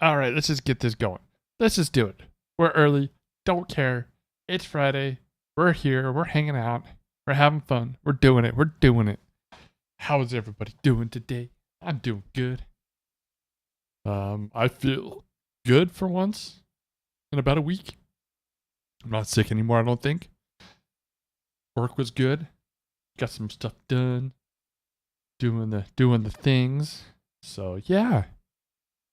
All right, let's just get this going. Let's just do it. We're early. Don't care. It's Friday. We're here. We're hanging out. We're having fun. We're doing it. We're doing it. How is everybody doing today? I'm doing good. I feel good for once in about a week. I'm not sick anymore, I don't think. Work was good. Got some stuff done. Doing the things. So yeah.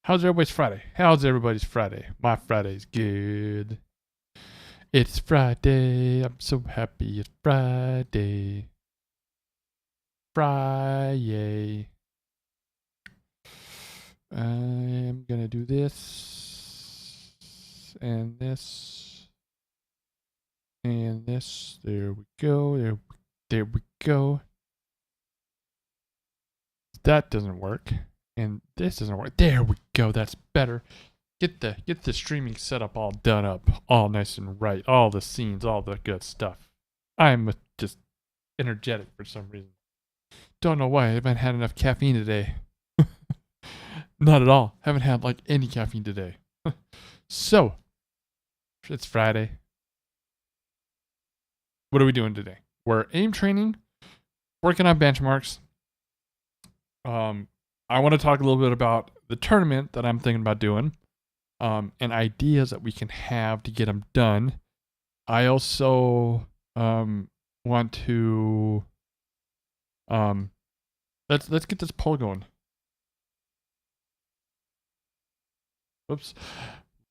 How's everybody's Friday? How's everybody's Friday? My Friday's good. It's Friday. I'm so happy it's Friday. Friday. I'm gonna do this and this and this. There we go. There we go. That doesn't work. And this doesn't work. There we go. That's better. Get the streaming setup all done up, all nice and right, all the scenes, all the good stuff. I'm just energetic for some reason. Don't know why. I haven't had enough caffeine today. Not at all. Haven't had like any caffeine today. So, it's Friday. What are we doing today? We're aim training, working on benchmarks. I want to talk a little bit about the tournament that I'm thinking about doing. And ideas that we can have to get them done. I also want to let's get this poll going. Oops,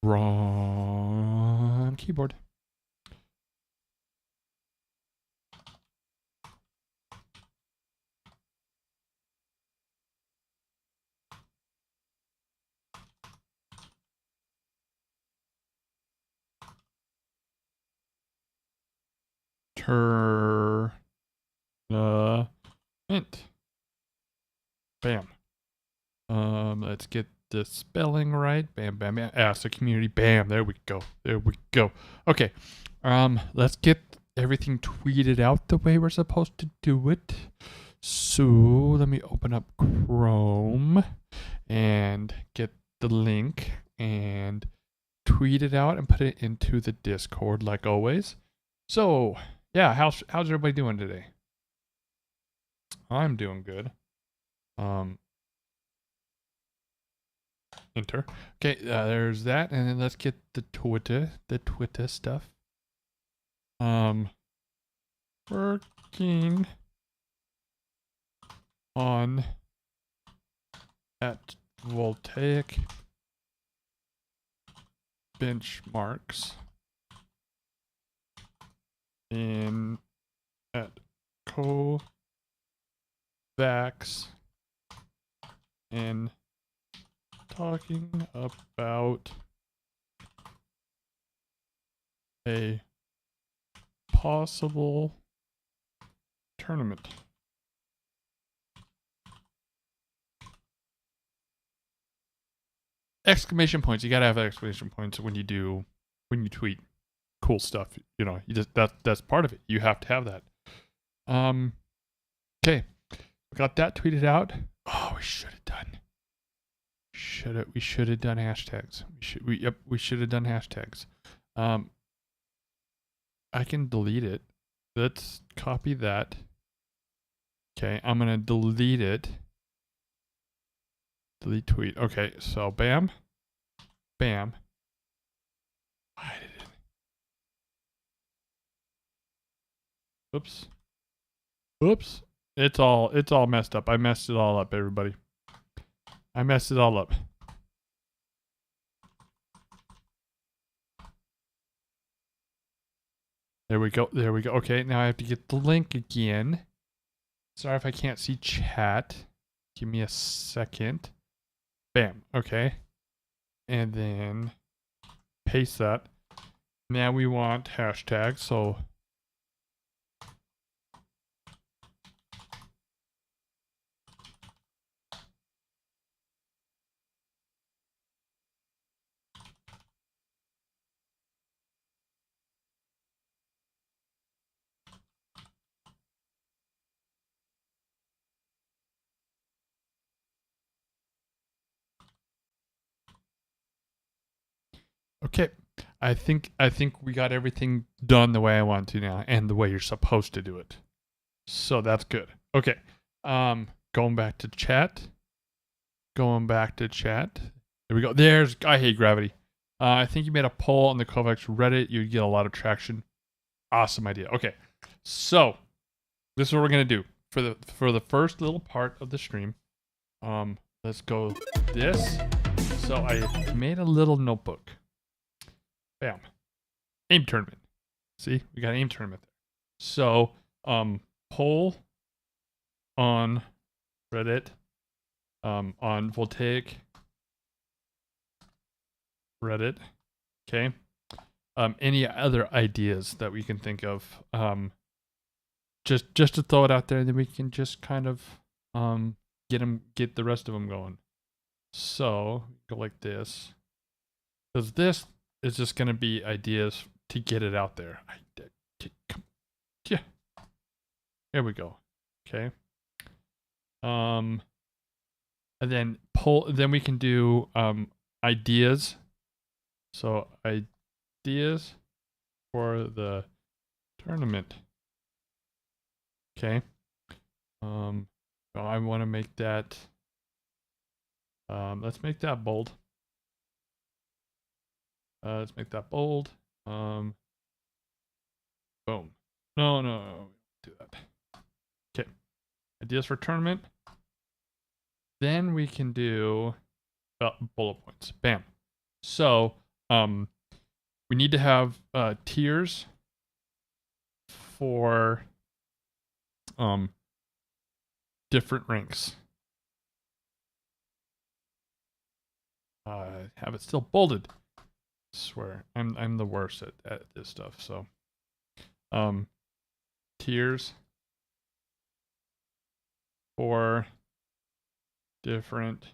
wrong keyboard. Hint. Bam. Let's get the spelling right. Bam, bam, bam. Ask the community. Bam. There we go. There we go. Okay. Let's get everything tweeted out the way we're supposed to do it. So let me open up Chrome and get the link and tweet it out and put it into the Discord like always. So yeah, how's everybody doing today? I'm doing good. Enter. Okay, there's that, and then let's get the Twitter stuff. Working on at Voltaic benchmarks in at kovaaks and talking about a possible tournament. Exclamation points. You gotta have exclamation points when you tweet cool stuff. You know, you just that's part of it. You have to have that. Okay. We got that tweeted out. Oh, we should have done. We should have done hashtags. We should have done hashtags. I can delete it. Let's copy that. Okay, I'm gonna delete it. Delete tweet. Okay, so bam. Bam. Why did it? Oops. Oops. It's all messed up. I messed it all up, everybody. I messed it all up. There we go. There we go. Okay, now I have to get the link again. Sorry if I can't see chat. Give me a second. Bam. Okay. And then paste that. Now we want hashtags. So Okay. I think we got everything done the way I want to now and the way you're supposed to do it. So that's good. Okay. Going back to chat. Going back to chat. There we go. There's I hate gravity. I think you made a poll on the kovaaks Reddit. You'd get a lot of traction. Awesome idea. Okay. So this is what we're gonna do for the first little part of the stream. Let's go this. So I made a little notebook. Bam. Aim tournament. See, we got an aim tournament there. So, poll on Reddit, on Voltaic Reddit. Okay. Any other ideas that we can think of? Just to throw it out there, and then we can just kind of get the rest of them going. So go like this, because this is just gonna be ideas to get it out there. Yeah. Here we go. Okay. And then then we can do ideas. So ideas for the tournament. Okay. So I want to make that let's make that bold. Let's make that bold. Boom. No. Do that. Okay. Ideas for tournament. Then we can do bullet points. Bam. So, we need to have tiers for different ranks. Have it still bolded. I swear, I'm the worst at this stuff. So, tiers for different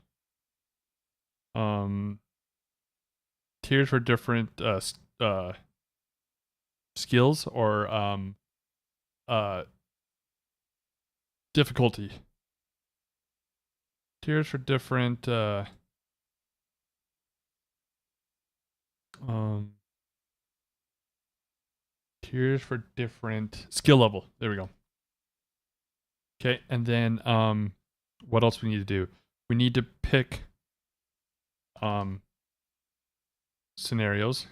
tiers for different skills or difficulty. Tiers for different tiers for different skill level. There we go. Okay, and then what else we need to do? We need to pick scenarios.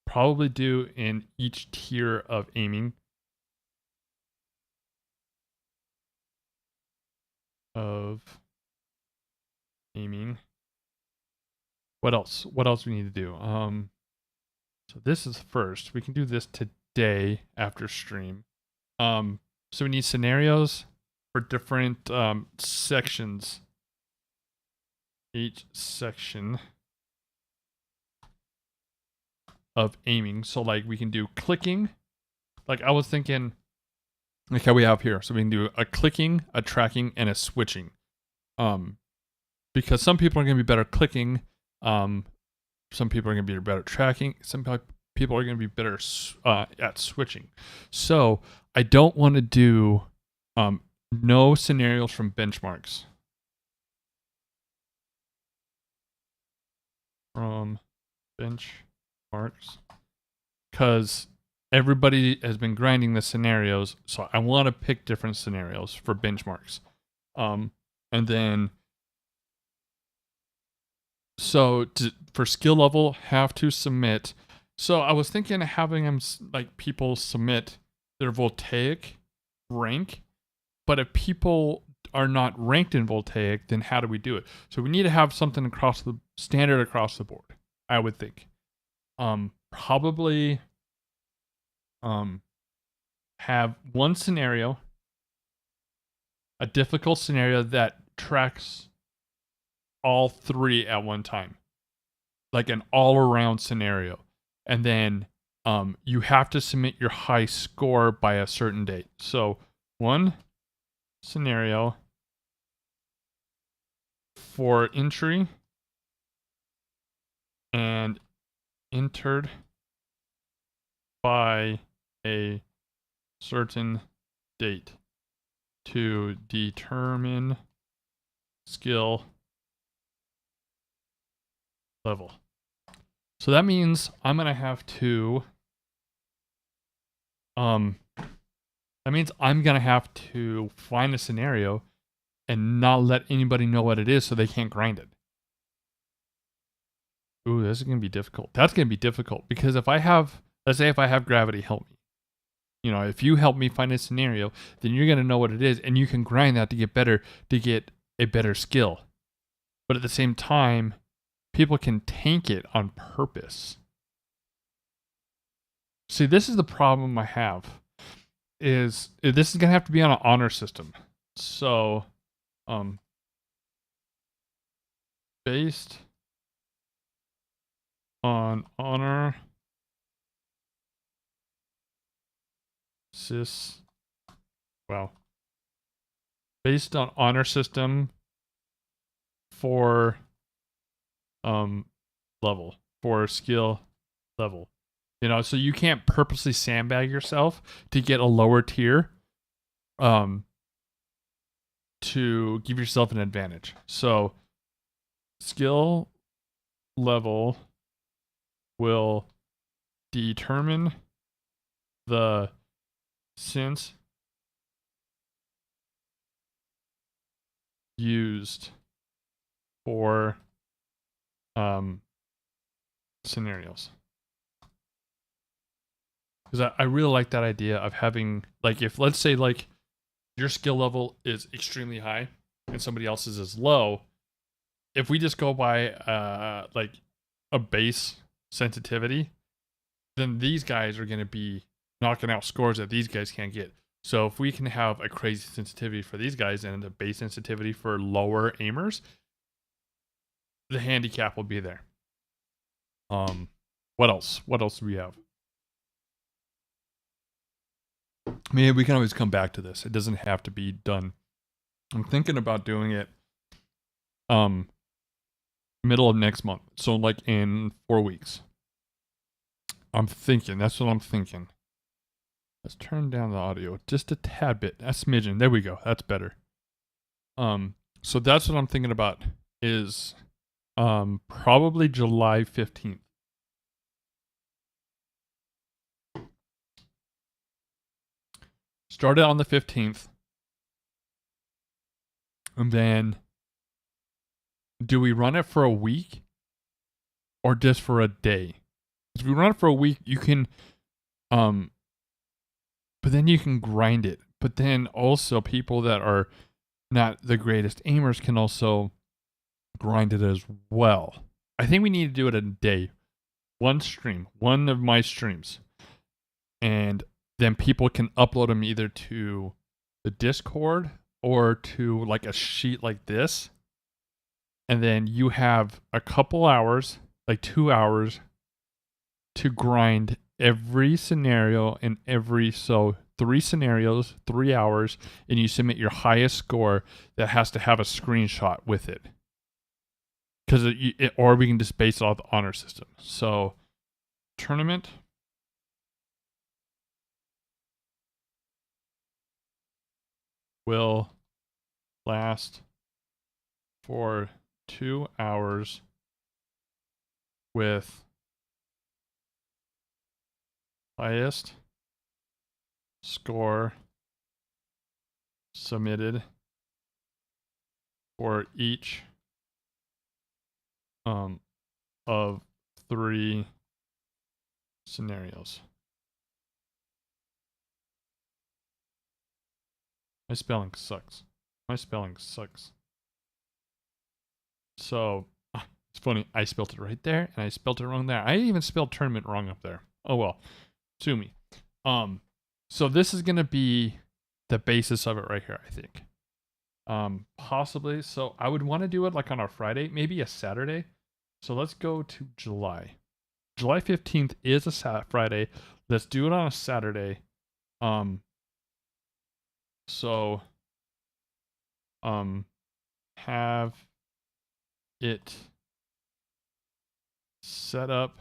Probably do in each tier of aiming. What else? What else we need to do? So this is first. We can do this today after stream. So we need scenarios for different sections. Each section of aiming. So like we can do clicking. Like I was thinking, like how we have here. So we can do a clicking, a tracking, and a switching. Because some people are going to be better clicking. Some people are going to be better at tracking. Some people are going to be better at switching. So I don't want to do no scenarios from benchmarks. From benchmarks. Because everybody has been grinding the scenarios. So I want to pick different scenarios for benchmarks. And then so for skill level, have to submit. So I was thinking of having them like people submit their Voltaic rank, but if people are not ranked in Voltaic, then how do we do it? So we need to have something across the standard across the board, I would think. Probably have one scenario, a difficult scenario that tracks all three at one time, like an all-around scenario, and then you have to submit your high score by a certain date. So one scenario for entry and entered by a certain date to determine skill level. So that means I'm gonna have to find a scenario and not let anybody know what it is so they can't grind it. Ooh, this is gonna be difficult. That's gonna be difficult because if I have, let's say if I have gravity help me, you know, if you help me find a scenario, then you're gonna know what it is and you can grind that to get better, to get a better skill. But at the same time, people can tank it on purpose. See, this is the problem I have. Is this is gonna have to be on an honor system. So, based on honor based on honor system for level, for skill level. You know, so you can't purposely sandbag yourself to get a lower tier to give yourself an advantage. So skill level will determine the sense used for scenarios. Because I really like that idea of having, like, if let's say like your skill level is extremely high and somebody else's is low, if we just go by like a base sensitivity, then these guys are going to be knocking out scores that these guys can't get. So if we can have a crazy sensitivity for these guys and a base sensitivity for lower aimers, the handicap will be there. What else? What else do we have? Maybe we can always come back to this. It doesn't have to be done. I'm thinking about doing it middle of next month. So like in 4 weeks. That's what I'm thinking. Let's turn down the audio just a tad bit. A smidgen. There we go. That's better. So that's what I'm thinking about is probably July 15th. Start it on the 15th. And then do we run it for a week or just for a day? If we run it for a week, you can but then you can grind it. But then also people that are not the greatest aimers can also grind it as well. I think we need to do it a day. One stream, one of my streams. And then people can upload them either to the Discord or to like a sheet like this. And then you have a couple hours, like 2 hours, to grind every scenario and so 3 scenarios, 3 hours, and you submit your highest score that has to have a screenshot with it. Because or we can just base it off the honor system. So tournament will last for 2 hours with highest score submitted for each of 3 scenarios. My spelling sucks. So it's funny, I spelled it right there and I spelled it wrong there. I even spelled tournament wrong up there. Oh well, sue me. So this is gonna be the basis of it right here, I think. Possibly. So I would want to do it like on a Friday, maybe a Saturday. So let's go to July. July 15th is a Friday. Let's do it on a Saturday. So have it set up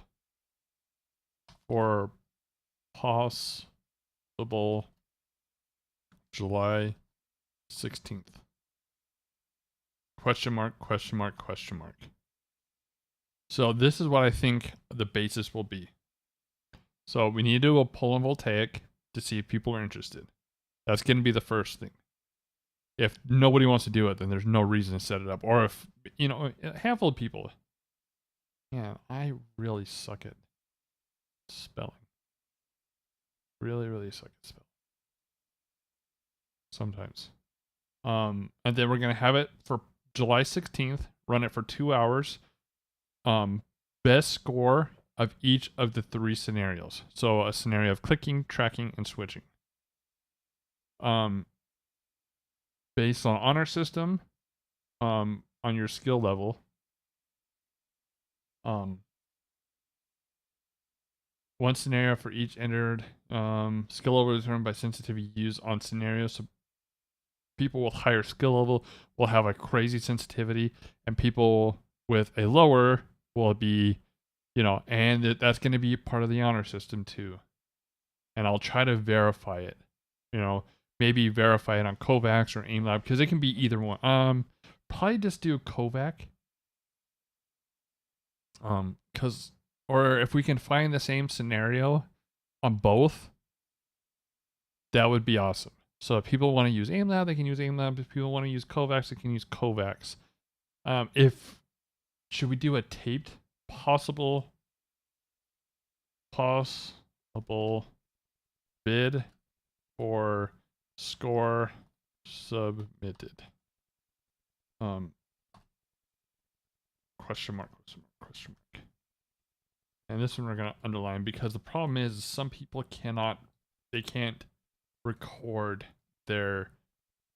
for possible July 16th. Question mark, question mark, question mark. So this is what I think the basis will be. So we need to do a poll on Voltaic to see if people are interested. That's going to be the first thing. If nobody wants to do it, then there's no reason to set it up. Or if, a handful of people. Yeah, I really suck at spelling. Really, really suck at spelling. Sometimes. And then we're going to have it for July 16th, run it for 2 hours. Best score of each of the 3 scenarios. So a scenario of clicking, tracking, and switching. Based on honor system, on your skill level. One scenario for each entered. Skill level determined by sensitivity used on scenarios. So people with higher skill level will have a crazy sensitivity, and people with a lower will be, and that's going to be part of the honor system too. And I'll try to verify it. Maybe verify it on Kovaaks or AimLab because it can be either one. Probably just do Kovac. Or if we can find the same scenario on both, that would be awesome. So if people want to use AimLab, they can use AimLab. If people want to use Kovacs, they can use Kovacs. Should we do a taped possible bid for score submitted? Question mark. And this one we're going to underline because the problem is some people can't record their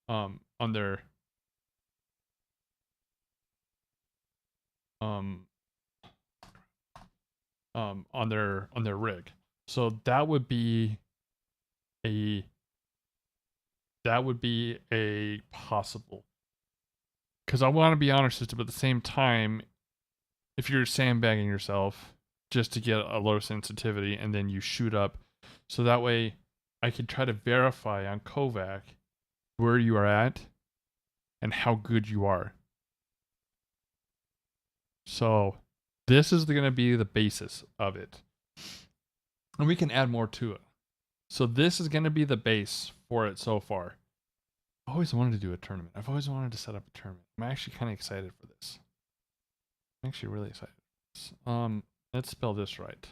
on their rig. So that would be a possible, because I want to be honest with you, but at the same time, if you're sandbagging yourself just to get a low sensitivity and then you shoot up, so that way I can try to verify on Kovac where you are at and how good you are. So this is going to be the basis of it. And we can add more to it. So this is going to be the base for it so far. I've always wanted to do a tournament. I've always wanted to set up a tournament. I'm actually kind of excited for this. I'm actually really excited for this. Let's spell this right.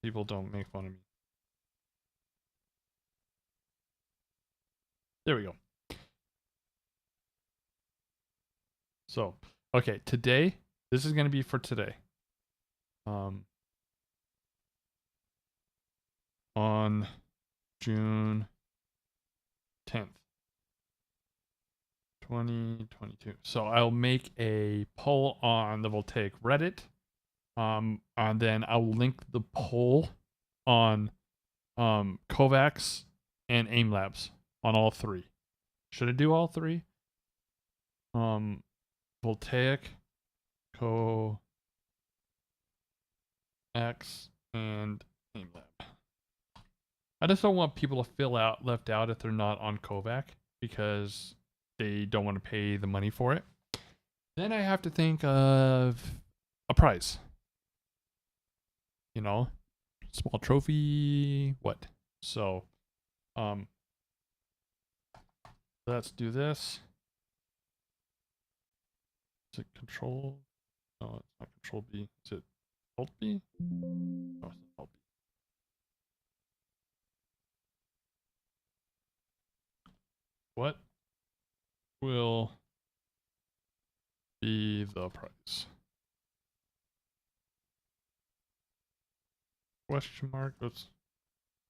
People don't make fun of me. There we go. So, okay, today, this is going to be for today. On June 10th, 2022. So I'll make a poll on the Voltaic Reddit. And then I'll link the poll on Kovacs and AimLabs on all 3. Should I do all 3? Voltaic, Kovacs, and AimLab. I just don't want people to left out if they're not on Kovac because they don't want to pay the money for it. Then I have to think of a prize. Small trophy, what? So, let's do this. Is it Control? No, it's not Control B. Is it Alt B? No, it's not Alt B. What will be the price? Question mark. Let's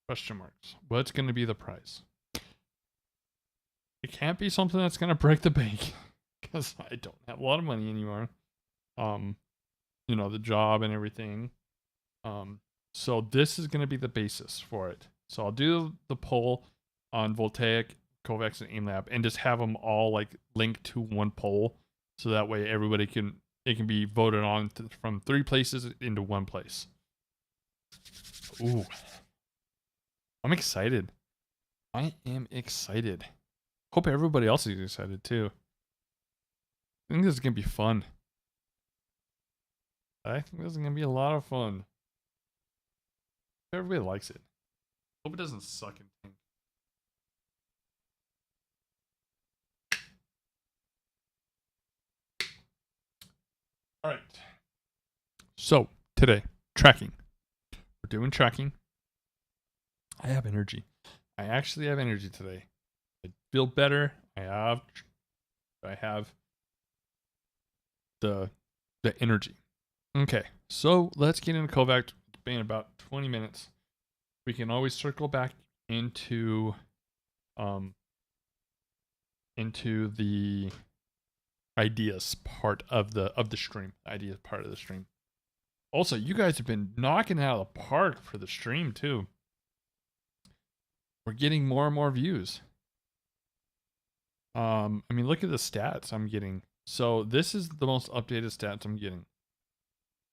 question marks. What's going to be the price? It can't be something that's going to break the bank because I don't have a lot of money anymore. The job and everything. So this is going to be the basis for it. So I'll do the poll on Voltaic, Kovacs, and AimLab and just have them all like linked to one poll. So that way everybody it can be voted on from 3 places into 1 place. Ooh. I'm excited. I am excited. Hope everybody else is excited too. I think this is going to be fun. I think this is gonna be a lot of fun. Everybody likes it. Hope it doesn't suck and tank. All right. So today, tracking. We're doing tracking. I have energy. I actually have energy today. I feel better. I have the energy. Okay, so let's get into kovaaks. It's been about 20 minutes. We can always circle back into the ideas part of the stream. Ideas part of the stream. Also, you guys have been knocking it out of the park for the stream too. We're getting more and more views. I mean, look at the stats I'm getting. So this is the most updated stats I'm getting.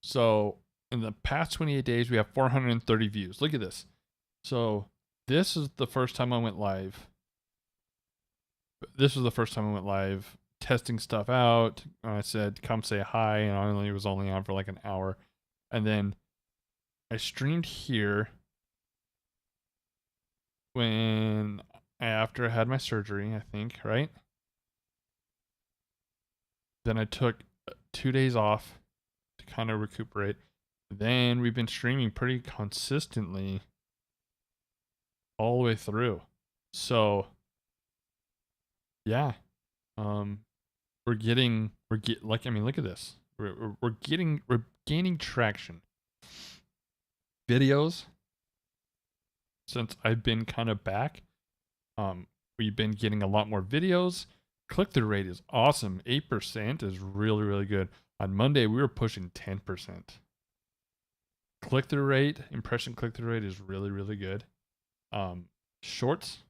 So in the past 28 days, we have 430 views. Look at this. So this is the first time I went live. This was the first time I went live, testing stuff out. I said, come say hi, and I was only on for like an hour. And then I streamed here after I had my surgery, I think, right? Then I took 2 days off to kind of recuperate. Then we've been streaming pretty consistently all the way through. So yeah, we're gaining traction. Videos, since I've been kind of back, we've been getting a lot more videos. Click-through rate is awesome. 8% is really, really good. On Monday, we were pushing 10%. Click-through rate, impression click-through rate is really, really good. Shorts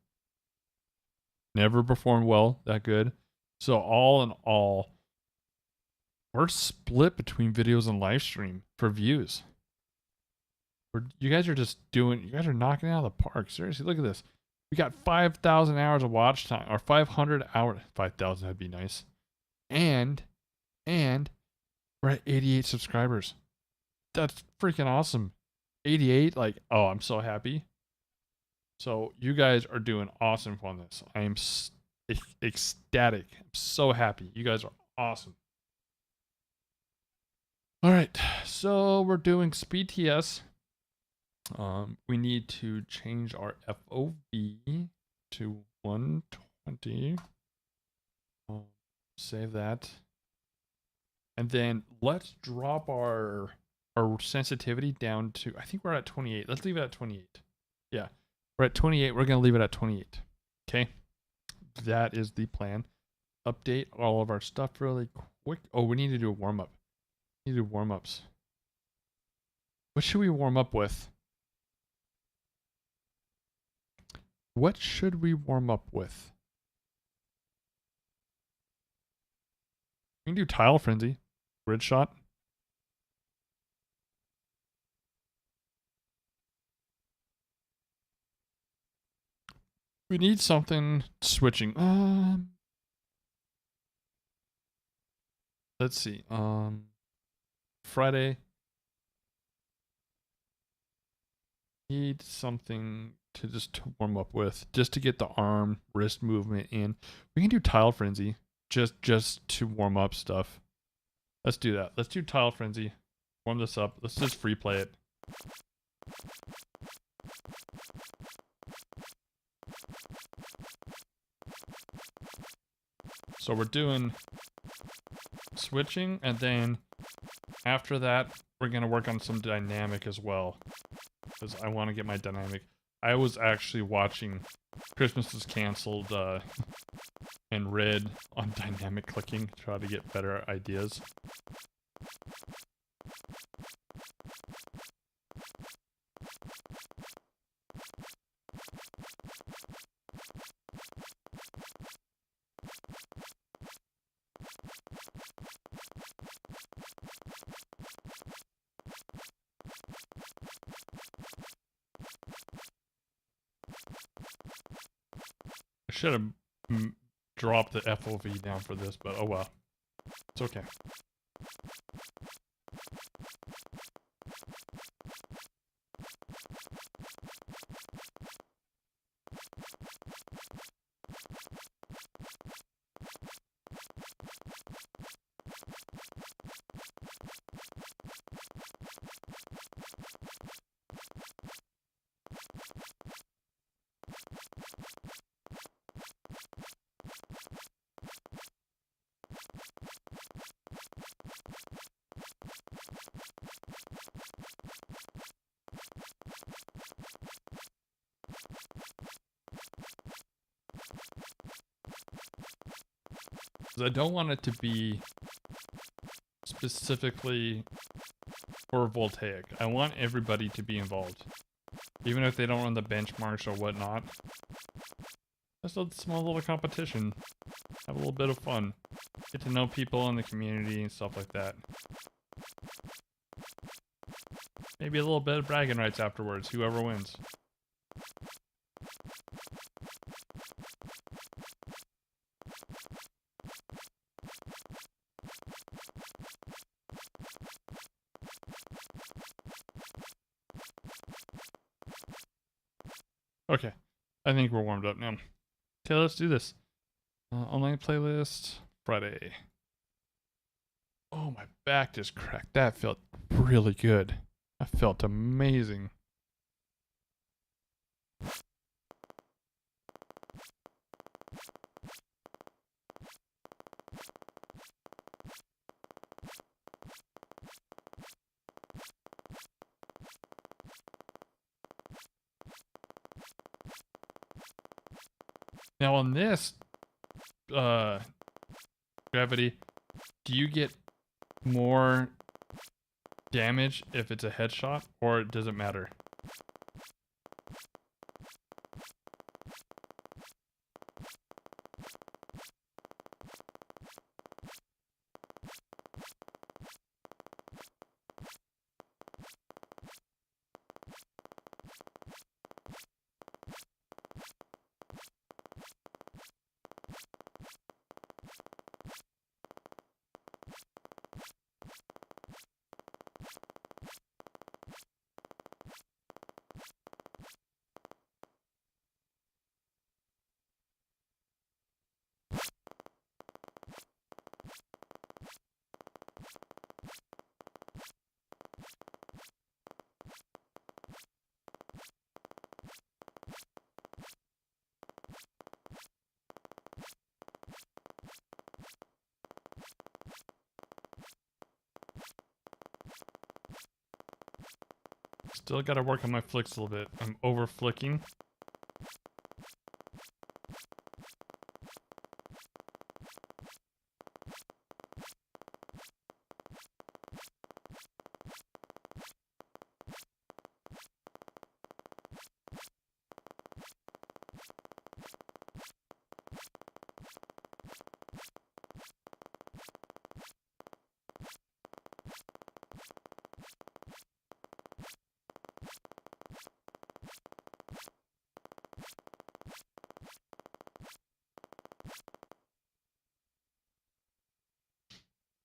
never performed well, that good. So all in all, we're split between videos and live stream for views. You guys are knocking it out of the park. Seriously, look at this. We got 5,000 hours of watch time, or 500 hours. 5,000 would be nice. And we're at 88 subscribers. That's freaking awesome. 88, like, oh, I'm so happy. So you guys are doing awesome on this. I am ecstatic. I'm so happy. You guys are awesome. All right, so we're doing speed TS. We need to change our FOV to 120. Save that. And then let's drop our sensitivity down to, I think we're at 28. Let's leave it at 28. Yeah, we're at 28. We're going to leave it at 28. Okay, that is the plan. Update all of our stuff really quick. Oh, we need to do a warm-up. We need to do warm-ups. What should we warm up with? What should we warm up with? We can do Tile Frenzy. Grid Shot. We need something switching. Let's see. Friday. Need something to just warm up with, just to get the arm wrist movement in. We can do Tile Frenzy just to warm up stuff. Let's do that. Let's do Tile Frenzy. Warm this up. Let's just free play it. So we're doing switching, and then after that we're going to work on some dynamic as well, because I want to get my dynamic. I was actually watching Christmas is Cancelled and read on dynamic clicking to try to get better ideas. I should have dropped the FOV down for this, but oh well. It's okay. 'Cause I don't want it to be specifically for Voltaic. I want everybody to be involved. Even if they don't run the benchmarks or whatnot. Just a small little competition. Have a little bit of fun. Get to know people in the community and stuff like that. Maybe a little bit of bragging rights afterwards, whoever wins. Okay, I think we're warmed up now. Okay, let's do this. Online playlist, Friday. Oh, my back just cracked. That felt really good. That felt amazing. Now on this gravity, do you get more damage if it's a headshot, or does it matter? Still gotta work on my flicks a little bit. I'm over flicking.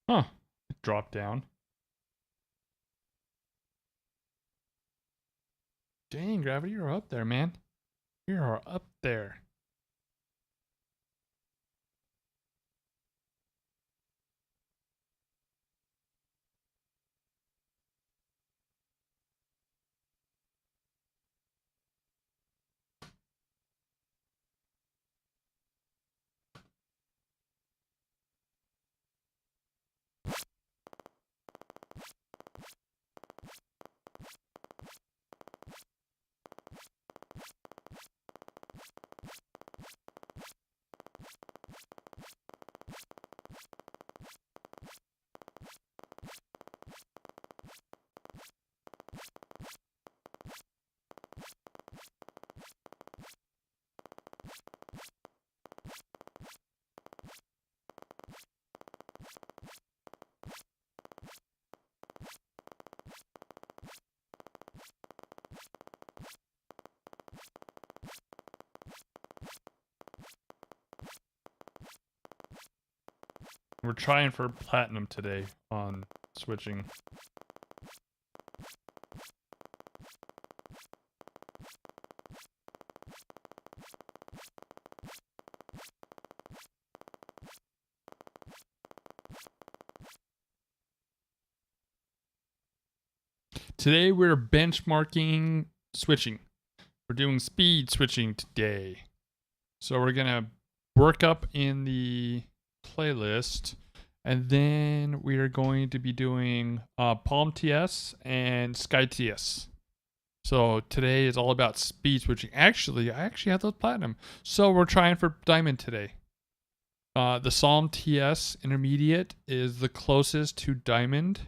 Huh. It dropped down. Dang, Gravity, you're up there, man. You are up there. We're trying for platinum today on switching. Today we're benchmarking switching. We're doing speed switching today. So we're going to work up in the playlist, and then we are going to be doing Palm TS and Sky TS. So today is all about speed switching. Actually, I have those platinum. So we're trying for diamond today. The Psalm TS intermediate is the closest to diamond.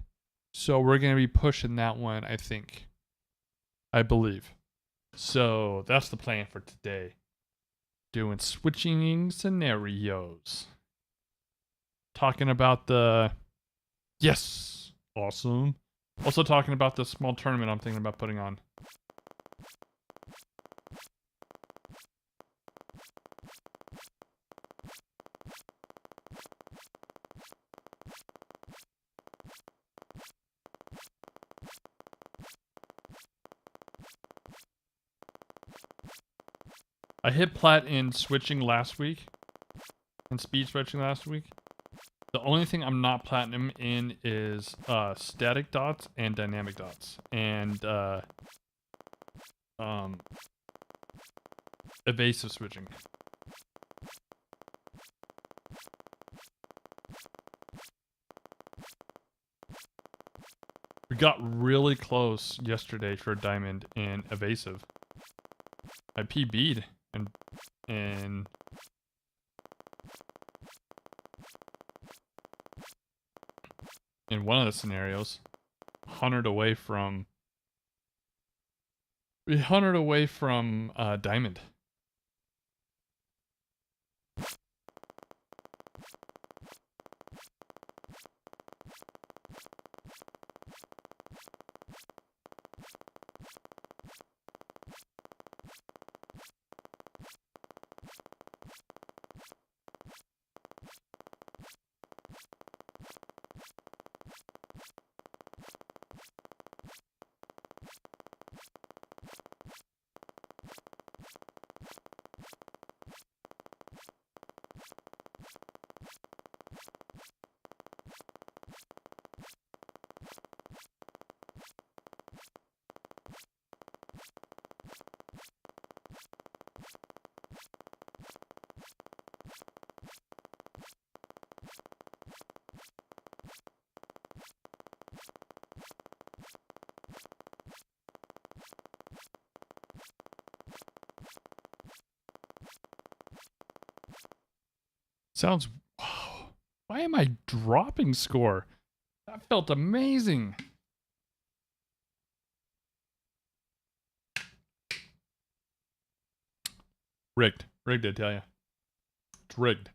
So we're going to be pushing that one, I think. I believe. So that's the plan for today. Doing switching scenarios. Talking about the... Yes! Awesome. Also talking about the small tournament I'm thinking about putting on. I hit plat in switching last week. And speed switching last week. The only thing I'm not platinum in is static dots and dynamic dots. And evasive switching. We got really close yesterday for a diamond in evasive. I PB'd and in one of the scenarios, 100 away from diamond. Sounds... Wow. Why am I dropping score? That felt amazing. Rigged. Rigged, I tell you. It's rigged.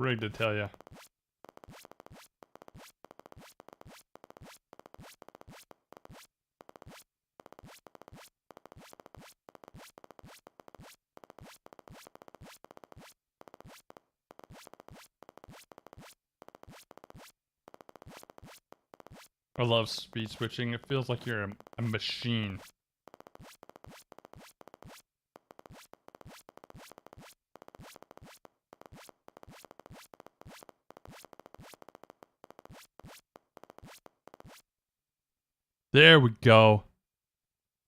Rigged, to tell ya. I love speed switching. It feels like you're a machine. There we go.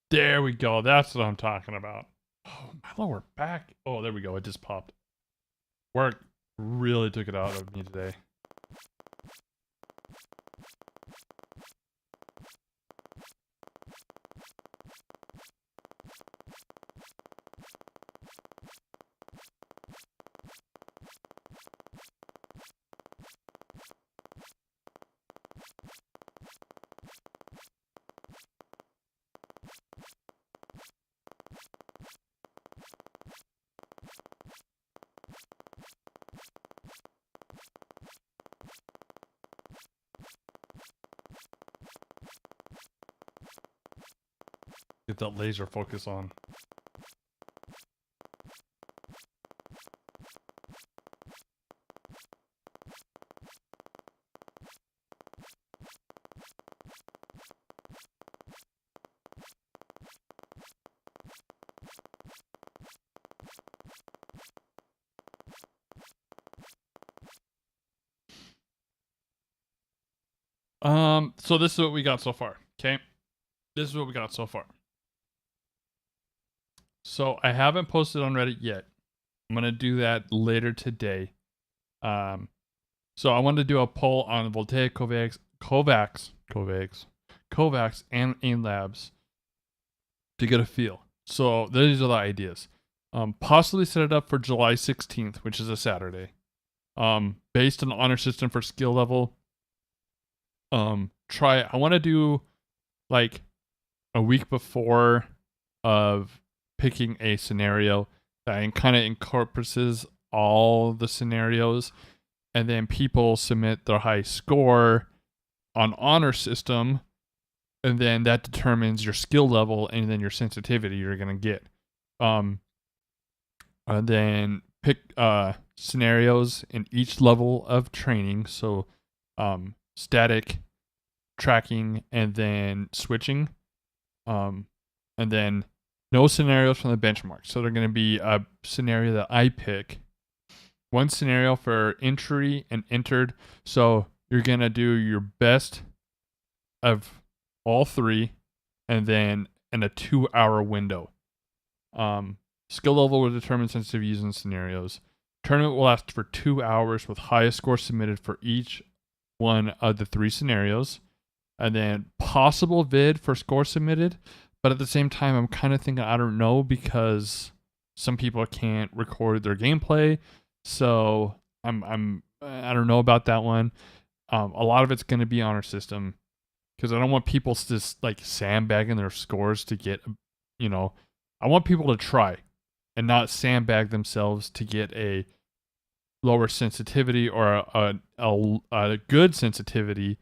There we go. That's what I'm talking about. Oh, my lower back. Oh, there we go. It just popped. Work really took it out of me today. Get that laser focus on. So this is what we got so far. Okay. This is what we got so far. So I haven't posted on Reddit yet. I'm gonna do that later today. So I wanted to do a poll on Voltaic, kovaaks, and AIM Labs to get a feel. So these are the ideas. Possibly set it up for July 16th, which is a Saturday. Based on the honor system for skill level. I want to do like a week before of picking a scenario that kind of encompasses all the scenarios, and then people submit their high score on honor system, and then that determines your skill level and then your sensitivity you're gonna get. And then pick scenarios in each level of training. So static, tracking, and then switching. And then no scenarios from the benchmark. So they're going to be a scenario that I pick. One scenario for entry and entered. So you're going to do your best of all three, and then in a 2-hour window. Skill level will determine sensitivity using scenarios. Tournament will last for 2 hours with highest score submitted for each one of the 3 scenarios. And then possible vid for score submitted. But at the same time, I'm kind of thinking I don't know, because some people can't record their gameplay. So I don't know about that one. A lot of it's going to be on our system, because I don't want people just like sandbagging their scores to get, I want people to try and not sandbag themselves to get a lower sensitivity or a good sensitivity,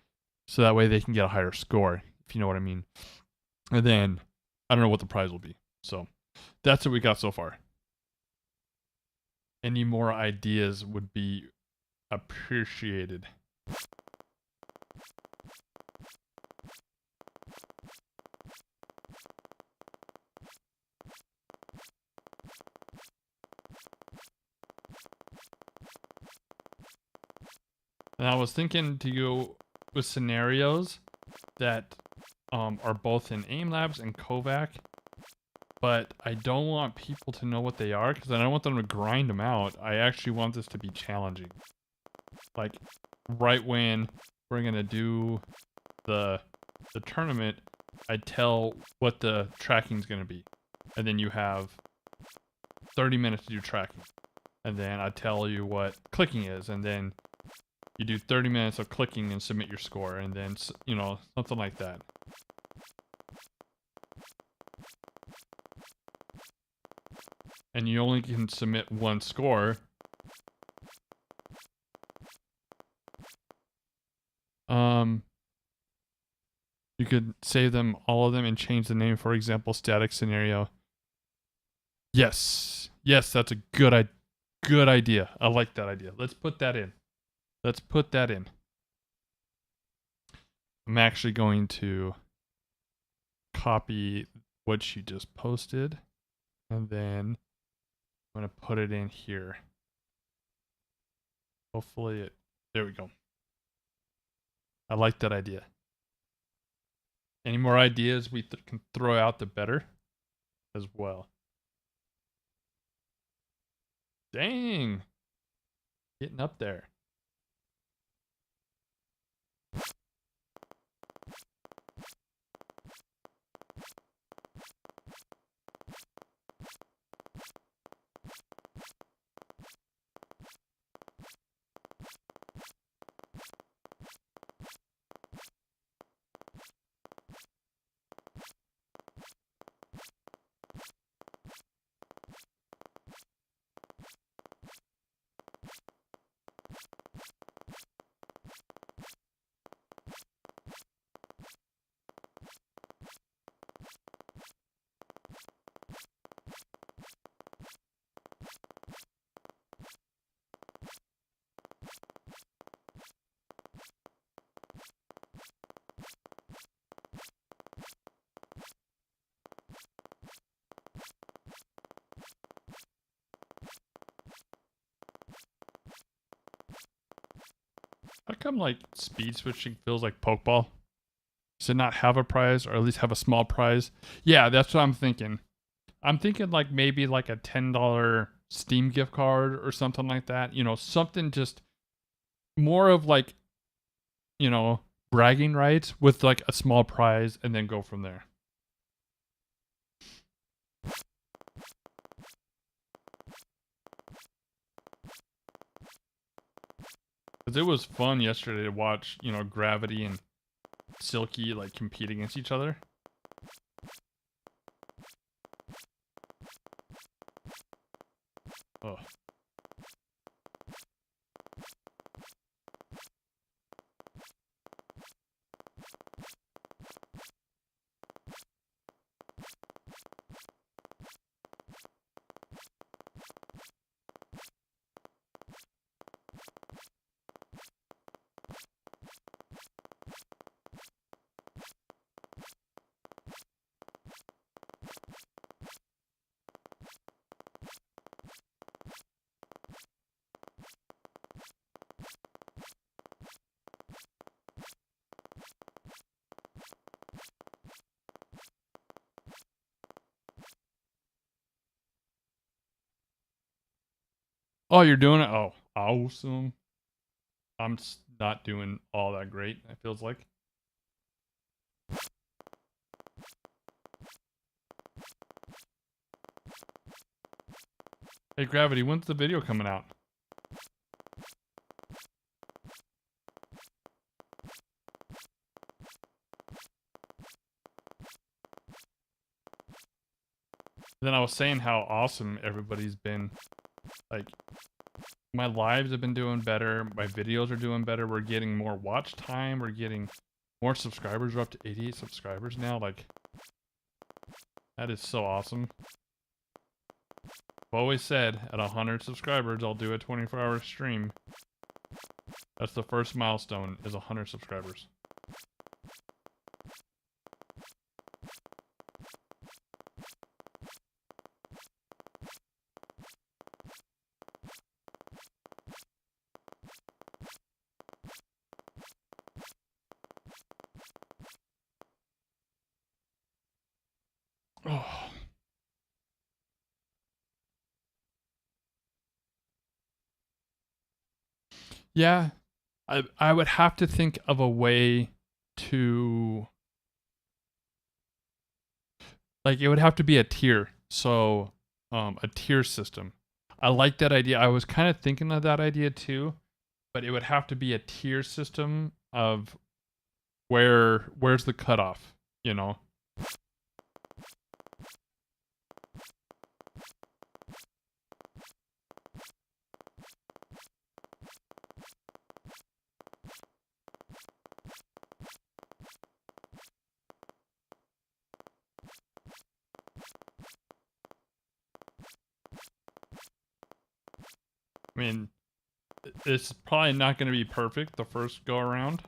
so that way they can get a higher score, if you know what I mean. And then I don't know what the prize will be. So that's what we got so far. Any more ideas would be appreciated. And I was thinking to go with scenarios that are both in AIM Labs and kovaak, but I don't want people to know what they are, because I don't want them to grind them out. I actually want this to be challenging. Like, right when we're going to do the tournament, I tell what the tracking is going to be. And then you have 30 minutes to do tracking. And then I tell you what clicking is, and then you do 30 minutes of clicking and submit your score, and then, something like that. And you only can submit one score. You could save them, all of them, and change the name. For example, static scenario. Yes, that's a good idea. I like that idea. Let's put that in. I'm actually going to copy what she just posted, and then I'm going to put it in here. Hopefully there we go. I like that idea. Any more ideas we can throw out, the better as well. Dang. Getting up there. How come like speed switching feels like Pokeball? Does it not have a prize, or at least have a small prize? Yeah, that's what I'm thinking. I'm thinking like maybe like a $10 Steam gift card or something like that. You know, something just more of like, you know, bragging rights with like a small prize and then go from there. Because it was fun yesterday to watch, you know, Gravity and Silky like compete against each other. Oh. Oh, you're doing it? Oh, awesome. I'm not doing all that great, it feels like. Hey, Gravity, when's the video coming out? Then I was saying how awesome everybody's been. Like, my lives have been doing better. My videos are doing better. We're getting more watch time. We're getting more subscribers. We're up to 88 subscribers now. Like, that is so awesome. I've always said at 100 subscribers, I'll do a 24-hour stream. That's the first milestone, is 100 subscribers. Oh. Yeah, I would have to think of a way to, like, it would have to be a tier. So, a tier system. I like that idea. I was kind of thinking of that idea too, but it would have to be a tier system of where's the cutoff, you know? I mean, it's probably not going to be perfect the first go around.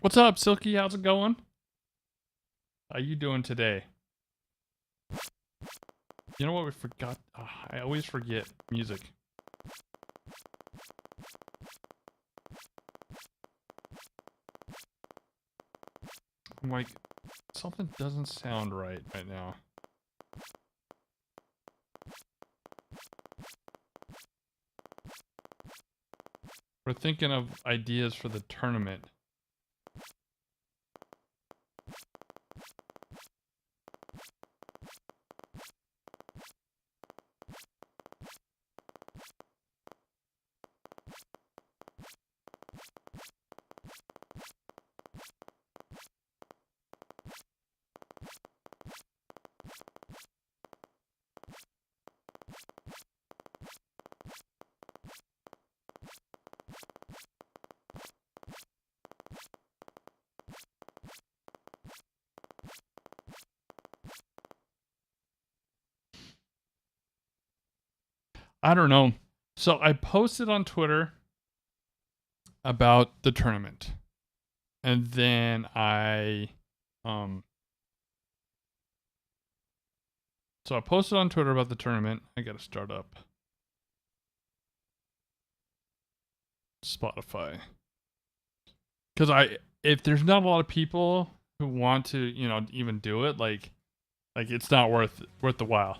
What's up, Silky? How's it going? How you doing today? You know what we forgot? I always forget music. I'm like, something doesn't sound right now. We're thinking of ideas for the tournament. I don't know. So I posted on Twitter about the tournament. And then I posted on Twitter about the tournament. I gotta start up Spotify. Because if there's not a lot of people who want to, even do it, like it's not worth the while.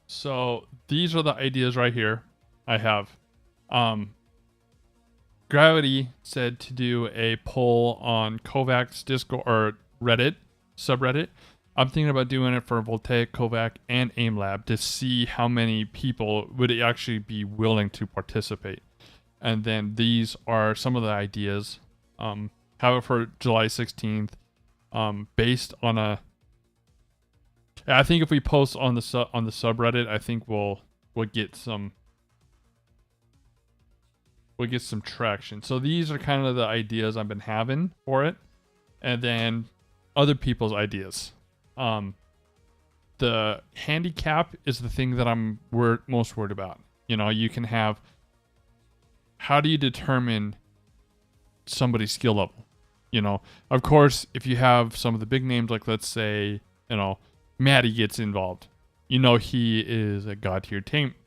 So these are the ideas right here. I have Gravity said to do a poll on Kovaaks Discord or Reddit subreddit. I'm thinking about doing it for Voltaic, Kovac, and AimLab to see how many people would actually be willing to participate. And then these are some of the ideas. Have it for July 16th. Based on I think if we post on the subreddit, I think we'll get some traction. So these are kind of the ideas I've been having for it, and then other people's ideas. The handicap is the thing that I'm most worried about. You can have. How do you determine somebody's skill level? Of course, if you have some of the big names, like let's say, Maddie gets involved. He is a god tier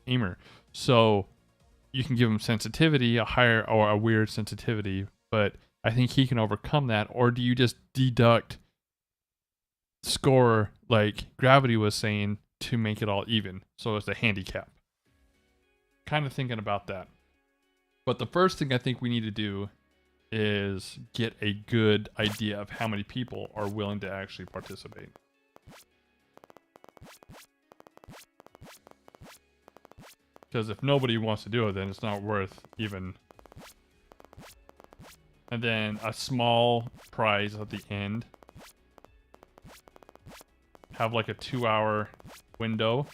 aimer. So you can give him sensitivity, a higher or a weird sensitivity, but I think he can overcome that. Or do you just deduct score like Gravity was saying to make it all even? So it's a handicap. Kind of thinking about that. But the first thing I think we need to do is get a good idea of how many people are willing to actually participate. Because if nobody wants to do it, then it's not worth even. And then a small prize at the end. Have like a 2-hour window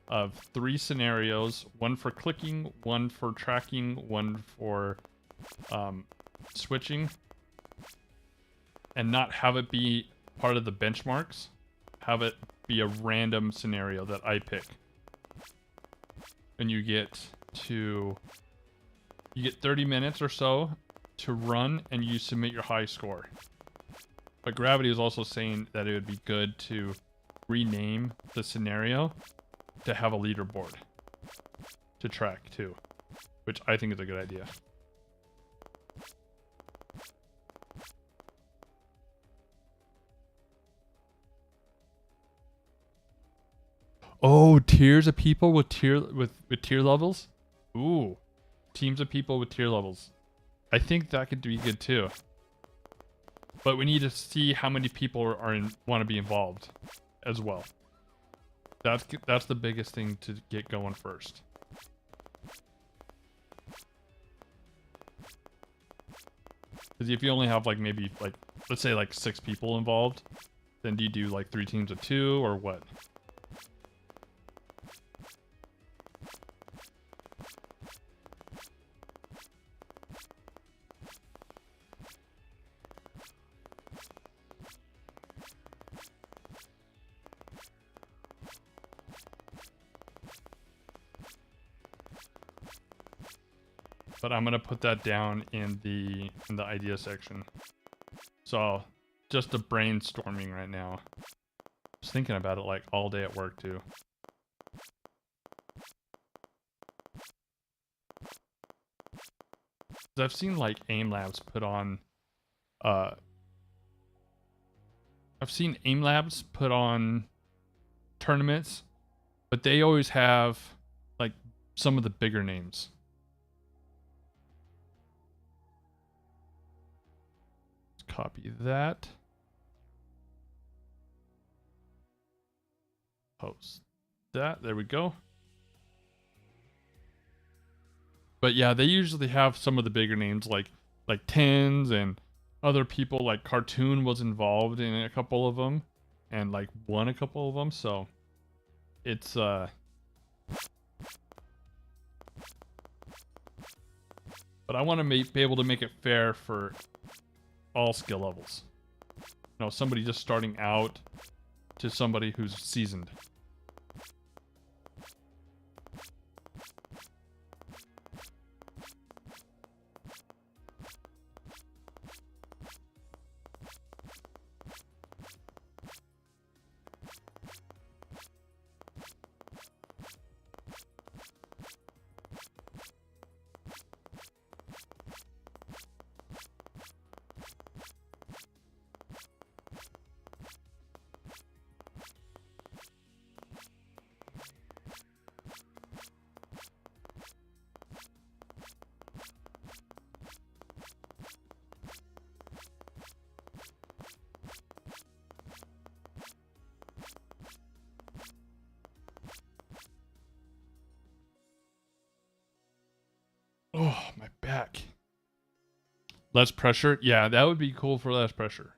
of 3 scenarios. One for clicking, one for tracking, one for switching. And not have it be part of the benchmarks. Have it be a random scenario that I pick. And you get 30 minutes or so to run, and you submit your high score. But Gravity is also saying that it would be good to rename the scenario to have a leaderboard to track too, which I think is a good idea. Oh, tiers of people with tier levels? Ooh. Teams of people with tier levels. I think that could be good too. But we need to see how many people want to be involved as well. That's the biggest thing to get going first. Because if you only have maybe let's say 6 people involved, then do you do 3 teams of 2 or what? But I'm gonna put that down in the idea section. So just a brainstorming right now. Just thinking about it all day at work too. I've seen AIM Labs put on tournaments, but they always have some of the bigger names. Copy that. Post that. There we go. But yeah, they usually have some of the bigger names like Tens and other people. Cartoon was involved in a couple of them and won a couple of them. So it's but I want to be able to make it fair for all skill levels. Somebody just starting out to somebody who's seasoned. Oh, my back. Less pressure? Yeah, that would be cool for less pressure.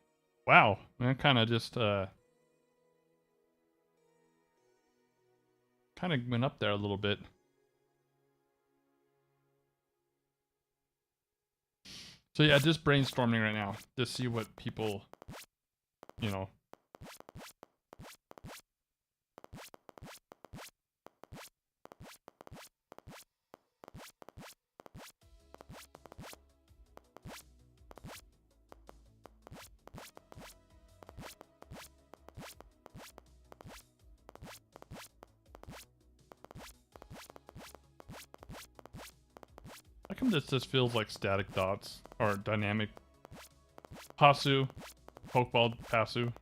Wow. That kind of just kind of went up there a little bit. So yeah, just brainstorming right now to see what people, you know. How come this just feels like static dots or dynamic? Pasu, pokeball Pasu.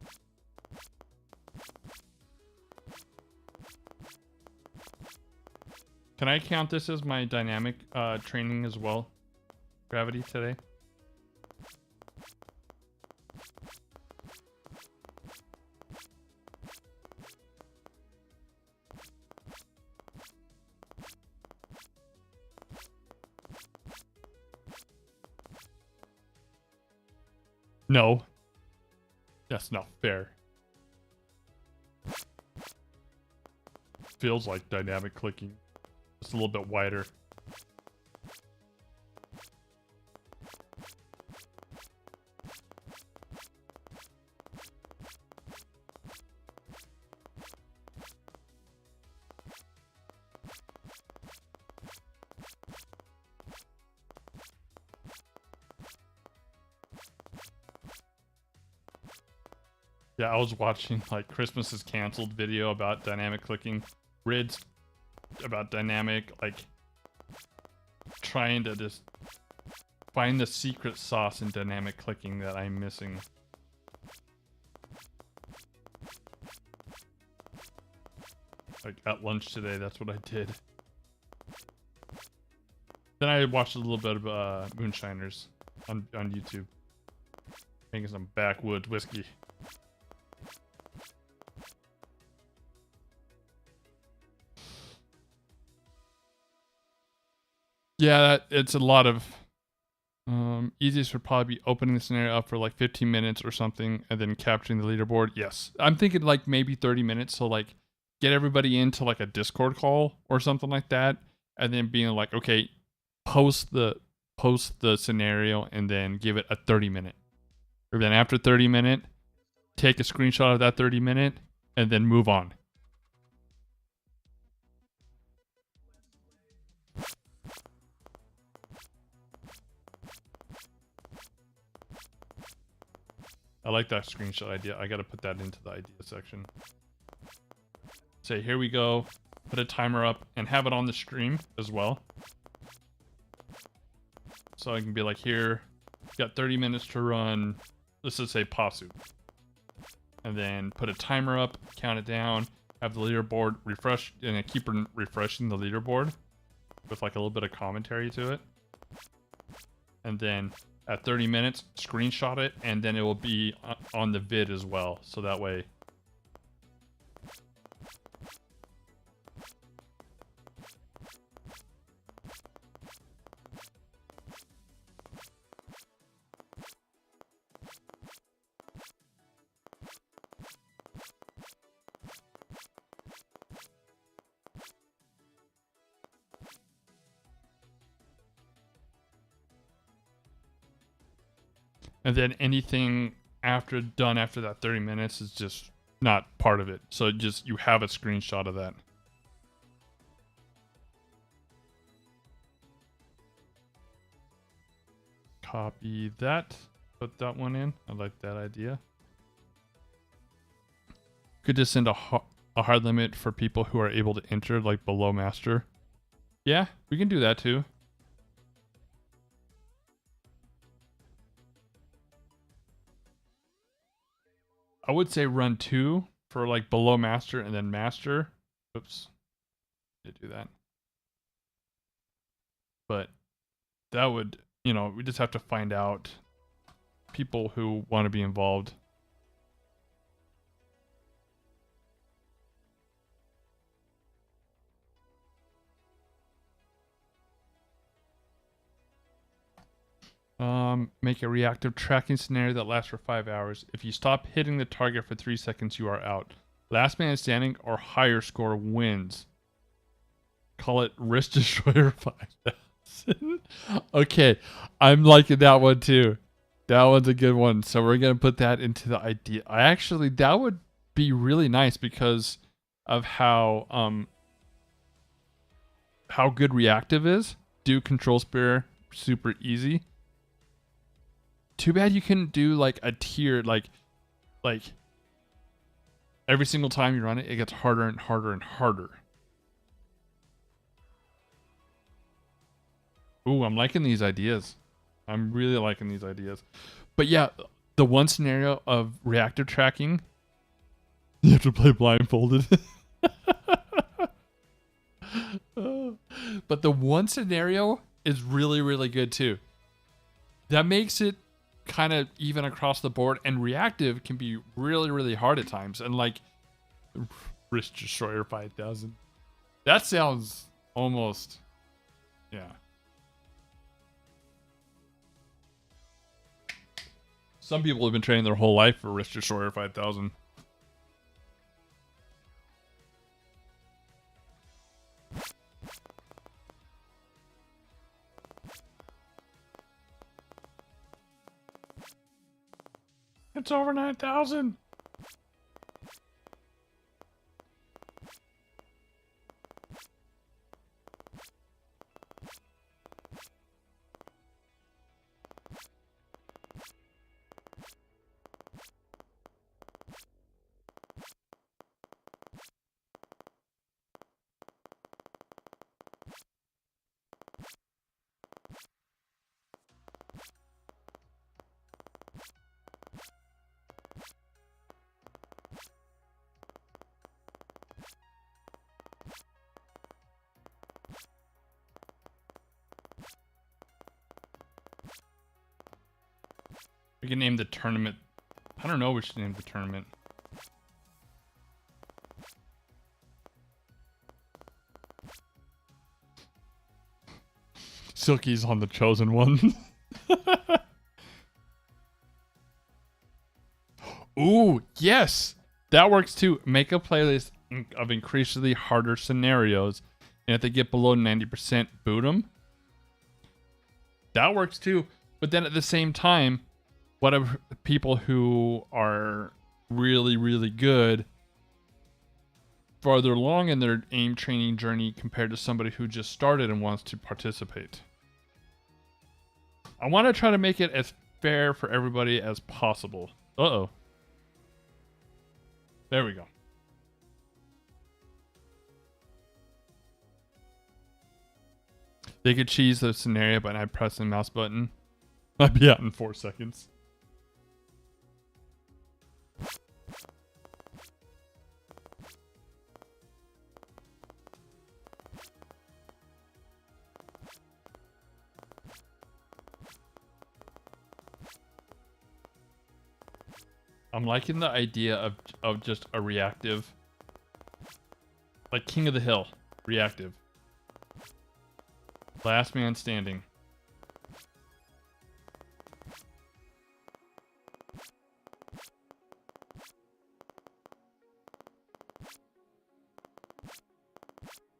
Can I count this as my dynamic training as well? Gravity today? No. That's not fair. Feels like dynamic clicking. Just a little bit wider. Yeah, I was watching like Christmas is canceled video about dynamic clicking. Rids about dynamic, like trying to just find the secret sauce in dynamic clicking that I'm missing. Like at lunch today, that's what I did. Then I watched a little bit of Moonshiners on YouTube. Making some backwoods whiskey. Yeah, it's a lot of... easiest would probably be opening the scenario up for like 15 minutes or something and then capturing the leaderboard. Yes. I'm thinking like maybe 30 minutes. So like get everybody into like a Discord call or something like that. And then being like, okay, post the scenario and then give it a 30-minute. Or then after 30-minute, take a screenshot of that 30-minute and then move on. I like that screenshot idea. I got to put that into the idea section. Say, here we go. Put a timer up and have it on the stream as well. So I can be like, here, got 30 minutes to run. Let's just say Pasu. And then put a timer up, count it down, have the leaderboard refresh, and then keep refreshing the leaderboard with like a little bit of commentary to it. And then at 30 minutes, screenshot it, and then it will be on the vid as well. So that way... And then anything done after that 30 minutes is just not part of it. So just you have a screenshot of that. Copy that. Put that one in. I like that idea. Could just send a hard limit for people who are able to enter like below master. Yeah, we can do that too. I would say run 2 for like below master and then master. Oops. Did do that. But that would, you know, we just have to find out people who want to be involved. Make a reactive tracking scenario that lasts for 5 hours. If you stop hitting the target for 3 seconds, you are out. Last man standing or higher score wins. Call it Wrist Destroyer 5000. Okay, I'm liking that one too. That one's a good one. So we're going to put that into the idea. That would be really nice because of how good reactive is. Do control spear super easy. Too bad you couldn't do like a tier, like every single time you run it, it gets harder and harder and harder. Ooh, I'm liking these ideas. I'm really liking these ideas. But yeah, the one scenario of reactive tracking, you have to play blindfolded. But the one scenario is really, really good too. That makes it kind of even across the board, and reactive can be really, really hard at times. And like Wrist Destroyer 5000. That sounds almost, yeah. Some people have been training their whole life for Wrist Destroyer 5000. It's over 9,000. We can name the tournament. I don't know which to name the tournament. Silky's on the chosen one. Ooh, yes! That works too. Make a playlist of increasingly harder scenarios, and if they get below 90%, boot them. That works too. But then at the same time, what of people who are really, really good farther along in their aim training journey compared to somebody who just started and wants to participate? I want to try to make it as fair for everybody as possible. Uh-oh. There we go. They could cheese the scenario by not pressing the mouse button. I'd be out in 4 seconds. I'm liking the idea of just a reactive, like King of the Hill, reactive. Last man standing.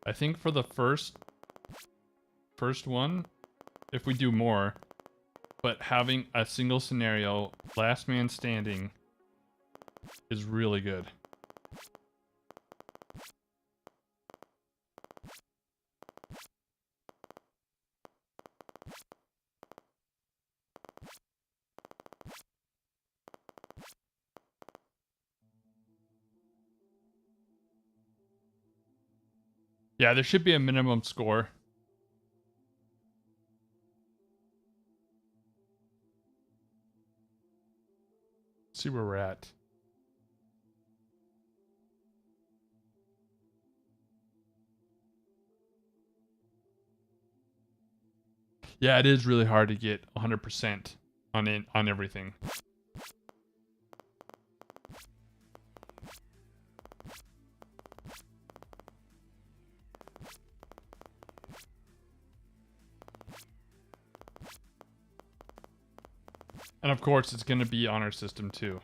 I think for the first one, if we do more, but having a single scenario, last man standing, is really good. Yeah, there should be a minimum score. Let's see where we're at. Yeah, it is really hard to get 100% on everything. And of course, it's going to be on our system too.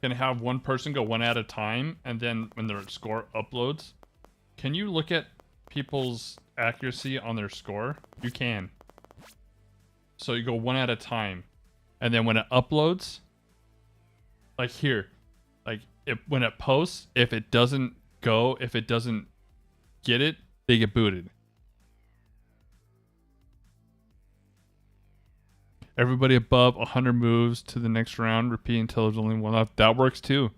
Can have one person go one at a time, and then when their score uploads, can you look at people's accuracy on their score? You can. So you go one at a time, and then when it uploads, like here, like when it posts, if it doesn't get it, they get booted. Everybody above 100 moves to the next round. Repeat until there's only one left. That works too.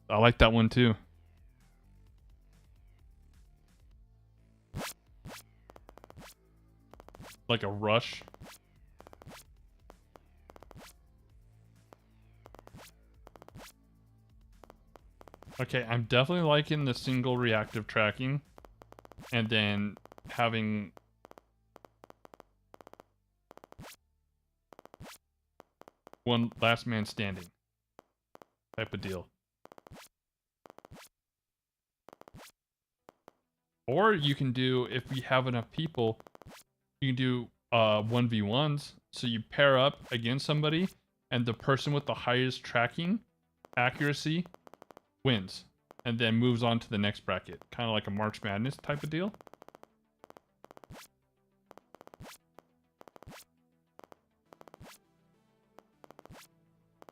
I like that one too. Like a rush. Okay, I'm definitely liking the single reactive tracking. And then having... one last man standing type of deal. Or you can do, if we have enough people, you can do 1v1s. So you pair up against somebody, and the person with the highest tracking accuracy wins, and then moves on to the next bracket. Kind of like a March Madness type of deal.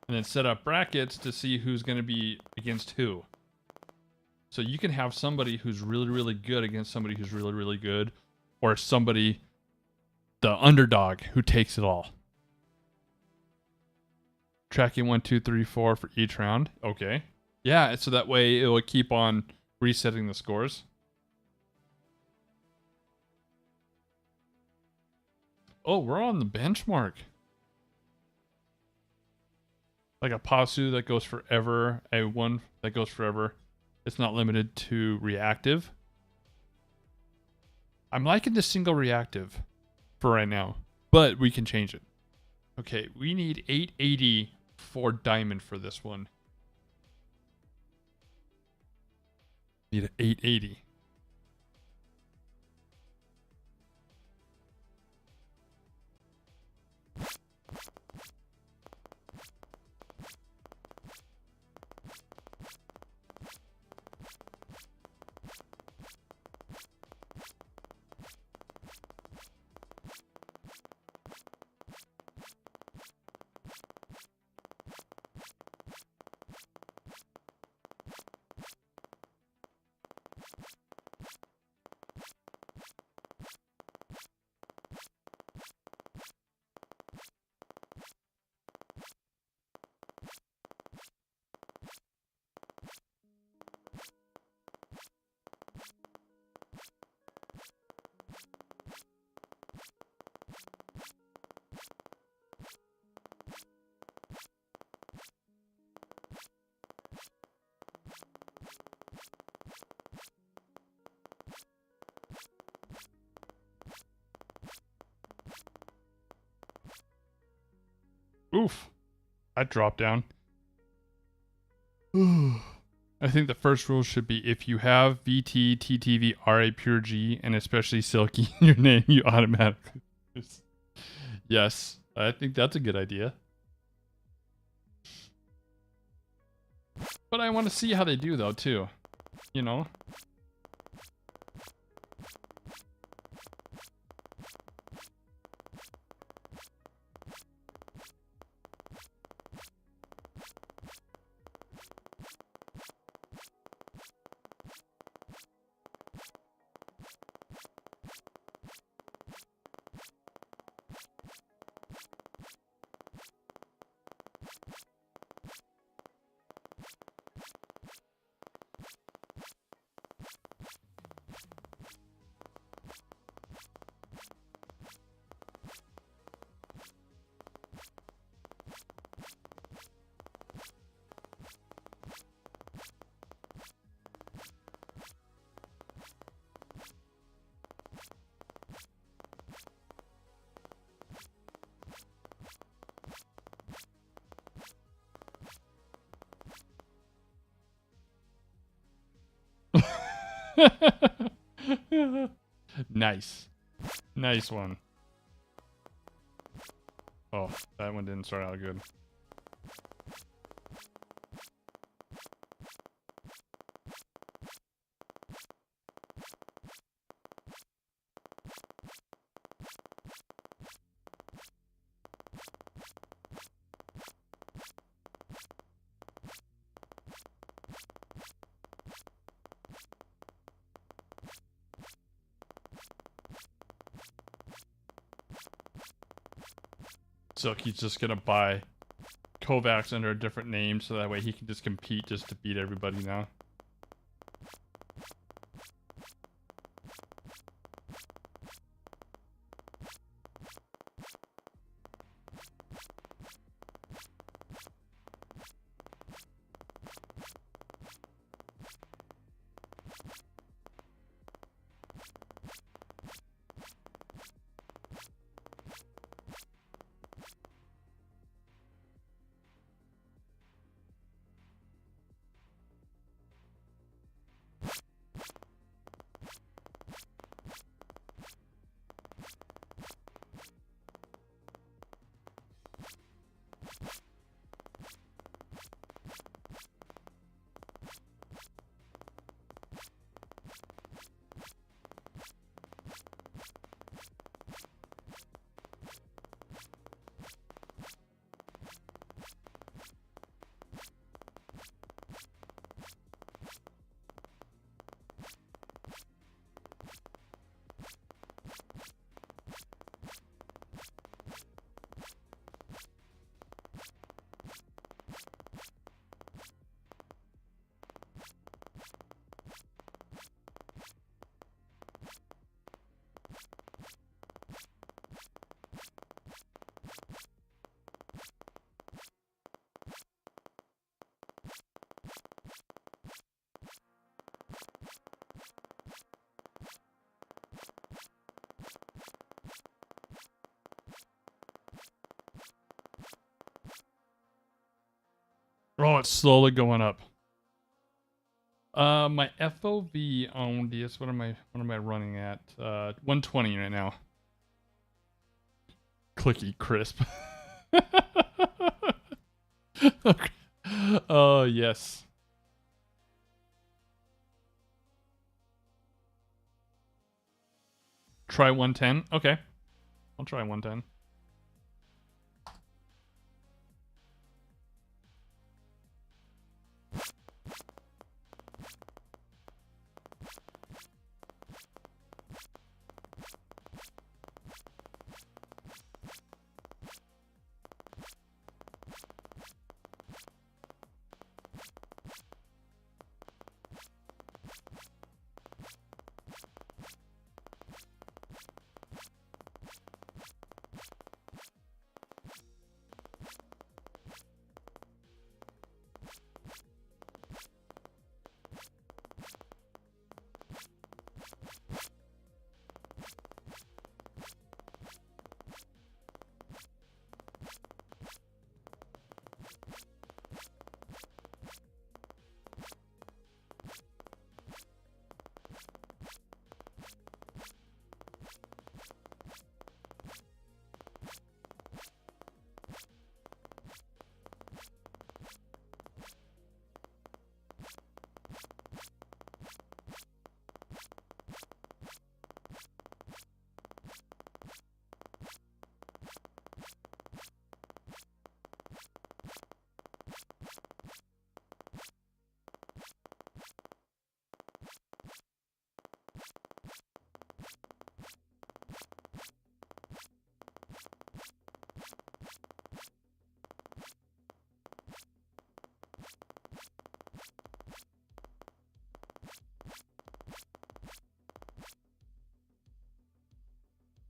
And then set up brackets to see who's going to be against who. So you can have somebody who's really, really good against somebody who's really, really good. Or somebody, the underdog, who takes it all. Tracking 1, 2, 3, 4 for each round. Okay. Yeah, so that way it will keep on resetting the scores. Oh, we're on the benchmark. Like a Pasu that goes forever, a one that goes forever. It's not limited to reactive. I'm liking the single reactive for right now, but we can change it. Okay, we need 880 for diamond for this one. Need an 880. Oof. I dropped down. I think the first rule should be if you have VT, TTV, RA, Pure G, and especially Silky in your name, you automatically lose. Yes, I think that's a good idea. But I want to see how they do, though, too. You know? Nice. Nice one. Oh, that one didn't start out good. So he's just gonna buy kovaaks under a different name so that way he can just compete just to beat everybody now. Oh, it's slowly going up. My FOV on this, what am I running at? 120 right now. Clicky crisp. Okay. Oh, yes. Try 110. Okay. I'll try 110.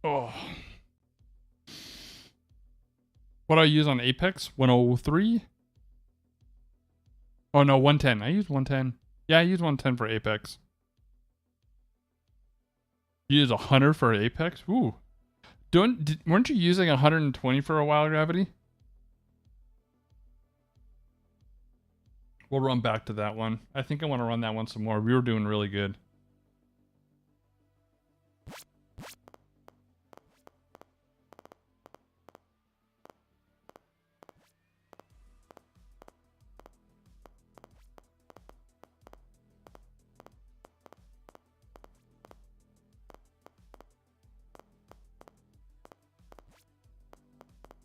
Oh. What do I use on Apex? 103? Oh no, 110. I use 110. Yeah, I use 110 for Apex. You use 100 for Apex? Ooh. Weren't you using 120 for a while, Gravity? We'll run back to that one. I think I want to run that one some more. We were doing really good.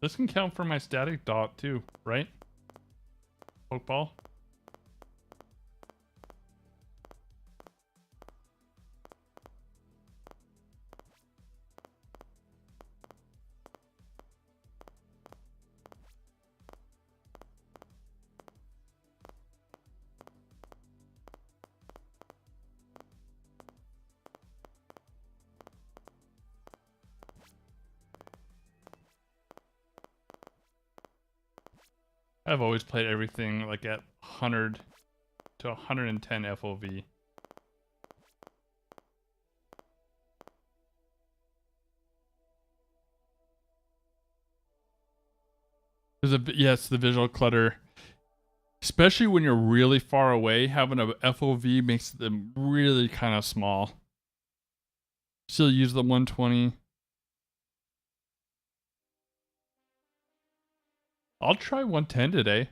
This can count for my static dot too, right? Pokeball. I've always played everything like at 100 to 110 FOV. Yes, the visual clutter, especially when you're really far away, having a FOV makes them really kind of small. Still use the 120. I'll try 110 today.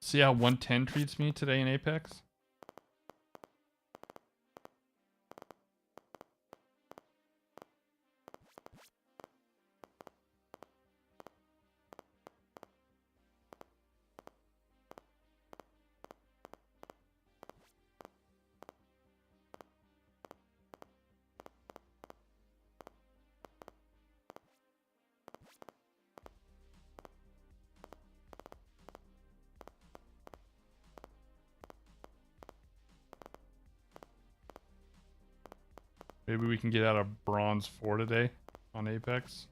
See how 110 treats me today in Apex? Maybe we can get out of bronze 4 today on Apex.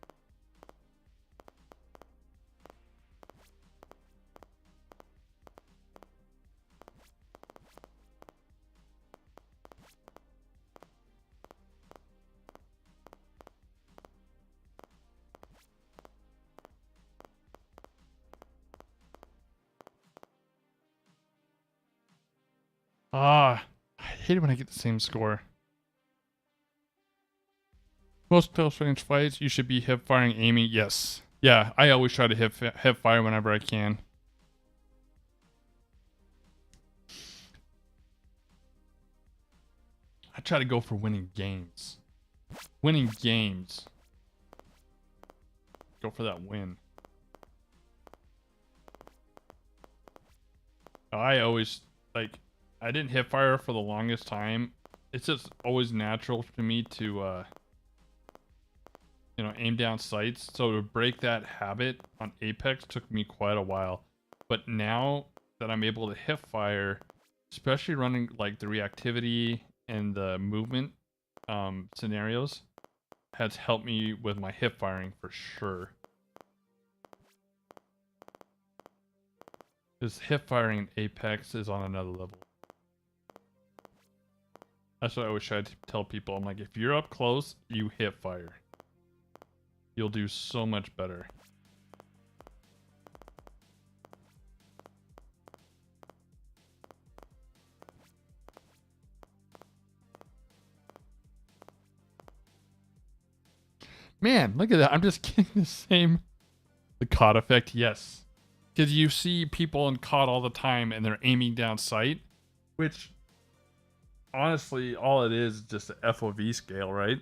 Ah, I hate it when I get the same score. Most close range fights, you should be hip firing, aiming. Yes. Yeah, I always try to hip fire whenever I can. I try to go for winning games. Winning games. Go for that win. I always, like, I didn't hip fire for the longest time. It's just always natural to me to, you know, aim down sights. So to break that habit on Apex took me quite a while. But now that I'm able to hip fire, especially running like the reactivity and the movement scenarios, has helped me with my hip firing for sure. Because hip firing in Apex is on another level. That's what I always try to tell people. I'm like, if you're up close, you hip fire. You'll do so much better. Man, look at that. I'm just getting the same. The COD effect, yes. Because you see people in COD all the time and they're aiming down sight, which honestly, all it is just the FOV scale, right?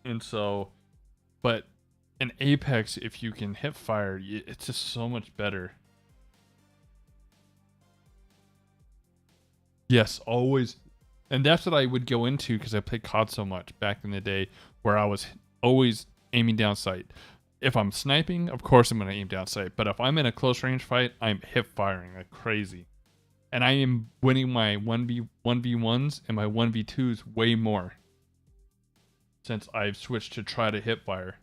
And so, but in Apex, if you can hip fire, it's just so much better. Yes, always. And that's what I would go into because I played COD so much back in the day where I was always aiming down sight. If I'm sniping, of course I'm going to aim down sight. But if I'm in a close range fight, I'm hip firing like crazy. And I am winning my 1v1s and my 1v2s way more since I've switched to try to hip fire.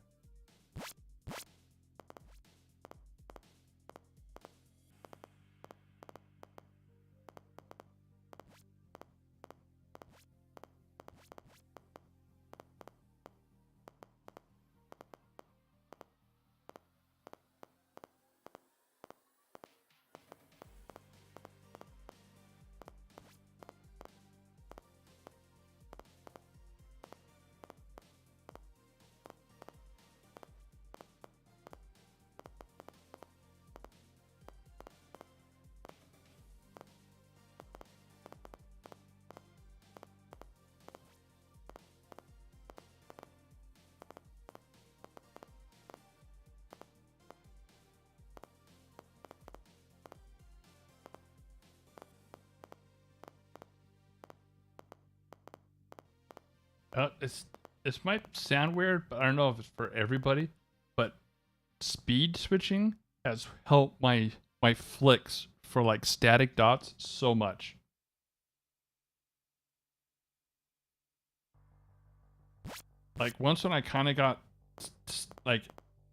This might sound weird, but I don't know if it's for everybody. But speed switching has helped my flicks for like static dots so much. Like once when I kind of got like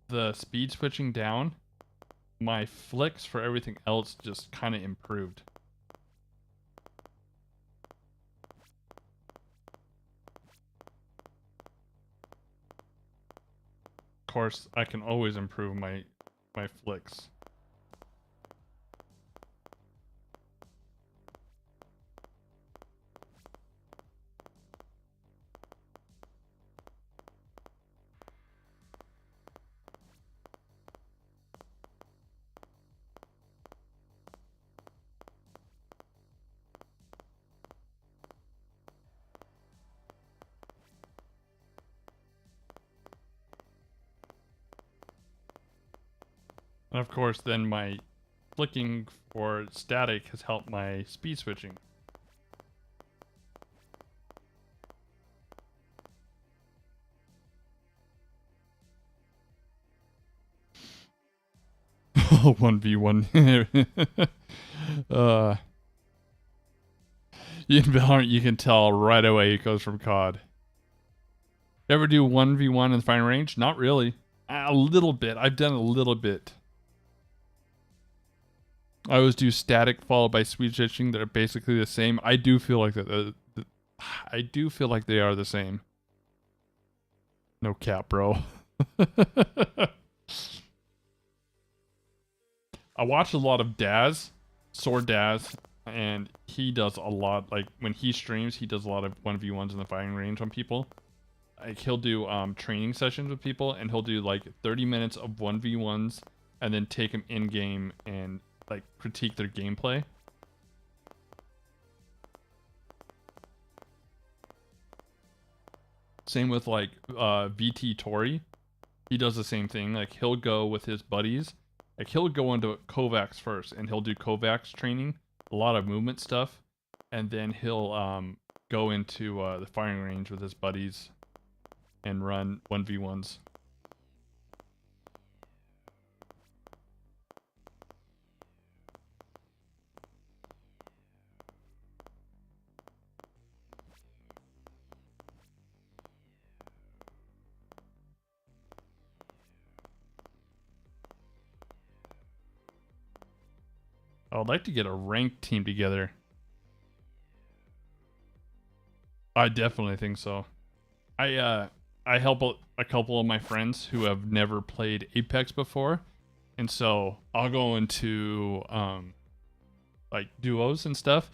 the speed switching down, my flicks for everything else just kind of improved. Of course, I can always improve my flicks. And of course, then my flicking for static has helped my speed switching. Oh, 1v1. You can tell right away it goes from COD. Ever do 1v1 in the firing range? Not really. A little bit. I've done a little bit. I always do static followed by speed switching. They're basically the same. I do feel like that. I do feel like they are the same. No cap, bro. I watch a lot of Daz, Sword Daz, and he does a lot. Like when he streams, he does a lot of 1v1s in the firing range on people. Like he'll do training sessions with people, and he'll do like 30 minutes of 1v1s, and then take them in game and like critique their gameplay. Same with like VT Tori. He does the same thing. Like he'll go with his buddies. Like he'll go into kovaaks first, and he'll do kovaaks training, a lot of movement stuff, and then he'll go into the firing range with his buddies and run 1v1s. I would like to get a ranked team together. I definitely think so. I help a couple of my friends who have never played Apex before, and so I'll go into like duos and stuff,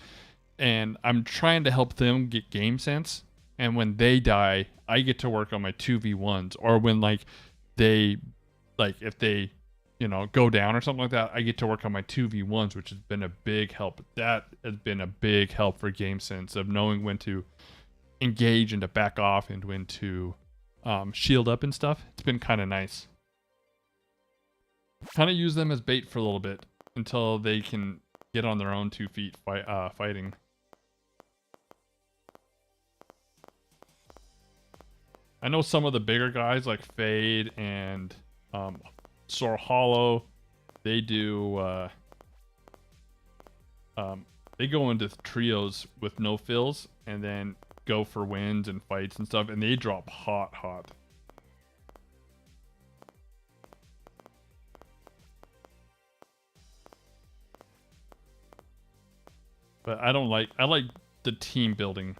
and I'm trying to help them get game sense. And when they die, I get to work on my 2v1s, or when like they if they go down or something like that, I get to work on my 2v1s, which has been a big help. That has been a big help for game sense of knowing when to engage and to back off and when to shield up and stuff. It's been kind of nice. Kind of use them as bait for a little bit until they can get on their own 2 feet fighting. I know some of the bigger guys like Fade and Sore Hollow, they do they go into trios with no fills and then go for wins and fights and stuff, and they drop hot. But I like the team building.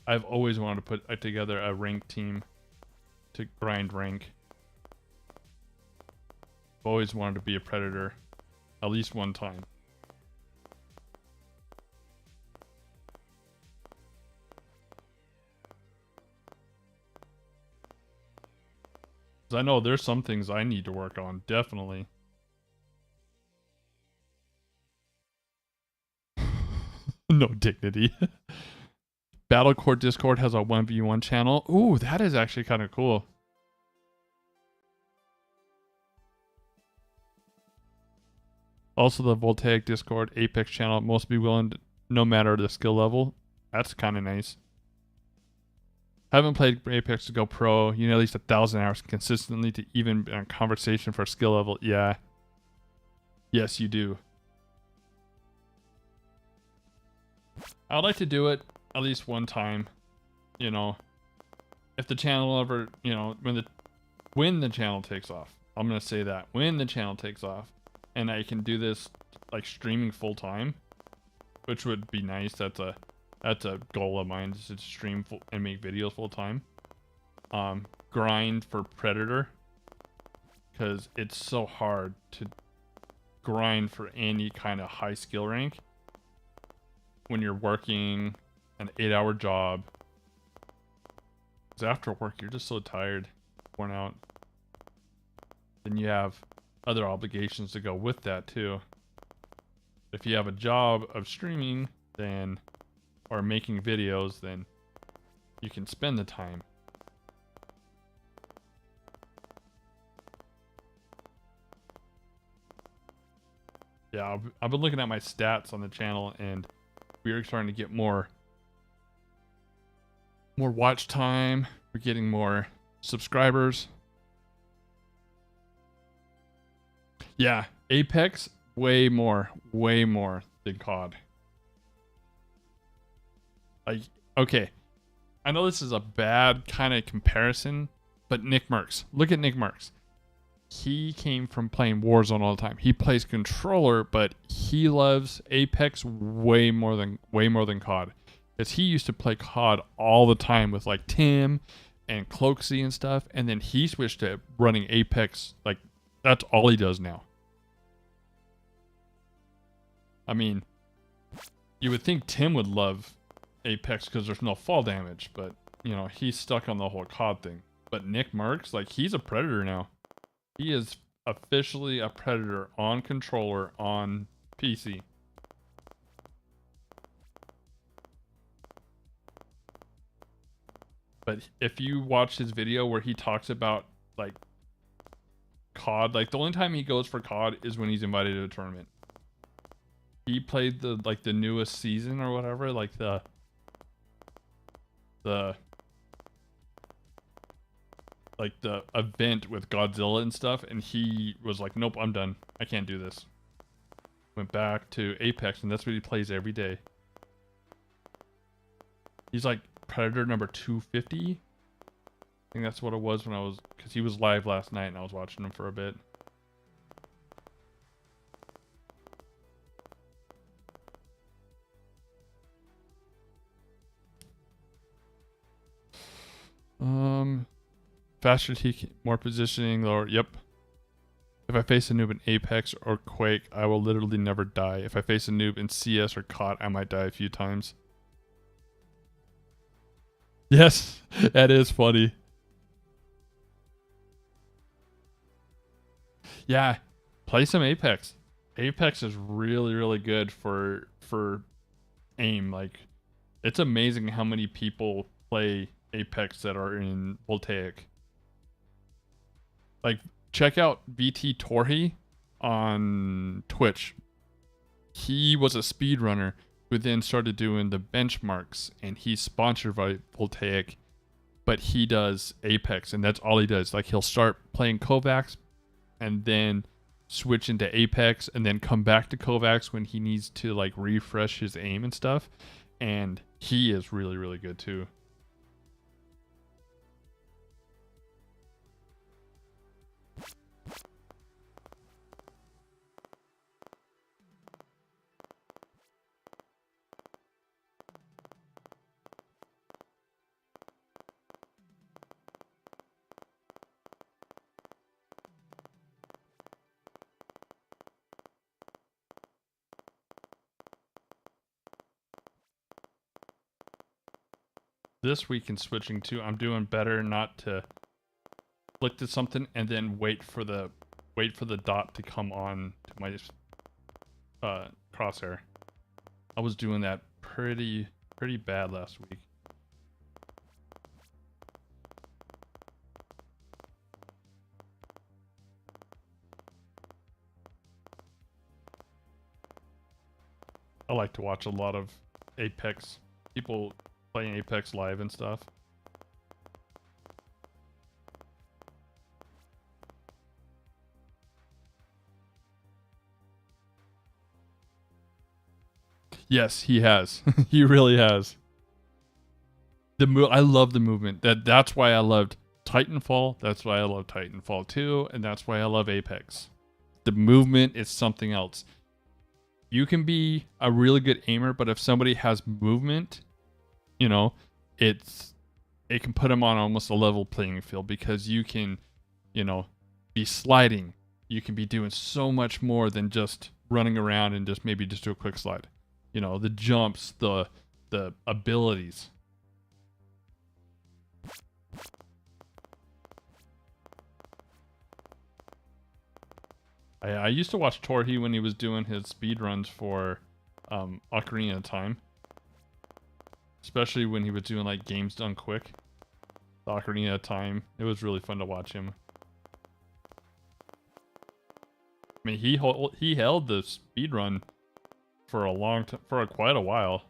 I've always wanted to put together a ranked team to grind rank. I've always wanted to be a predator at least one time. I know there's some things I need to work on, definitely. No dignity. Battlecore Discord has a 1v1 channel. Ooh, that is actually kind of cool. Also, the Voltaic Discord Apex channel must be willing to, no matter the skill level. That's kind of nice. Haven't played Apex to go pro. You need at least 1,000 hours consistently to even be on conversation for skill level. Yeah. Yes, you do. I'd like to do it at least one time. You know, if the channel ever, you know, when the channel takes off. I'm gonna say that when the channel takes off, and I can do this like streaming full time, which would be nice. That's a goal of mine, is to stream and make videos full time. Grind for Predator, because it's so hard to grind for any kind of high skill rank when you're working an 8-hour job. Because after work, you're just so tired, worn out. Then you have other obligations to go with that too. If you have a job of streaming, then, or making videos, then you can spend the time. Yeah, I've been looking at my stats on the channel, and we are starting to get more watch time. We're getting more subscribers. Yeah, Apex, way more than COD. Like, okay, I know this is a bad kind of comparison, but Nick Merckx, look at Nick Merckx. He came from playing Warzone all the time. He plays controller, but he loves Apex way more than COD. Because he used to play COD all the time with like Tim and Cloaksy and stuff, and then he switched to running Apex. Like, that's all he does now. I mean, you would think Tim would love Apex because there's no fall damage, but you know, he's stuck on the whole COD thing. But Nick Merckx, like, he's a Predator now. He is officially a Predator on controller on PC. But if you watch his video where he talks about like COD, like the only time he goes for COD is when he's invited to a tournament. He played the newest season or whatever, like the event with Godzilla and stuff, and he was like, nope, I'm done. I can't do this. Went back to Apex, and that's what he plays every day. He's like Predator number 250. I think that's what it was because he was live last night and I was watching him for a bit. Faster T, more positioning, lower. Yep. If I face a noob in Apex or Quake, I will literally never die. If I face a noob in CS or COD, I might die a few times. Yes, that is funny. Yeah, play some Apex. Apex is really, really good for aim. Like, it's amazing how many people play Apex that are in Voltaic. Like, check out VT Torhi on Twitch. He was a speedrunner who then started doing the benchmarks, and he's sponsored by Voltaic, but he does Apex, and that's all he does. Like, he'll start playing kovaaks and then switch into Apex and then come back to kovaaks when he needs to like refresh his aim and stuff, and he is really, really good too. This week in switching to, I'm doing better not to flick to something and then wait for the dot to come on to my crosshair. I was doing that pretty bad last week. I like to watch a lot of Apex people playing Apex live and stuff. Yes, he has. He really has. I love the movement. That's why I loved Titanfall. That's why I love Titanfall 2, and that's why I love Apex. The movement is something else. You can be a really good aimer, but if somebody has movement, you know, it can put them on almost a level playing field because you can, you know, be sliding. You can be doing so much more than just running around and just maybe just do a quick slide. You know, the jumps, the abilities. I used to watch Torhi when he was doing his speed runs for Ocarina of Time. Especially when he was doing like games done quick. The Ocarina of Time. It was really fun to watch him. I mean, he held the speed run for a long time, for quite a while.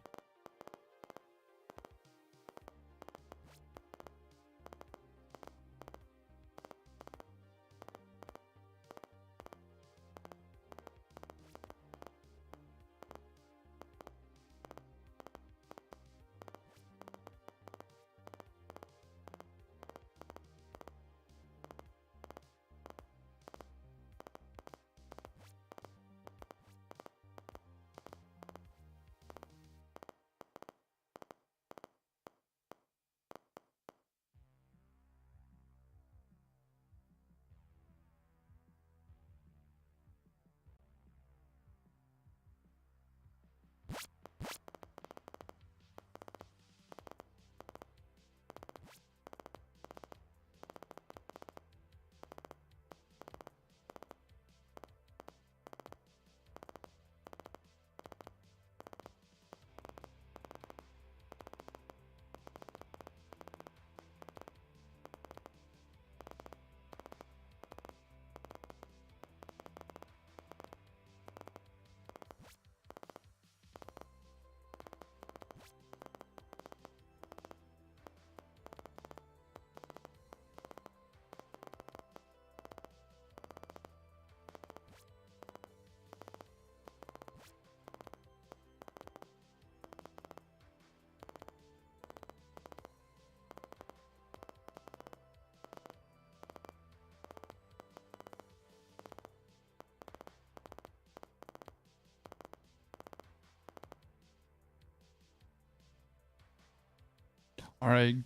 All right,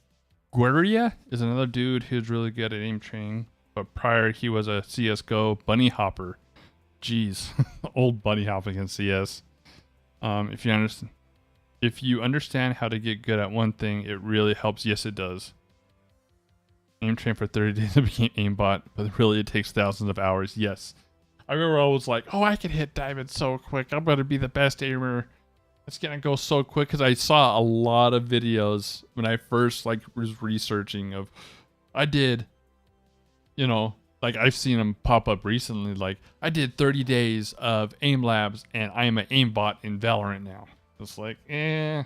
Guerrilla is another dude who's really good at aim training, but prior he was a CS:GO bunny hopper. Jeez, old bunny hopping in CS. If you understand how to get good at one thing, it really helps. Yes, it does. Aim train for 30 days to become aimbot, but really it takes thousands of hours. Yes, I remember I was like, oh, I can hit diamonds so quick. I'm gonna be the best aimer. It's gonna go so quick because I saw a lot of videos when I first like was researching of I did, you know, like I've seen them pop up recently, like I did 30 days of aim labs and I am an aimbot in Valorant now. It's like, eh.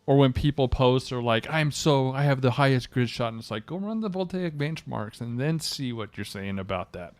Or when people post or like, I have the highest grid shot, and it's like, go run the Voltaic benchmarks and then see what you're saying about that.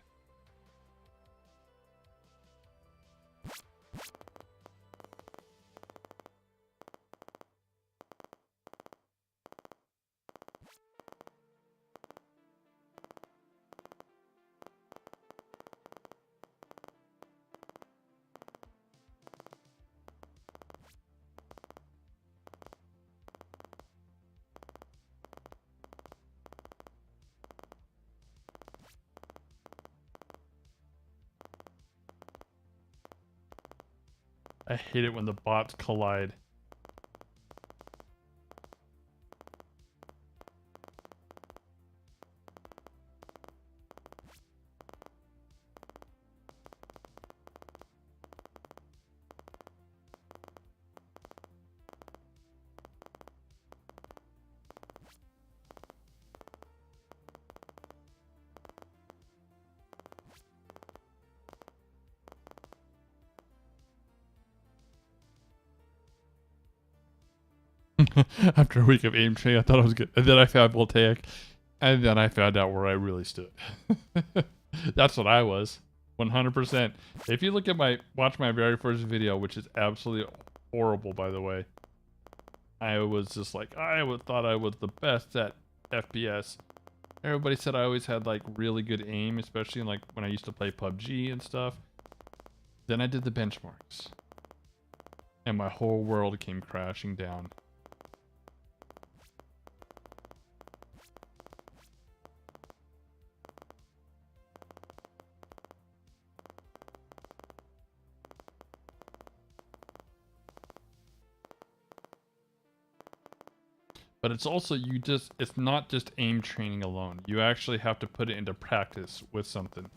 I hate it when the bots collide. After a week of aim training, I thought I was good. And then I found Voltaic. And then I found out where I really stood. That's what I was. 100%. If you watch my very first video, which is absolutely horrible, by the way. I was just like, thought I was the best at FPS. Everybody said I always had like really good aim, especially in, like when I used to play PUBG and stuff. Then I did the benchmarks, and my whole world came crashing down. But it's also, it's not just aim training alone. You actually have to put it into practice with something.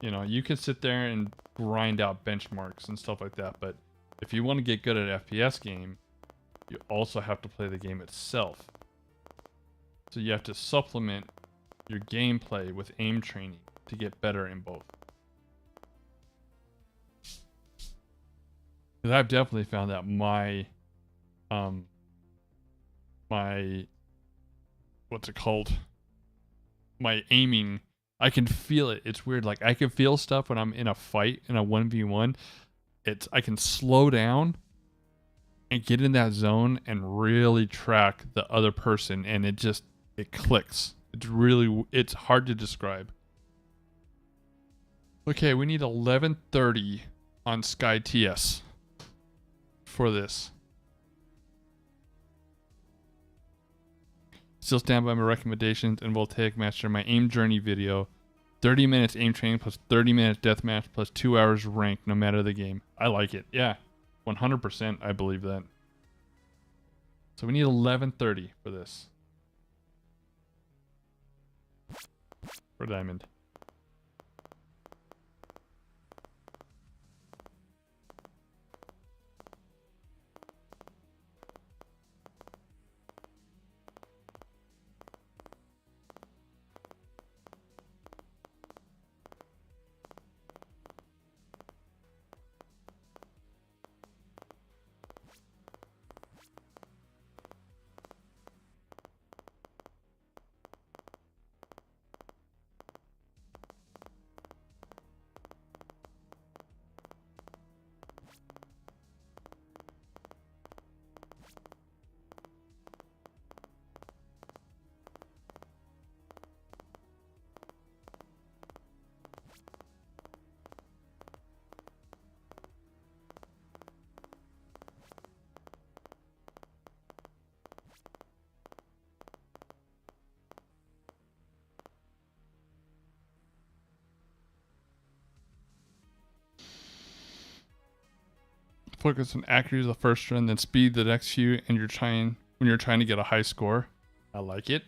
You know, you can sit there and grind out benchmarks and stuff like that, but if you want to get good at an FPS game, you also have to play the game itself. So you have to supplement your gameplay with aim training to get better in both. Because I've definitely found that my what's it called? My aiming, I can feel it. It's weird. Like I can feel stuff when I'm in a fight in a 1v1. I can slow down and get in that zone and really track the other person, and it clicks. It's hard to describe. Okay, we need 11:30 on Sky TS for this. Still stand by my recommendations and Voltaic Master, my aim journey video. 30 minutes aim training plus 30 minutes deathmatch plus 2 hours rank no matter the game. I like it. Yeah, 100% I believe that. So we need 11:30 for this. For diamond. Focus on accuracy the first run, then speed the next few, and when you're trying to get a high score. I like it.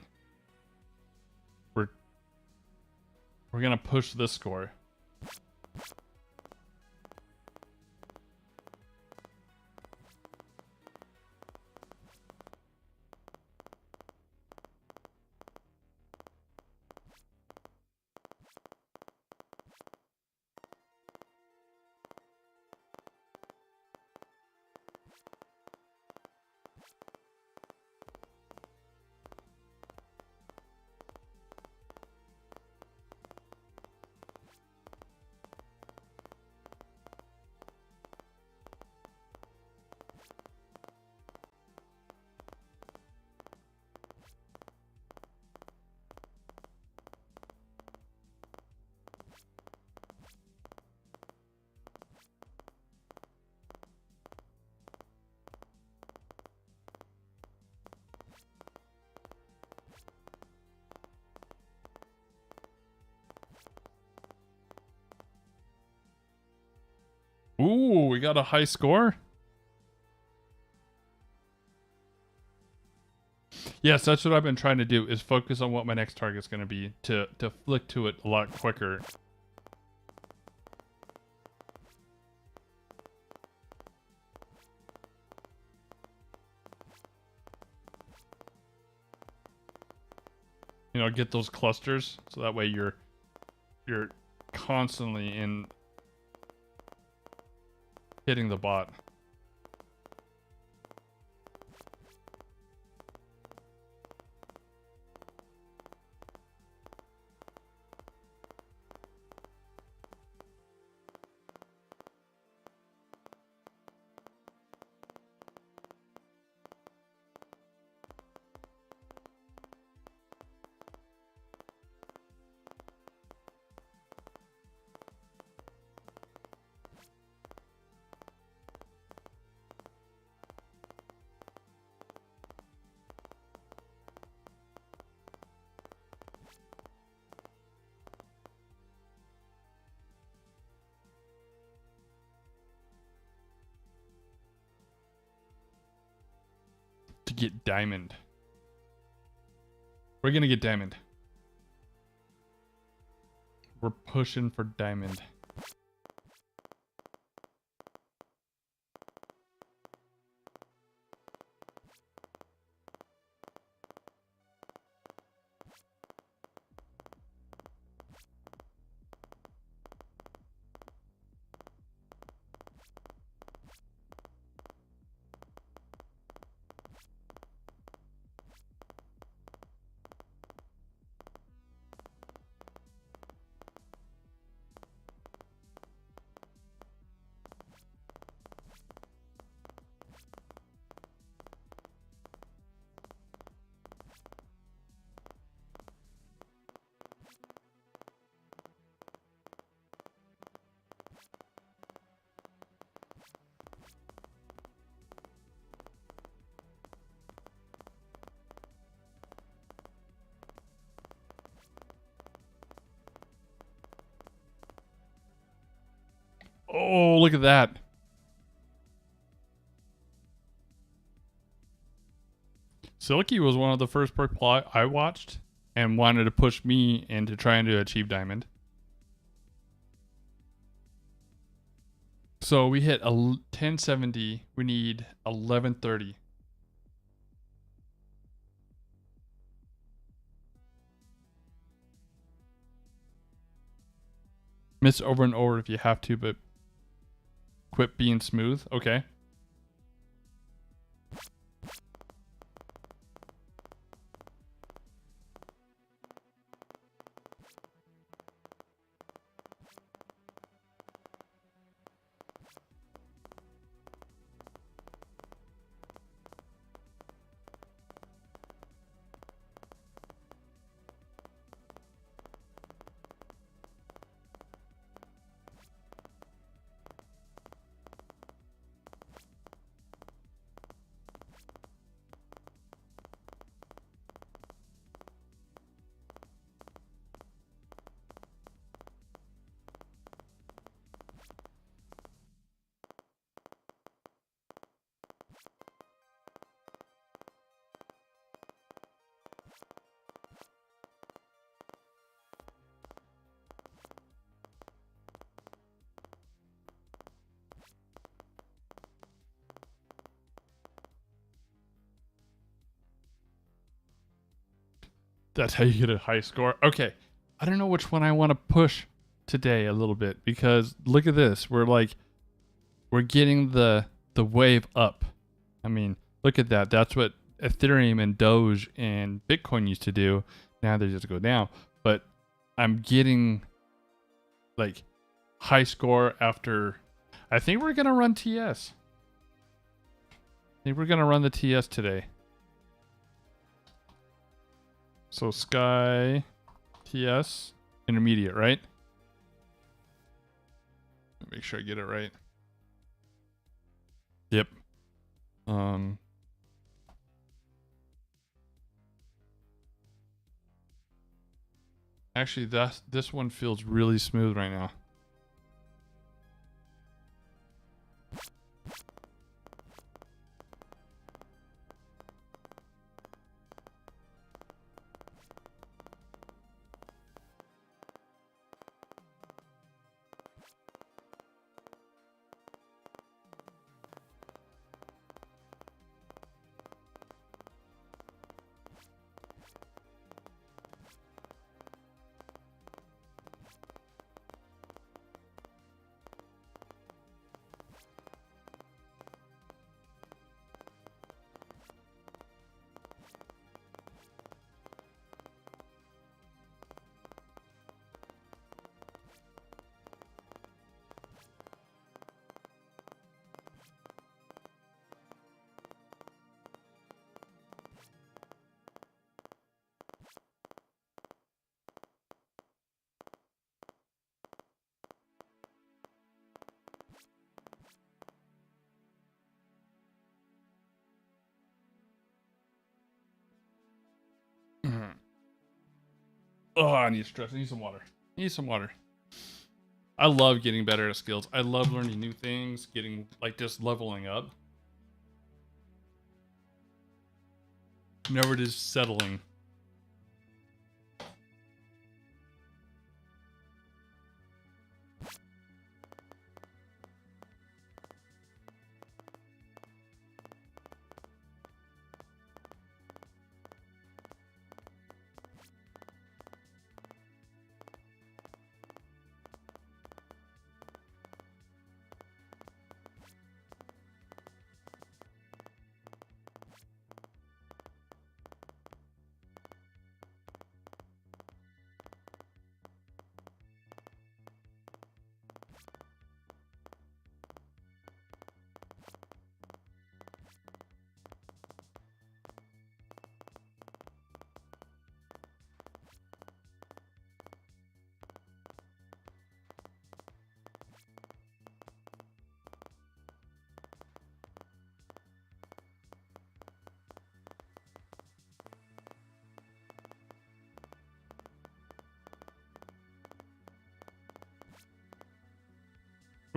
We're gonna push this score. Ooh, we got a high score. Yes, that's what I've been trying to do, is focus on what my next target's going to be to flick to it a lot quicker. You know, get those clusters so that way you're constantly in hitting the bot. get diamond. We're gonna get diamond. We're pushing for diamond. Oh, look at that. Silky was one of the first people I watched and wanted to push me into trying to achieve diamond. So we hit 1070. We need 1130. Miss over and over if you have to, but quit being smooth. Okay. That's how you get a high score. Okay. I don't know which one I want to push today a little bit because look at this. We're getting the wave up. I mean, look at that. That's what Ethereum and Doge and Bitcoin used to do. Now they just go down. But I'm getting like high score after. I think we're gonna run TS. I think we're gonna run the TS today. So Sky, TS, intermediate, right? Make sure I get it right. Yep. Actually, this one feels really smooth right now. Oh, I need stress. I need some water. I need some water. I love getting better at skills. I love learning new things, getting like just leveling up. Never it is settling.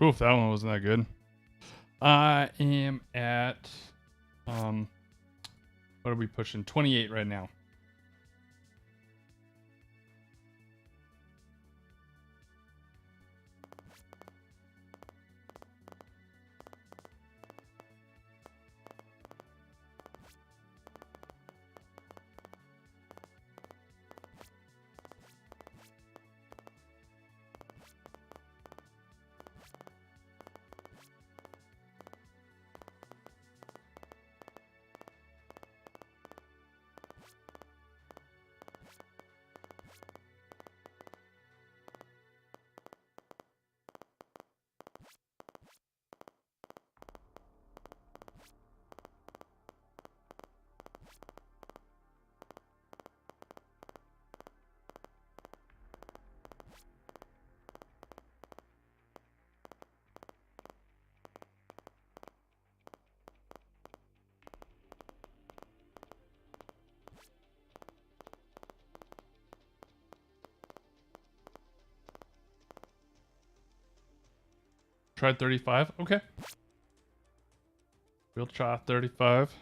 Oof, that one wasn't that good. I am at, what are we pushing? 28 right now. Try 35. Okay. We'll try 35.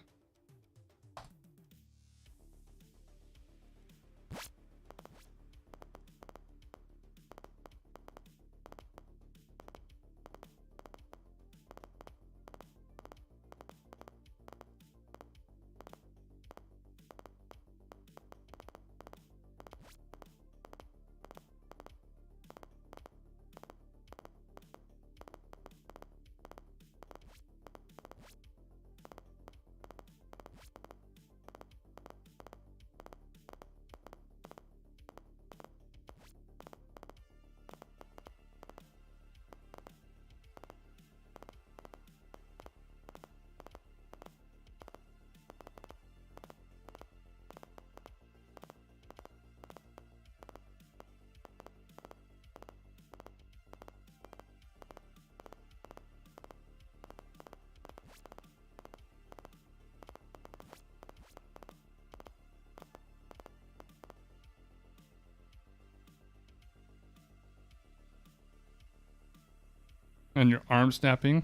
And your arm snapping.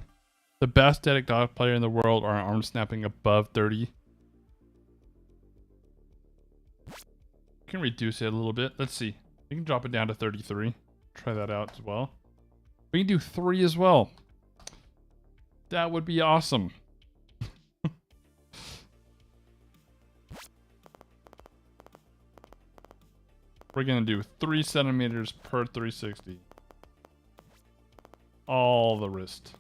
The best static dog player in the world are arm snapping above 30. You can reduce it a little bit. Let's see. We can drop it down to 33. Try that out as well. We can do 3 as well. That would be awesome. We're going to do 3 centimeters per 360. All the wrist.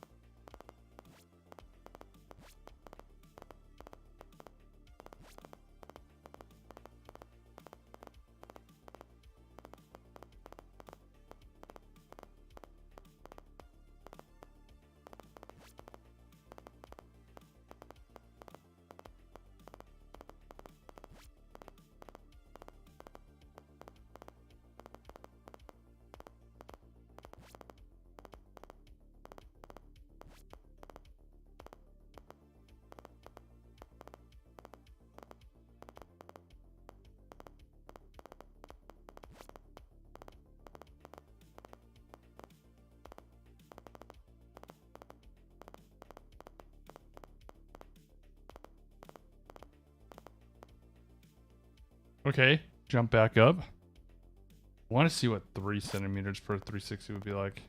Okay, jump back up. I want to see what 3 centimeters per 360 would be like.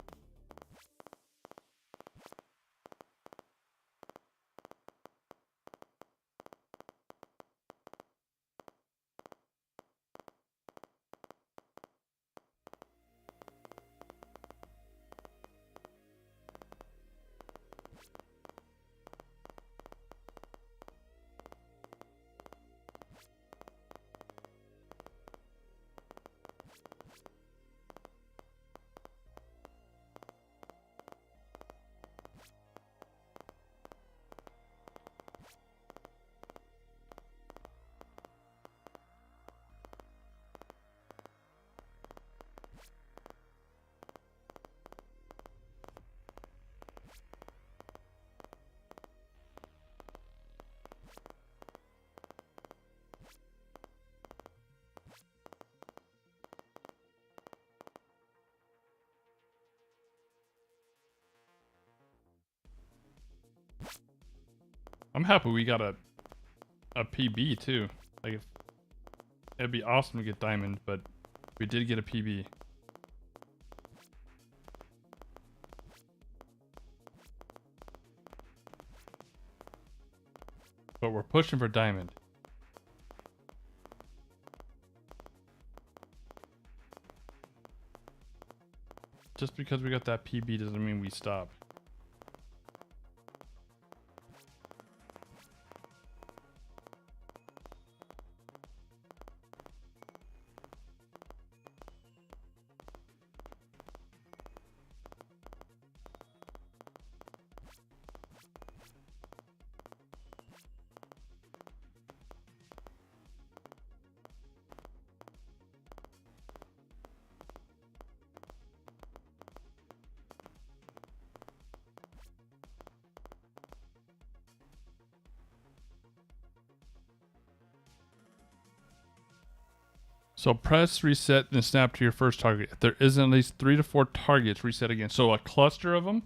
I'm happy we got a PB too. Like, it'd be awesome to get diamond, but we did get a PB. But we're pushing for diamond. Just because we got that PB doesn't mean we stop. So press reset and snap to your first target. If there isn't at least 3 to 4 targets, reset again. So a cluster of them.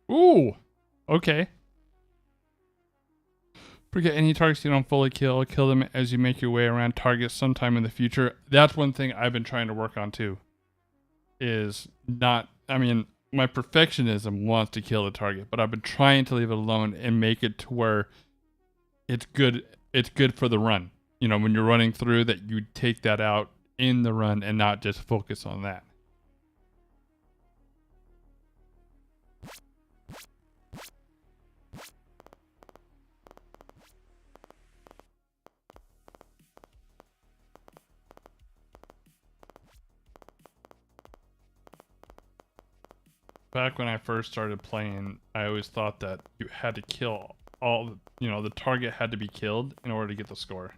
Ooh, okay. Forget any targets you don't fully kill. Kill them as you make your way around targets sometime in the future. That's one thing I've been trying to work on too. Is not, I mean, my perfectionism wants to kill the target, but I've been trying to leave it alone and make it to where it's good. It's good for the run. You know, when you're running through, that you take that out in the run and not just focus on that. Back when I first started playing, I always thought that you had to kill all, you know, the target had to be killed in order to get the score.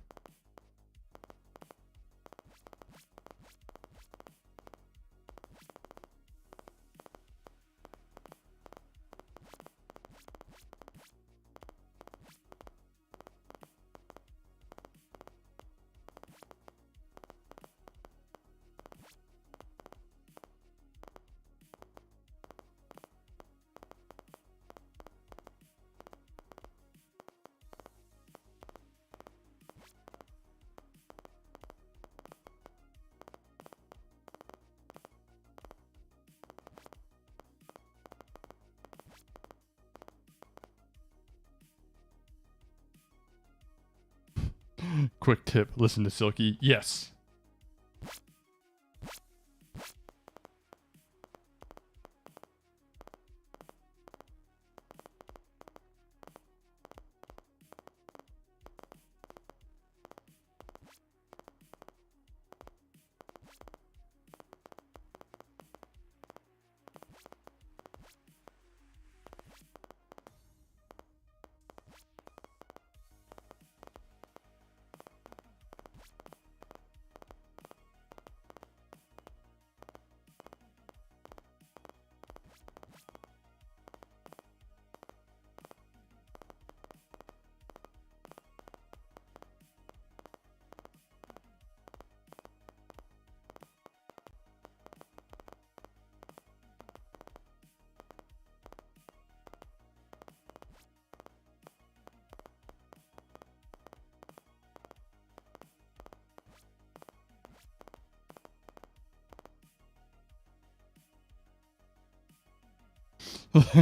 Quick tip, listen to Silky. Yes.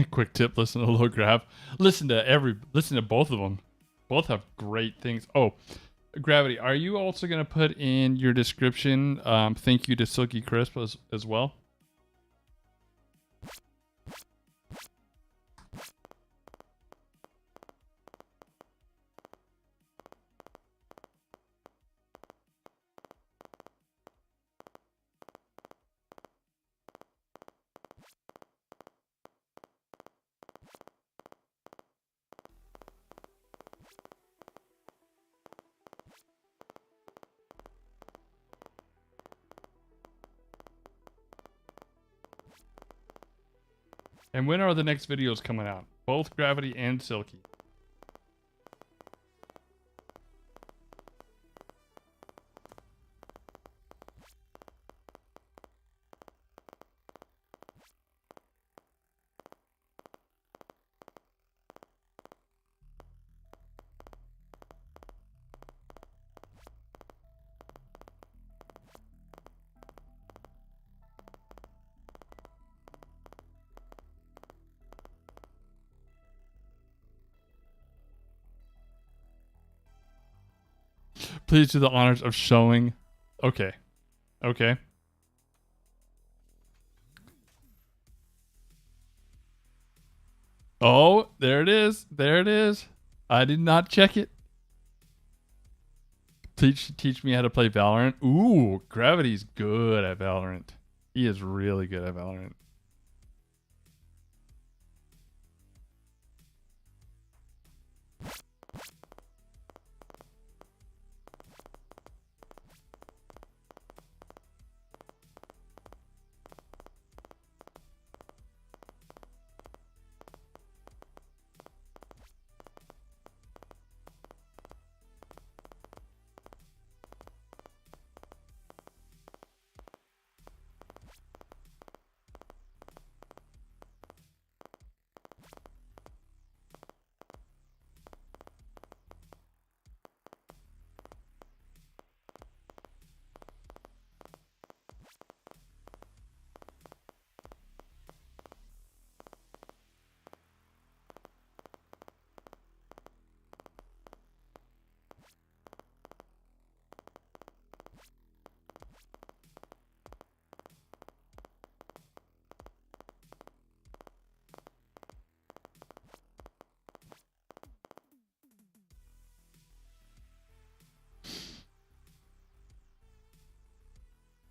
Quick tip, listen to low grav. Listen to both of them. Both have great things. Oh, Gravity, are you also going to put in your description thank you to Silky Crisp as well? And when are the next videos coming out? Both Gravity and Silky. Please do the honors of showing. Okay. Okay. Oh, there it is. There it is. I did not check it. Teach me how to play Valorant. Ooh, Gravity's good at Valorant. He is really good at Valorant.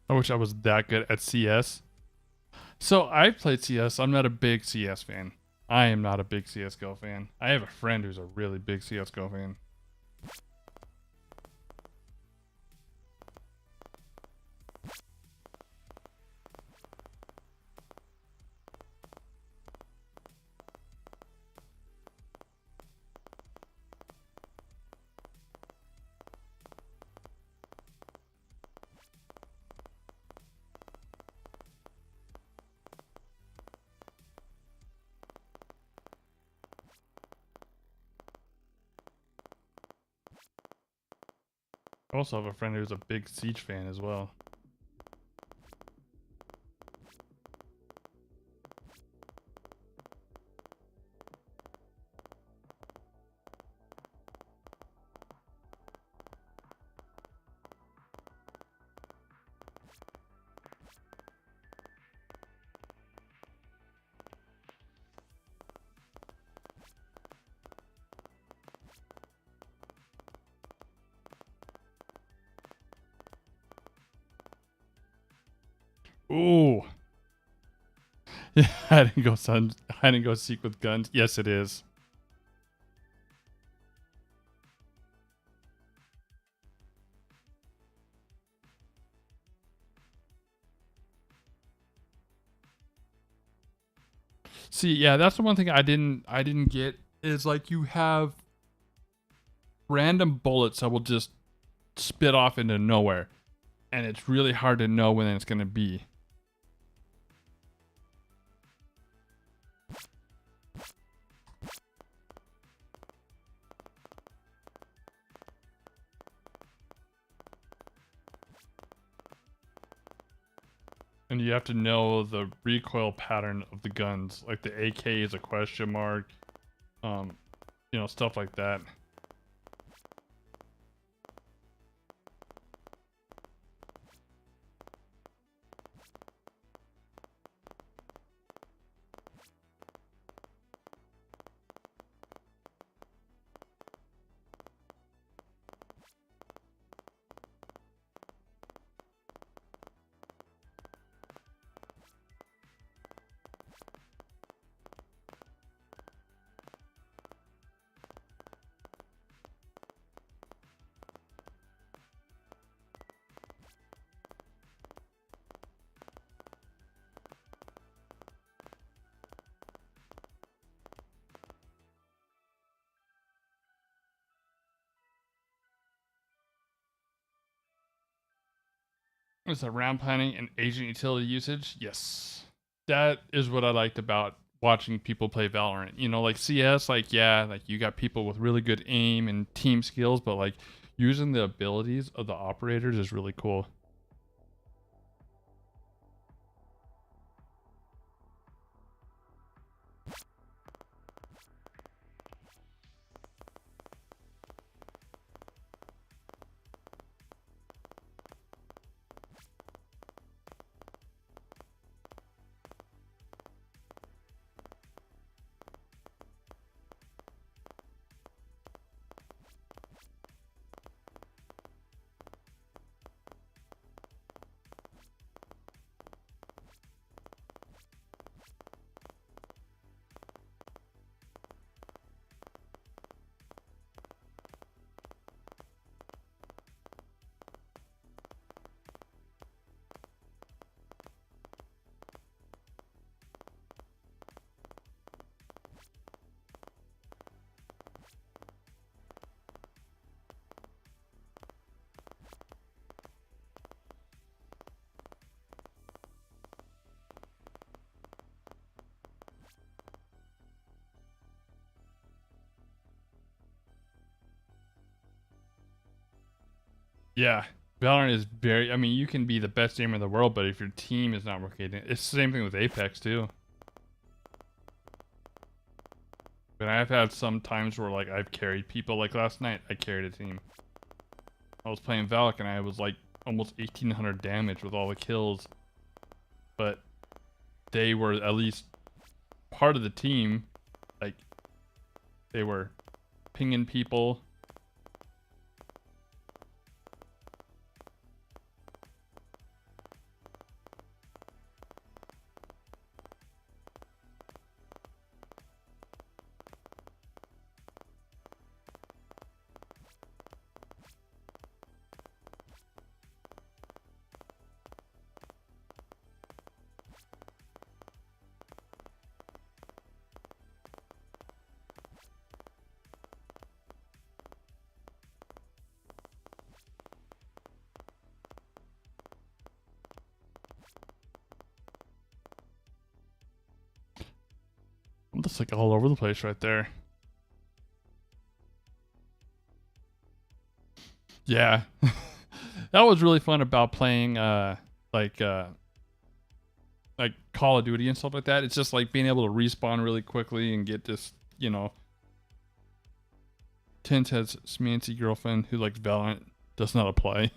I wish I was that good at CS. So I played CS. I'm not a big CS fan. I am not a big CSGO fan. I have a friend who's a really big CSGO fan. I also have a friend who's a big Siege fan as well. Ooh. Yeah, hide and go seek with guns. Yes, it is. See, yeah, that's the one thing I didn't get is like you have random bullets that will just spit off into nowhere, and it's really hard to know when it's gonna be. And you have to know the recoil pattern of the guns. Like the AK is a question mark. Um, stuff like that. Is that round planning and agent utility usage? Yes. That is what I liked about watching people play Valorant. Like CS, like yeah, like you got people with really good aim and team skills, but like using the abilities of the operators is really cool. Yeah. Valorant is very, I mean, you can be the best aimer in the world, but if your team is not working, it's the same thing with Apex too. But I've had some times where like I've carried people. Like last night, I carried a team. I was playing Valak and I was like almost 1,800 damage with all the kills. But they were at least part of the team. Like they were pinging people. I'm just like all over the place right there. Yeah. That was really fun about playing like uh like Call of Duty and stuff like that. It's just like being able to respawn really quickly and get this, Tint has Smancy girlfriend who likes Valorant. Does not apply.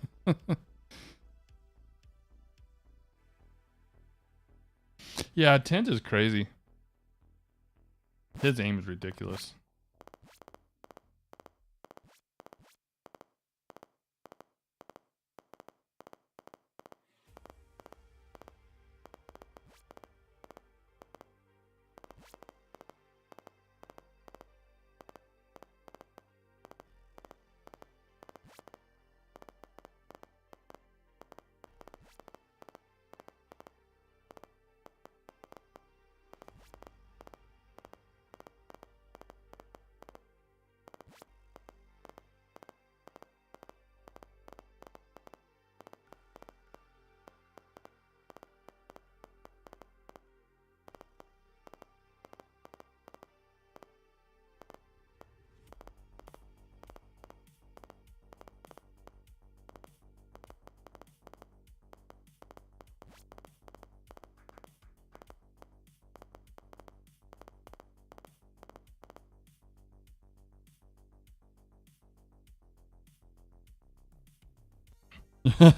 Yeah, Tint is crazy. His aim is ridiculous.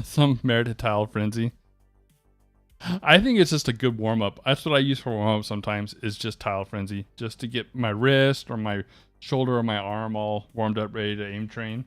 Some merit to tile frenzy. I think it's just a good warm up. That's what I use for warm up sometimes, is just tile frenzy. Just to get my wrist or my shoulder or my arm all warmed up, ready to aim train.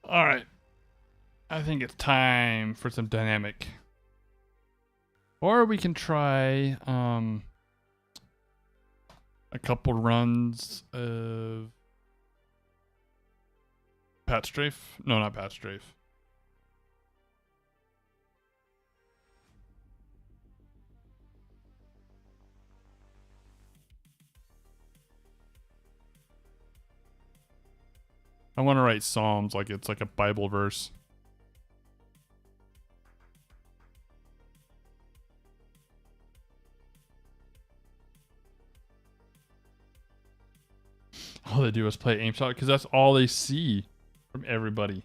All right. I think it's time for some dynamic. Or we can try a couple runs of Pat Strafe. No, not Pat Strafe. I want to write Psalms like it's like a Bible verse. All they do is play aim shot because that's all they see from everybody.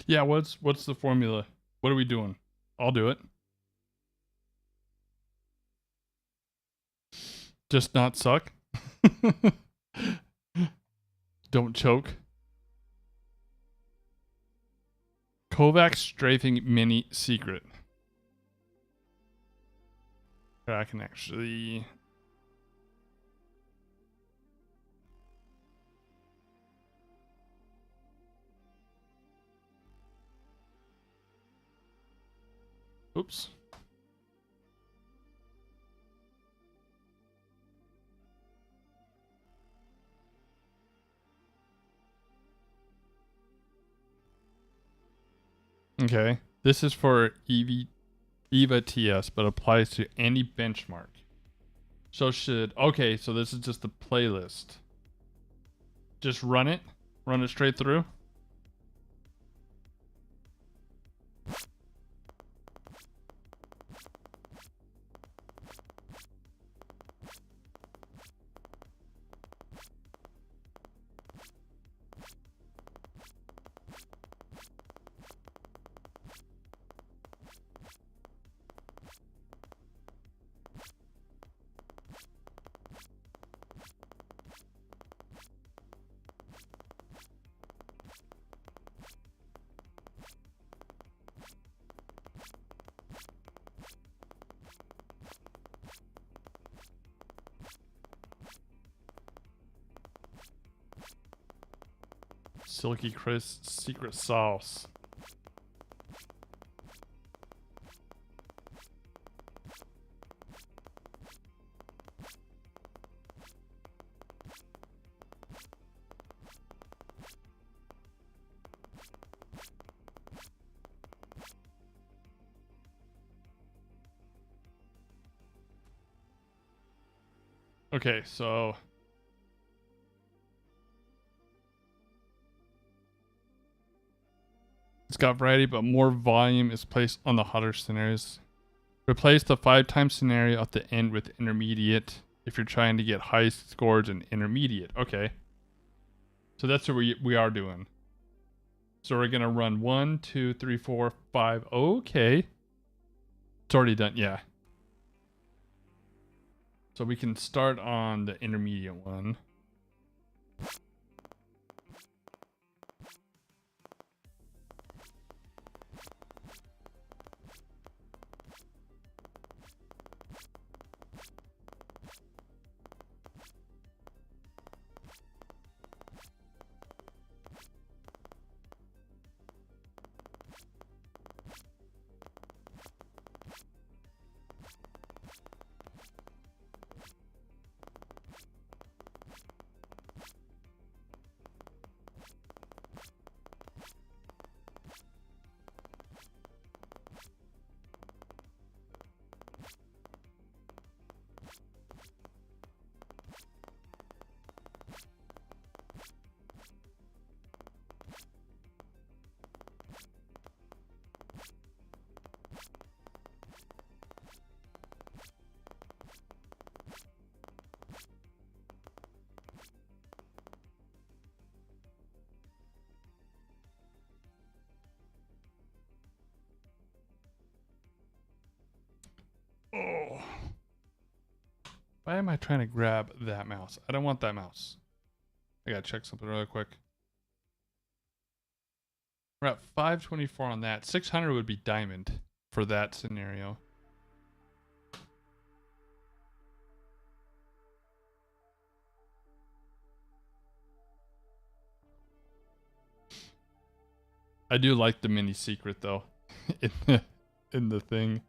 Yeah, what's the formula? What are we doing? I'll do it. Just not suck. Don't choke. Kovaaks strafing mini secret. I can actually. Oops. Okay. This is for EVA TS, but applies to any benchmark. So okay, so this is just the playlist. Just run it straight through. Silky Chris secret sauce. Okay, so it's got variety, but more volume is placed on the hotter scenarios. Replace the 5 times scenario at the end with intermediate if you're trying to get high scores in intermediate. Okay. So that's what we are doing. So we're going to run 1, 2, 3, 4, 5. Okay. It's already done. Yeah. So we can start on the intermediate one. Oh. Why am I trying to grab that mouse? I don't want that mouse. I gotta check something really quick. We're at 524 on that. 600 would be diamond for that scenario. I do like the mini secret though in the thing.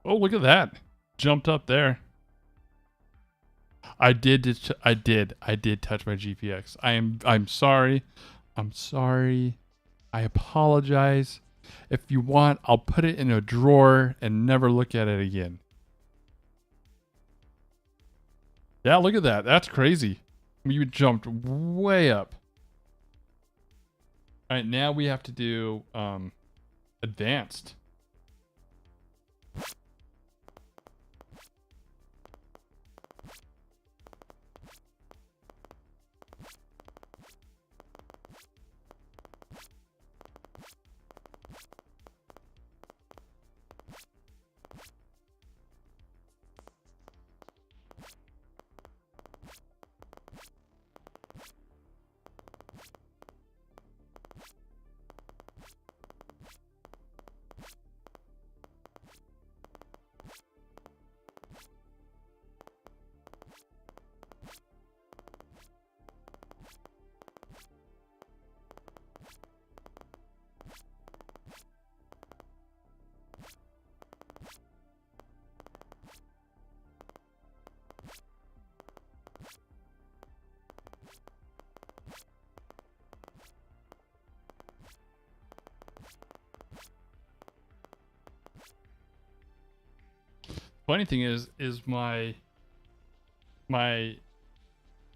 Oh, look at that. Jumped up there. I did touch my GPX. I'm sorry. I'm sorry. I apologize. If you want, I'll put it in a drawer and never look at it again. Yeah, look at that. That's crazy. You jumped way up. All right, now we have to do advanced. Funny thing is my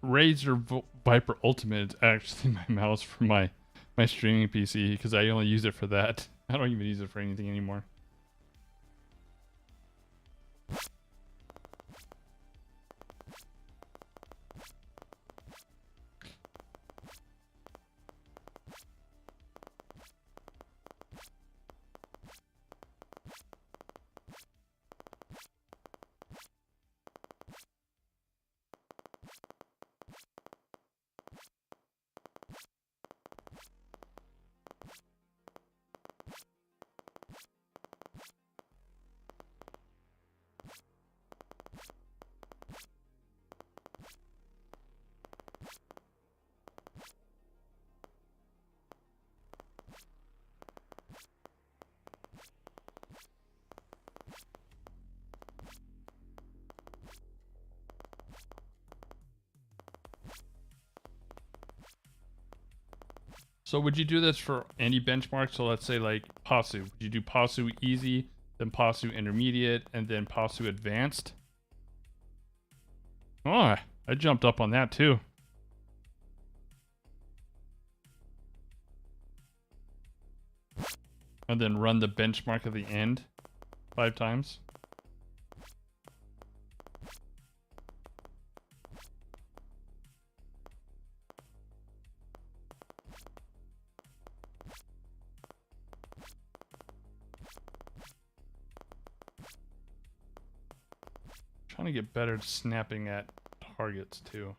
Razer Viper Ultimate is actually my mouse for my streaming PC because I only use it for that. I don't even use it for anything anymore. So would you do this for any benchmark? So let's say like PASU. Would you do PASU easy, then PASU intermediate, and then PASU advanced? Oh, I jumped up on that too. And then run the benchmark at the end 5 times. Trying to get better at snapping at targets too.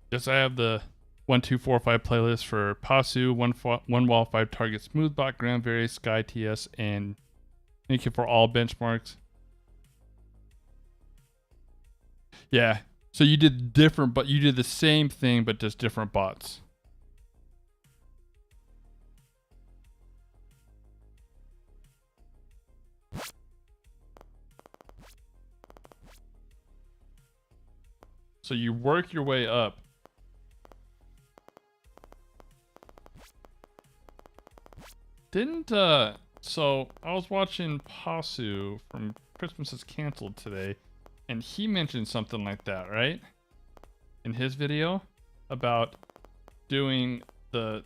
Yes, I have the 1, 2, 4, 5 playlist for PASU, one wall, 5 target, Smoothbot, Grand Vary, Sky TS, and thank you for all benchmarks. Yeah. So you did different, but you did the same thing, but just different bots. So you work your way up. So I was watching Pasu from Christmas is Canceled today, and he mentioned something like that, right? In his video about doing the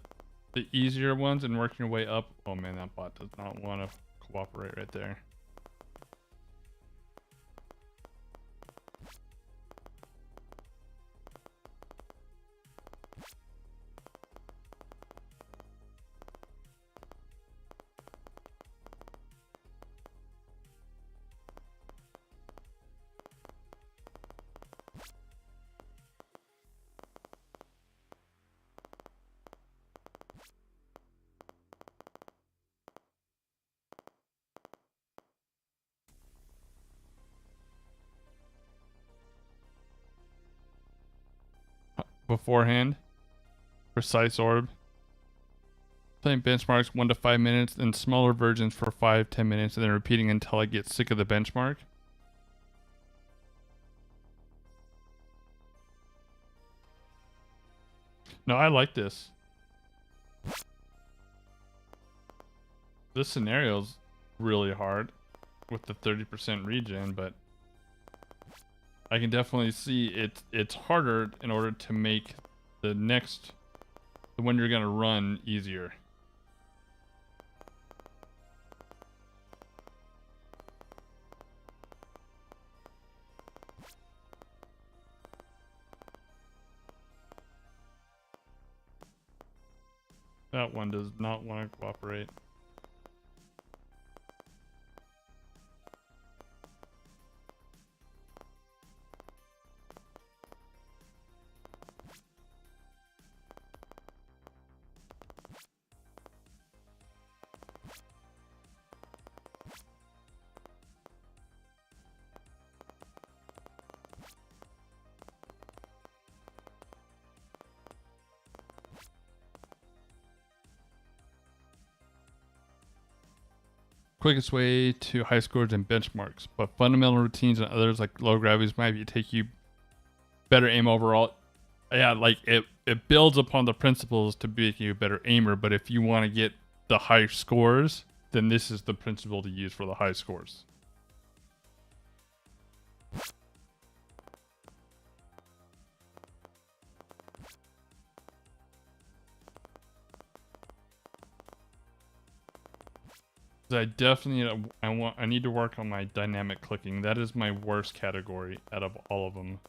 easier ones and working your way up. Oh man, that bot does not want to cooperate right there. Beforehand, precise orb. Playing benchmarks 1 to 5 minutes, then smaller versions for 5-10 minutes, and then repeating until I get sick of the benchmark. No, I like this. This scenario's really hard with the 30% regen, but I can definitely see it's harder in order to make the one you're gonna run easier. That one does not want to cooperate. Quickest way to high scores and benchmarks, but fundamental routines and others like low gravities might take you better aim overall. Yeah, like it builds upon the principles to make you a better aimer, but if you want to get the high scores, then this is the principle to use for the high scores. I definitely I need to work on my dynamic clicking. That is my worst category out of all of them.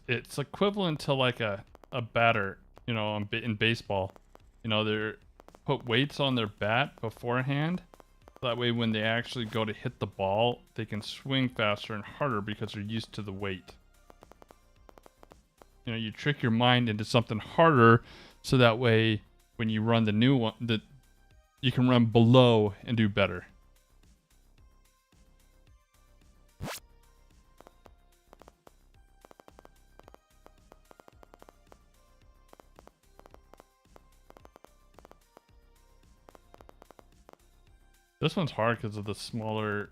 It's equivalent to like a batter, you know, in baseball. You know, they're put weights on their bat beforehand. That way when they actually go to hit the ball, they can swing faster and harder because they're used to the weight. You know, you trick your mind into something harder so that way when you run the new one, that you can run below and do better. This one's hard because of the smaller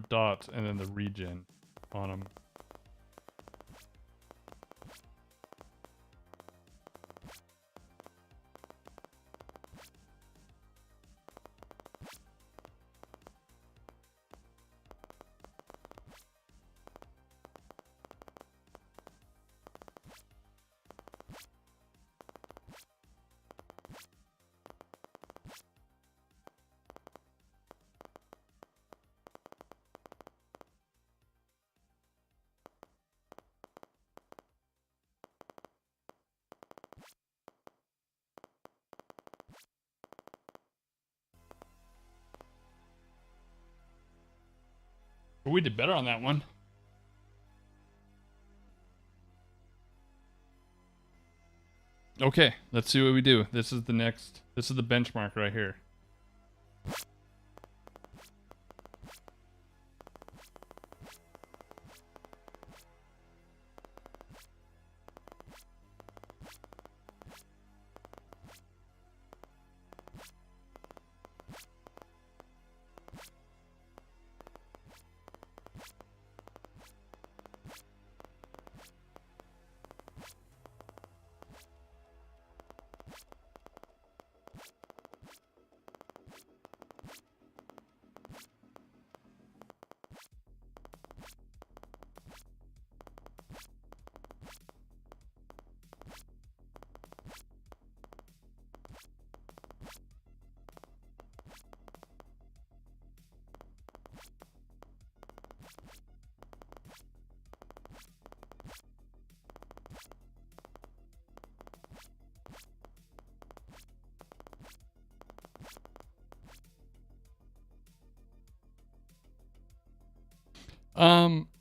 dots and then the regen on them. But we did better on that one. Okay, let's see what we do. This is the benchmark right here.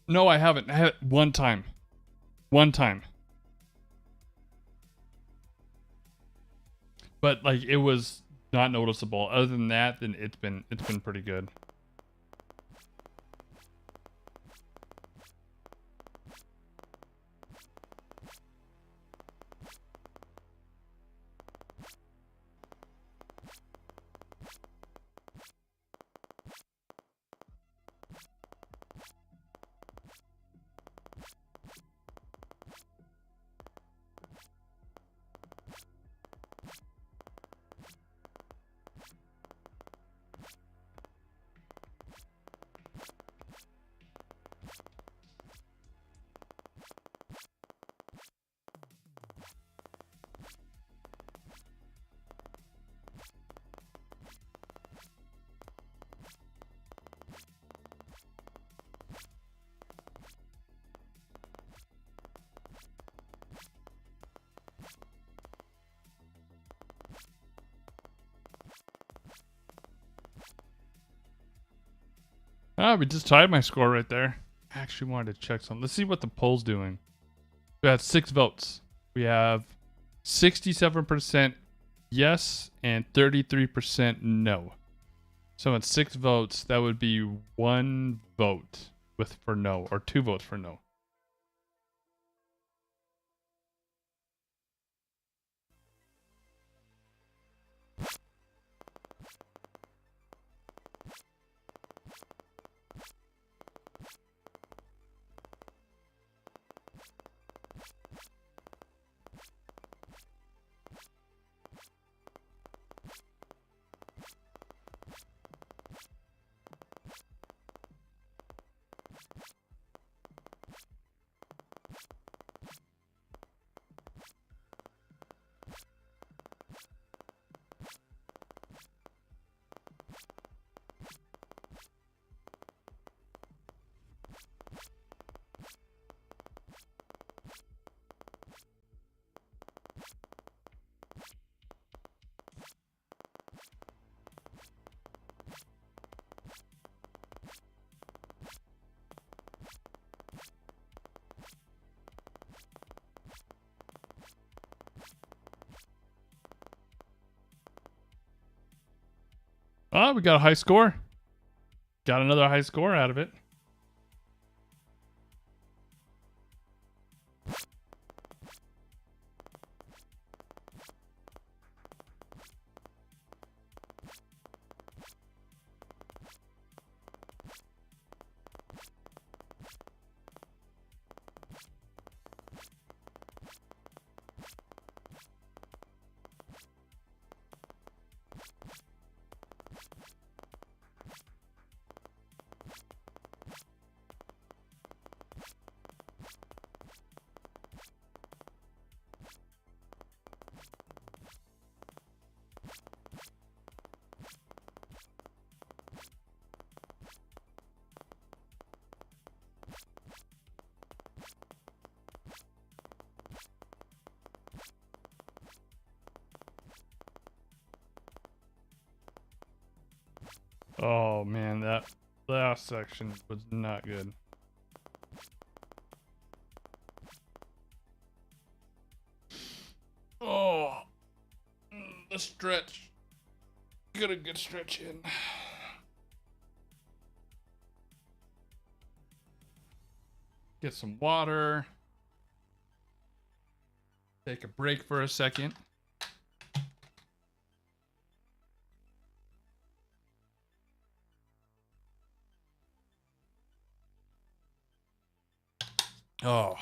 No, I haven't. I had it one time. One time. But like it was not noticeable. Other than that, then it's been pretty good. Ah, we just tied my score right there. I actually wanted to check something. Let's see what the poll's doing. We had 6 votes. We have 67% yes and 33% no. So in 6 votes, that would be 1 vote for no, or 2 votes for no. Oh, we got a high score. Got another high score out of it. Oh man, that last section was not good. Oh, the stretch. Get a good stretch in. Get some water. Take a break for a second. Oh.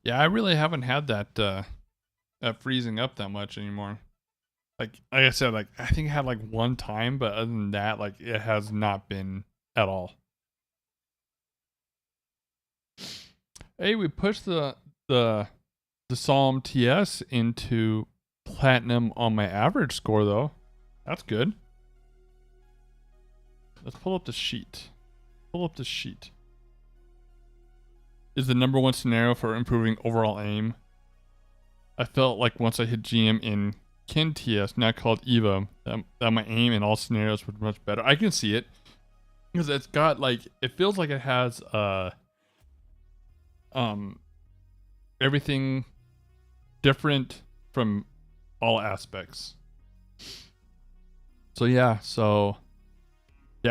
Yeah, I really haven't had that freezing up that much anymore. Like I said, like I think I had like one time, but other than that, like it has not been at all. Hey, we pushed the Psalm TS into platinum on my average score though. That's good. Let's pull up the sheet. Pull up the sheet. Is the number one scenario for improving overall aim. I felt like once I hit GM in Kin TS, now called EVA, that my aim in all scenarios was much better. I can see it. Because it's got like, it feels like it has everything different from all aspects. So yeah,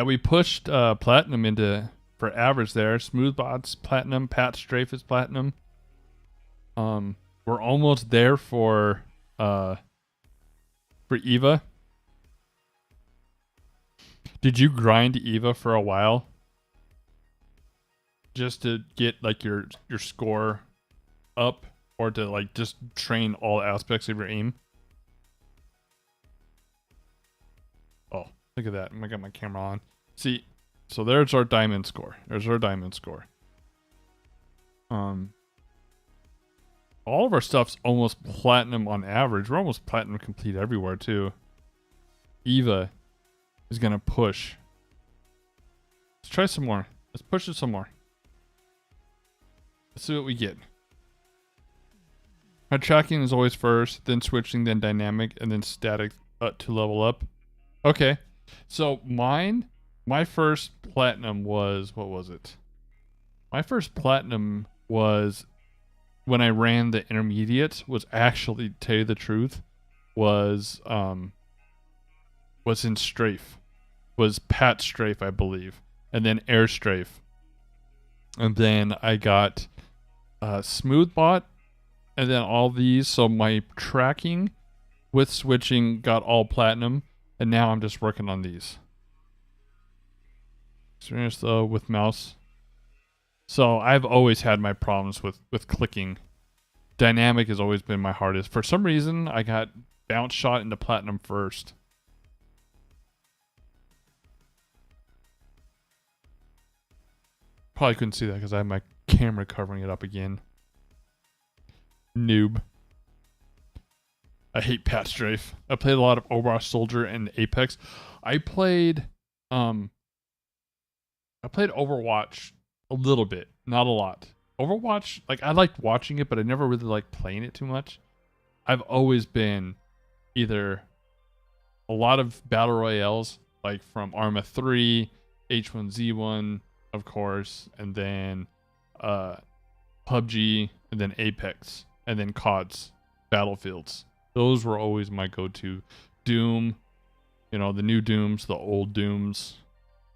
we pushed platinum into for average there. Smoothbot's platinum, Pat Strafe is platinum. We're almost there for Eva. Did you grind Eva for a while? Just to get like your score up, or to like just train all aspects of your aim? Oh, look at that. I got my camera on. See, so there's our diamond score. All of our stuff's almost platinum on average. We're almost platinum complete everywhere too. Eva is gonna push. Let's try some more. Let's push it some more. Let's see what we get. My tracking is always first, then switching, then dynamic, and then static to level up. Okay. So my first platinum was, what was it? My first platinum was when I ran the intermediate, was actually, to tell you the truth, was in strafe. Was Pat Strafe, I believe. And then Air Strafe. And then I got Smoothbot, and then all these. So my tracking with switching got all platinum, and now I'm just working on these. Experience though with mouse. So I've always had my problems with clicking. Dynamic has always been my hardest. For some reason, I got bounce shot into platinum first. Probably couldn't see that because I have my camera covering it up again. Noob. I hate Pat Strafe. I played a lot of Overwatch Soldier and Apex. I played Overwatch a little bit, not a lot. Overwatch, like I liked watching it, but I never really liked playing it too much. I've always been either a lot of battle royales, like from Arma 3, H1Z1, of course, and then PUBG, and then Apex, and then CODs, Battlefields. Those were always my go-to. Doom, you know, the new Dooms, the old Dooms.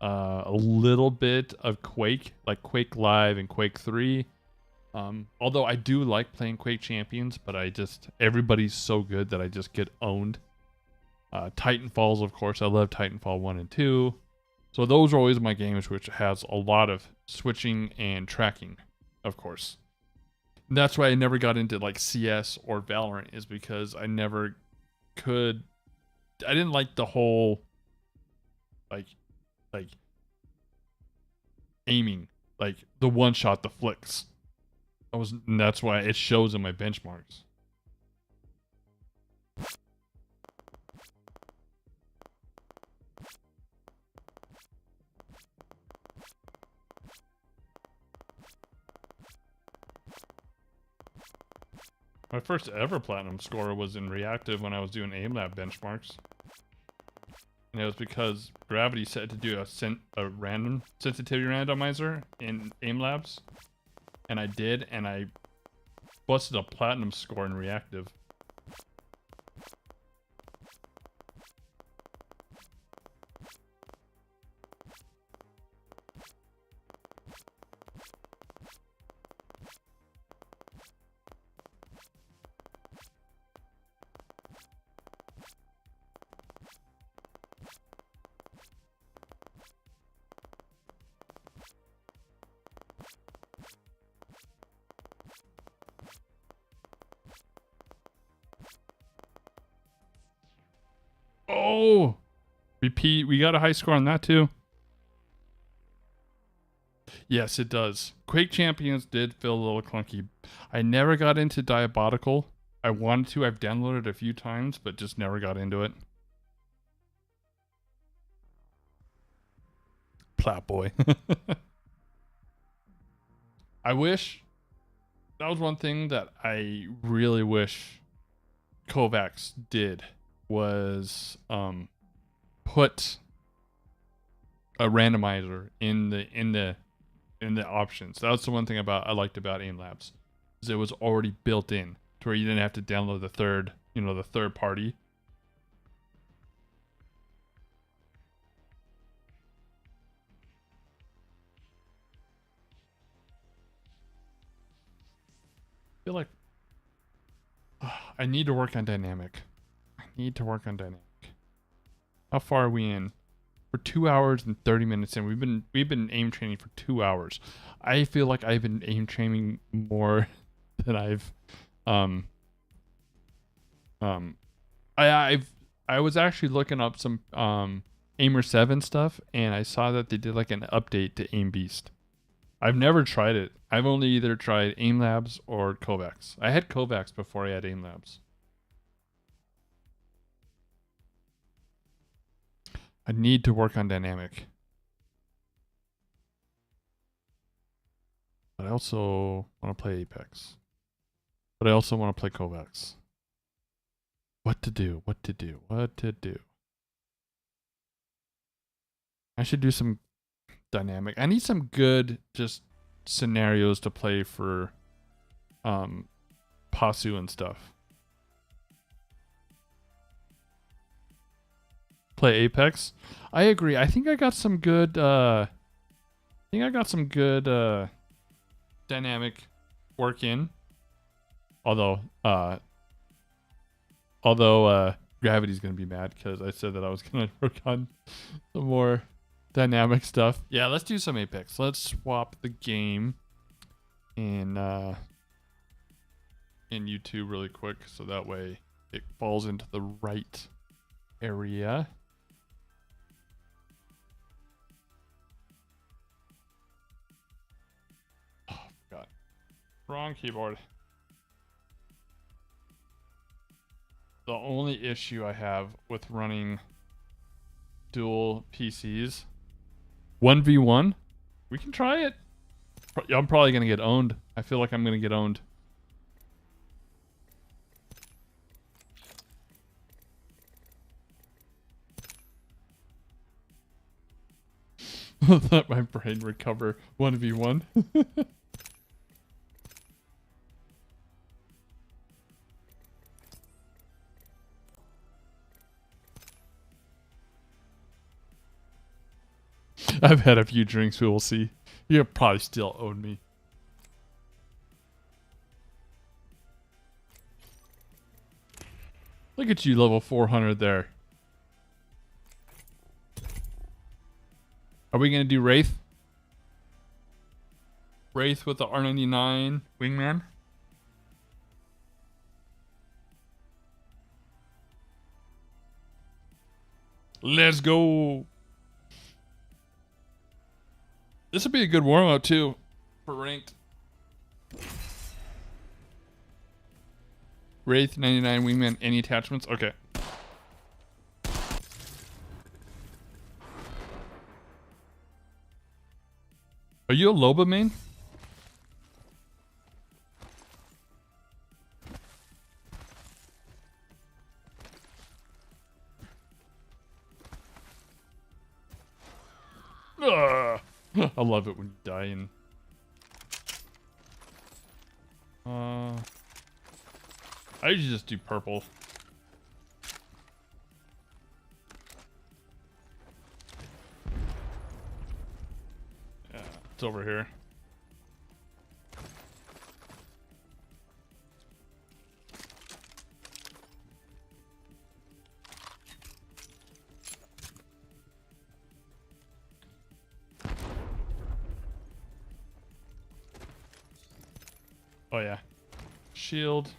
A little bit of Quake, like Quake Live and Quake 3. Although I do like playing Quake Champions, but everybody's so good that I just get owned. Titanfalls, of course. I love Titanfall 1 and 2. So those are always my games, which has a lot of switching and tracking, of course. And that's why I never got into like CS or Valorant, is because I never could. I didn't like the whole like aiming, like the one shot, the flicks. And that's why it shows in my benchmarks. My first ever platinum score was in reactive when I was doing aim lab benchmarks. And it was because Gravity said to do a random sensitivity randomizer in aim labs. And I did, and I busted a platinum score in reactive. Oh! Repeat. We got a high score on that too. Yes, it does. Quake Champions did feel a little clunky. I never got into Diabolical. I wanted to. I've downloaded it a few times, but just never got into it. Plat boy. I wish. That was one thing that I really wish kovaaks did, was put a randomizer in the options. That was the one thing I liked about aim labs, is it was already built in to where you didn't have to download the third party. I feel like I need to work on dynamic. How far are we in? We're 2 hours and 30 minutes in. We've been aim training for 2 hours. I feel like I've been aim training more than I've I was actually looking up some Aimer 7 stuff, and I saw that they did like an update to Aim Beast. I've never tried it. I've only either tried Aim Labs or kovaaks. I had kovaaks before I had Aim Labs. I need to work on dynamic. But I also want to play Apex. But I also want to play kovaaks. What to do? I should do some dynamic. I need some good just scenarios to play for Pasu and stuff. Play Apex. I agree. I think I got some good dynamic work in. Although Gravity's gonna be mad because I said that I was gonna work on some more dynamic stuff. Yeah, let's do some Apex. Let's swap the game in YouTube really quick, so that way it falls into the right area. Oh, forgot. Wrong keyboard. The only issue I have with running dual PCs, 1v1, we can try it. I'm probably going to get owned. I feel like I'm going to get owned. Let my brain recover 1v1. I've had a few drinks, we will see. You probably still owe me. Look at you, level 400 there. Are we going to do Wraith? Wraith with the R99 wingman? Let's go. This would be a good warm-up too for ranked. Wraith 99 wingman, any attachments? Okay. Are you a Loba main? I love it when you die in. I usually just do purple. Yeah, it's over here. Oh yeah. Shield.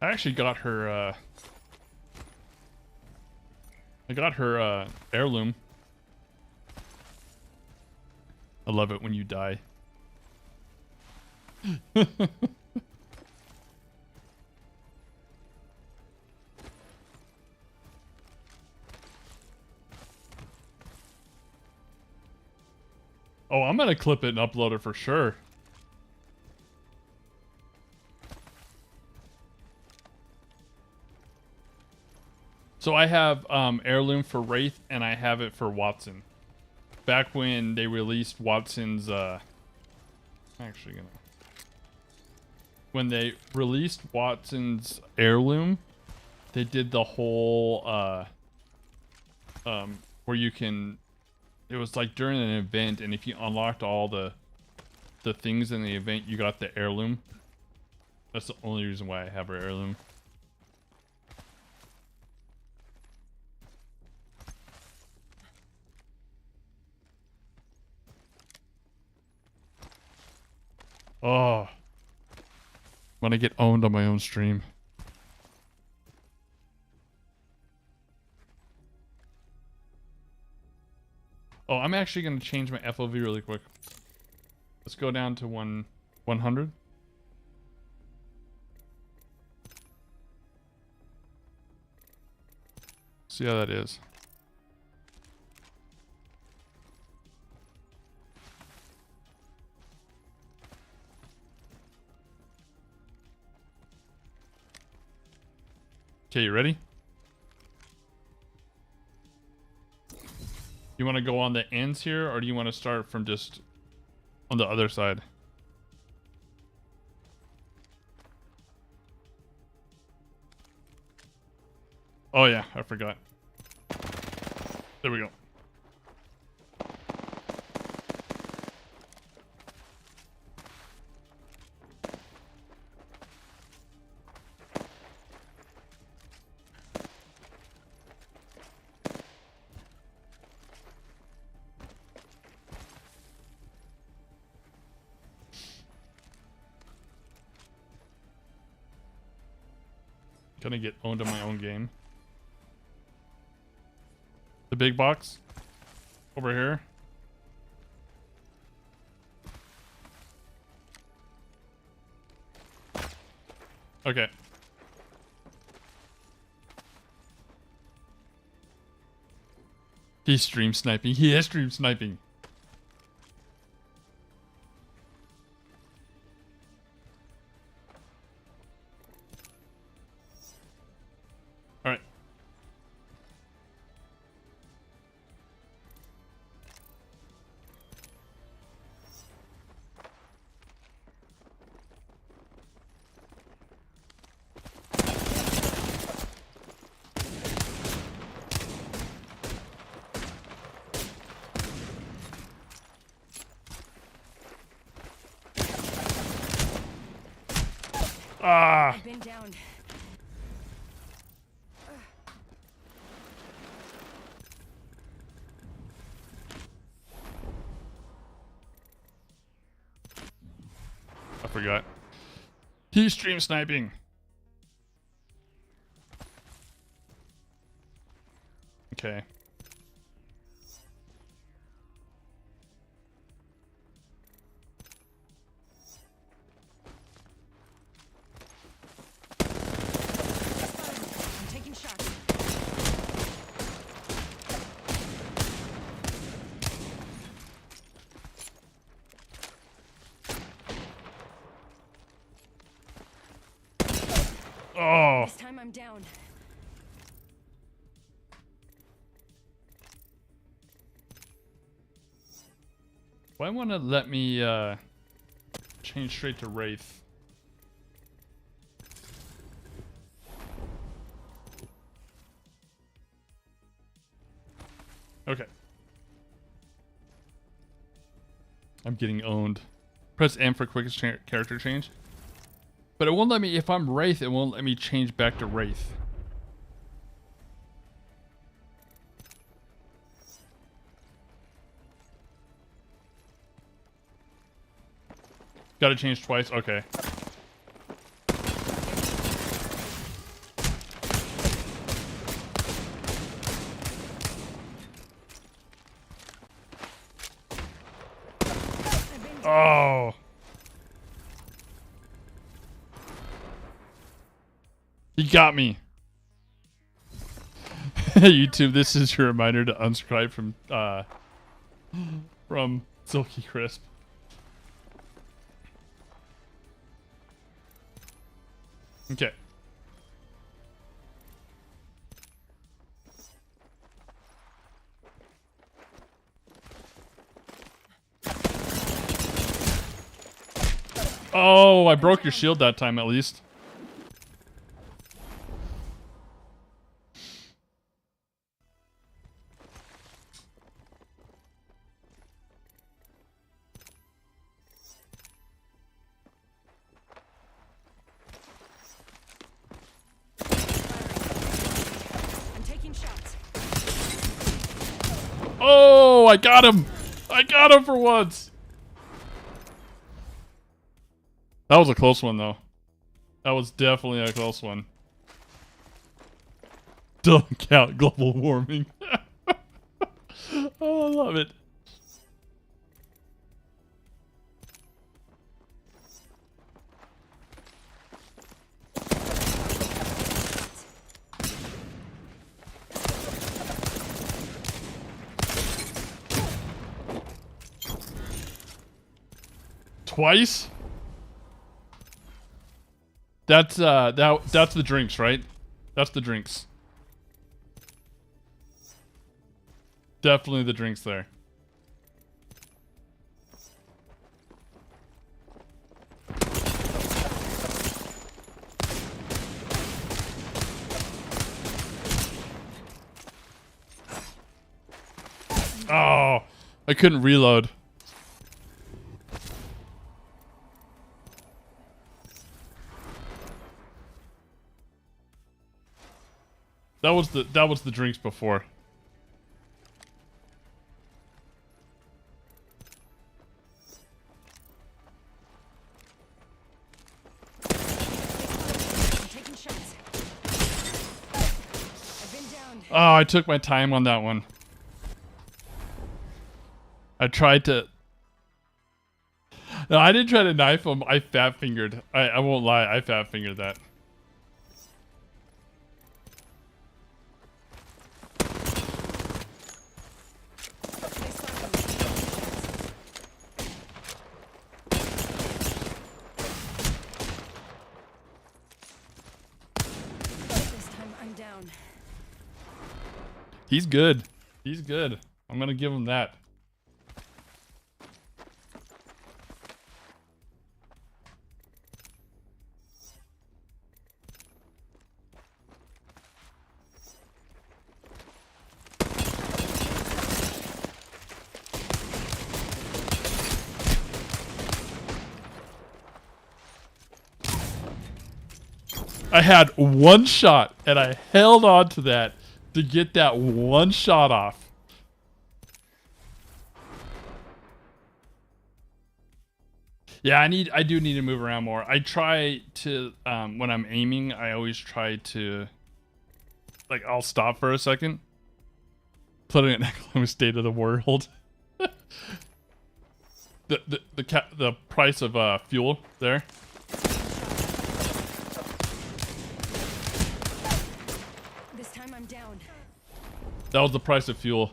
I actually got her, I got her, heirloom. I love it when you die. Oh, I'm gonna clip it and upload it for sure. So I have heirloom for Wraith and I have it for Watson. Back when they released Watson's actually gonna when they released Watson's heirloom, they did the whole where you can, it was like during an event, and if you unlocked all the things in the event, you got the heirloom. That's the only reason why I have her heirloom. Oh, when I get owned on my own stream. Oh, I'm actually going to change my FOV really quick. Let's go down to 100. See how that is. Okay, you ready? You want to go on the ends here, or do you want to start from just on the other side? Oh yeah, I forgot. There we go. Gonna get owned on my own game. The big box over here. Okay. He's stream sniping. He is stream sniping. All right. Ah! I've been down. I forgot. He's stream sniping. Okay. I'm taking shots. Oh. This time I'm down. Why want to let me change straight to Wraith? Okay. I'm getting owned. Press M for quickest character change. But it won't let me, if I'm Wraith, it won't let me change back to Wraith. Gotta change twice? Okay. Oh. He got me. YouTube, this is your reminder to unsubscribe from Silky Crisp. Okay. Oh, I broke your shield that time at least. I'm taking shots. Oh, I got him. I got him for once. That was a close one, though. That was definitely a close one. Don't count global warming. Oh, I love it. Twice? That's that's the drinks, right? That's the drinks. Definitely the drinks there. Oh, I couldn't reload. That was the drinks before. I'm taking shots. I've been down. Oh, I took my time on that one. I tried to... No, I didn't try to knife him. I fat fingered. I won't lie. I fat fingered that. This time I'm down. He's good. He's good. I'm gonna give him that. I had one shot, and I held on to that to get that one shot off. Yeah, I do need to move around more. I try to, when I'm aiming, I always try to, like, I'll stop for a second. Putting it in a state of the world. the price of fuel there. This time I'm down. That was the price of fuel.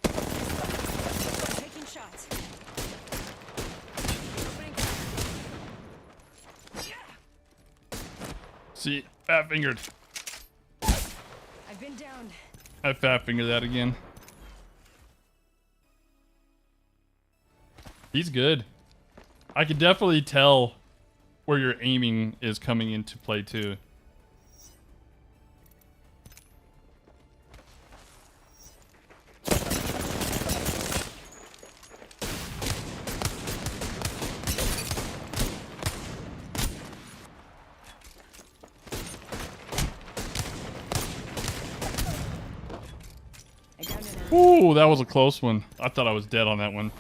I'm taking shots. Opening fire. See, fat fingered. I've been downed. I fat fingered that again. He's good. I can definitely tell where your aiming is coming into play too. I downed an enemy. Ooh, that was a close one. I thought I was dead on that one.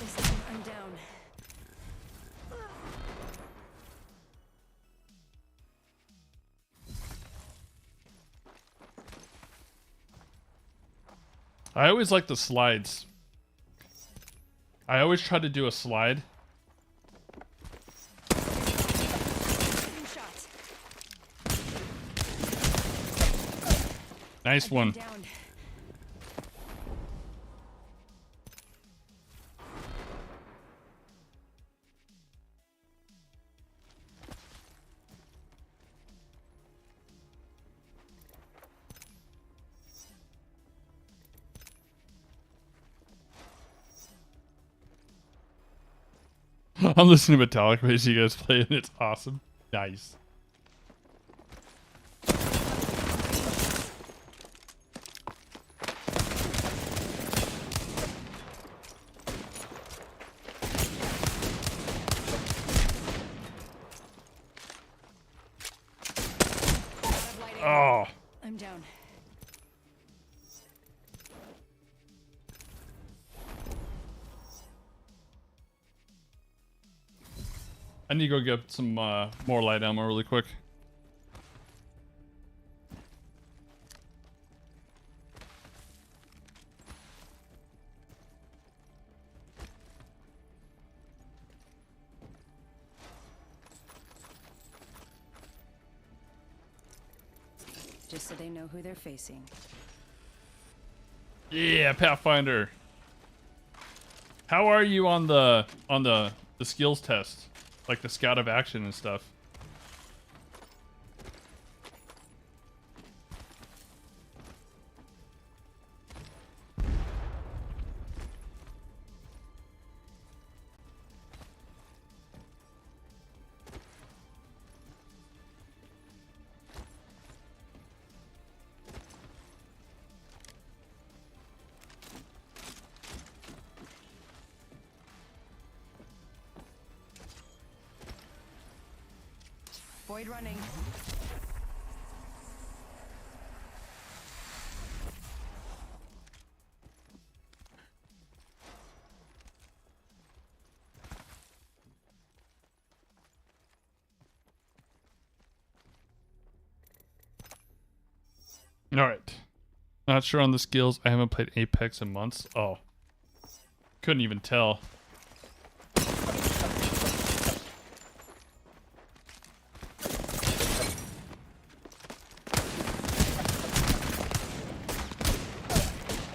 This time I'm down. I always like the slides. I always try to do a slide. Taking shots. Nice I've one. been downed. I'm listening to Metallica as you guys play and it's awesome. Nice. Out of light ammo. Oh. I'm down. I need to go get some more light ammo really quick. Just so they know who they're facing. Yeah, Pathfinder. How are you on the skills test? Like the scout of action and stuff. Void running. Alright. Not sure on the skills. I haven't played Apex in months. Oh. Couldn't even tell.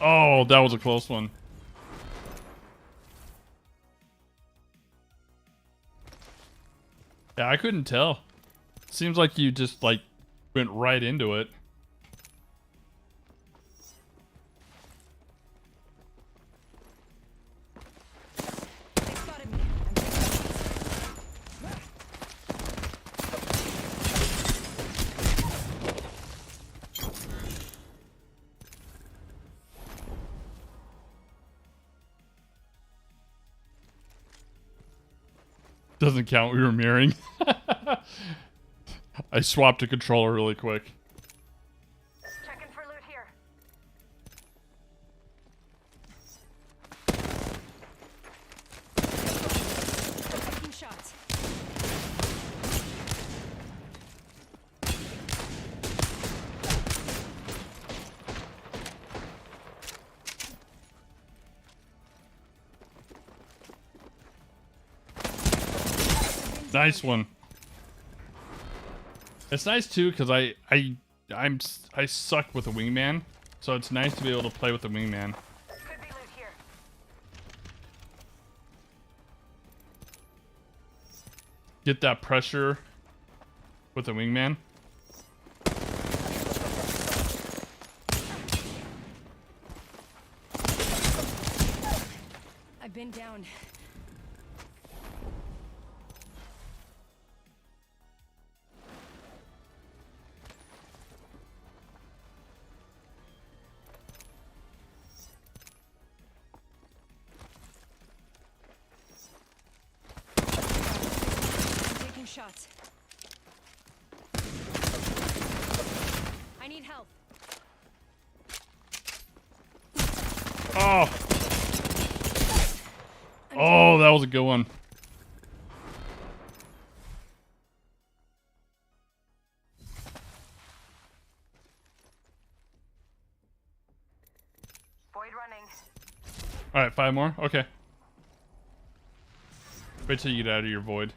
Oh, that was a close one. Yeah, I couldn't tell. Seems like you just, like, went right into it. Doesn't count. We were mirroring. I swapped a controller really quick. Checking for loot here. Taking shots. Nice one. It's nice too because I suck with a wingman, so it's nice to be able to play with a wingman. Could be loot here. Get that pressure with a wingman. I've been down. Taking shots. I need help. Oh, oh, that was a good one. Void running. All right, 5 more. Okay. Wait till you get out of your void.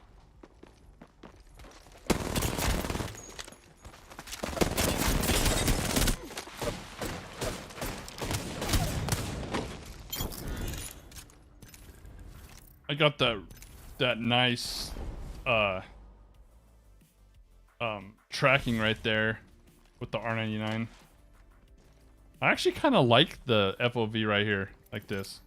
I got that nice tracking right there with the R99. I actually kind of like the FOV right here, like this.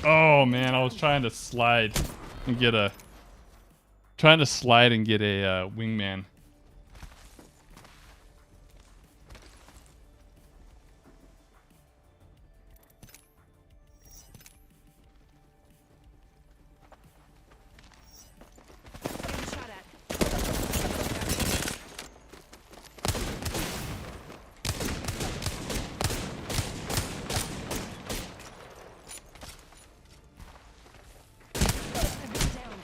Oh man, I was trying to slide and get a wingman. Getting shot at. I've been down.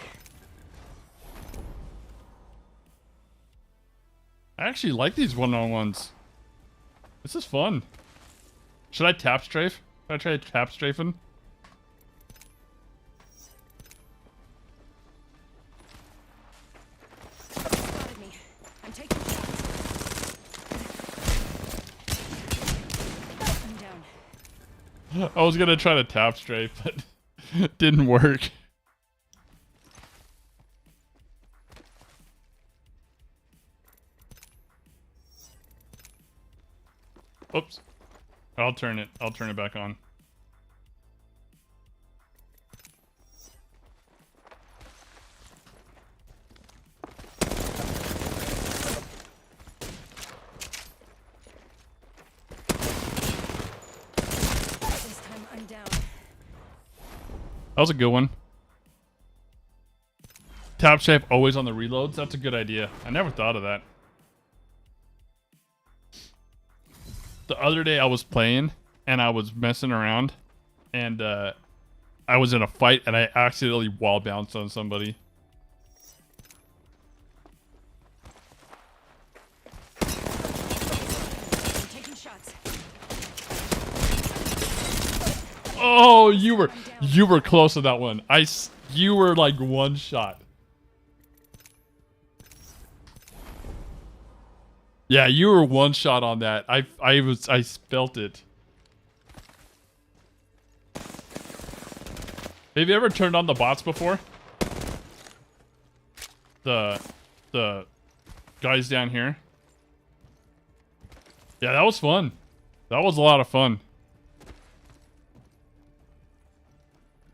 I actually like these one-on-ones. This is fun. Should I tap strafe? Should I try tap strafing? Spotted me. I'm taking shots. I'm down. I was gonna try to tap strafe, but it didn't work. Oops. I'll turn it back on. This time I'm down. That was a good one. Tap strafe always on the reloads. That's a good idea. I never thought of that. The other day I was playing and I was messing around and I was in a fight and I accidentally wall bounced on somebody. I'm taking shots. Oh, you were close to that one. You were like one shot. Yeah, you were one shot on that. I felt it. Have you ever turned on the bots before? The guys down here. Yeah, that was fun. That was a lot of fun.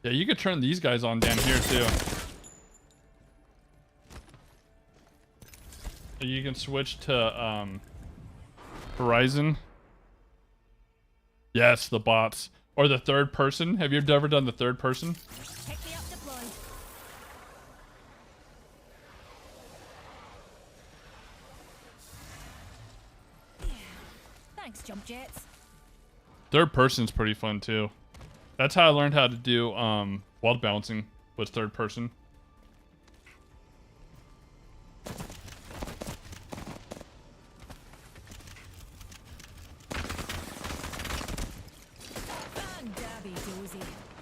Yeah, you could turn these guys on down here too. You can switch to Horizon. Yes, the bots. Or the third person. Have you ever done the third person? Pick me up deployed. Thanks, jump jets. Third person's pretty fun too. That's how I learned how to do wall balancing, was third person.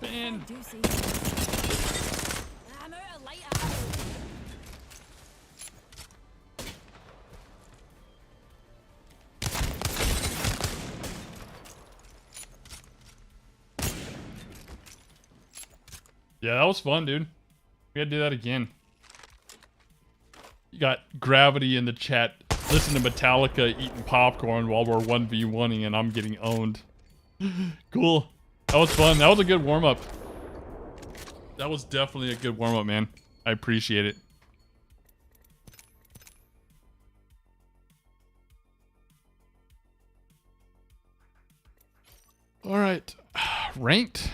Man. I'm out of light ammo. Yeah, that was fun, dude. We gotta do that again. You got Gravity in the chat. Listen to Metallica eating popcorn while we're 1v1ing and I'm getting owned. Cool. That was fun. That was a good warm-up. That was definitely a good warm-up, man. I appreciate it. All right. Ranked.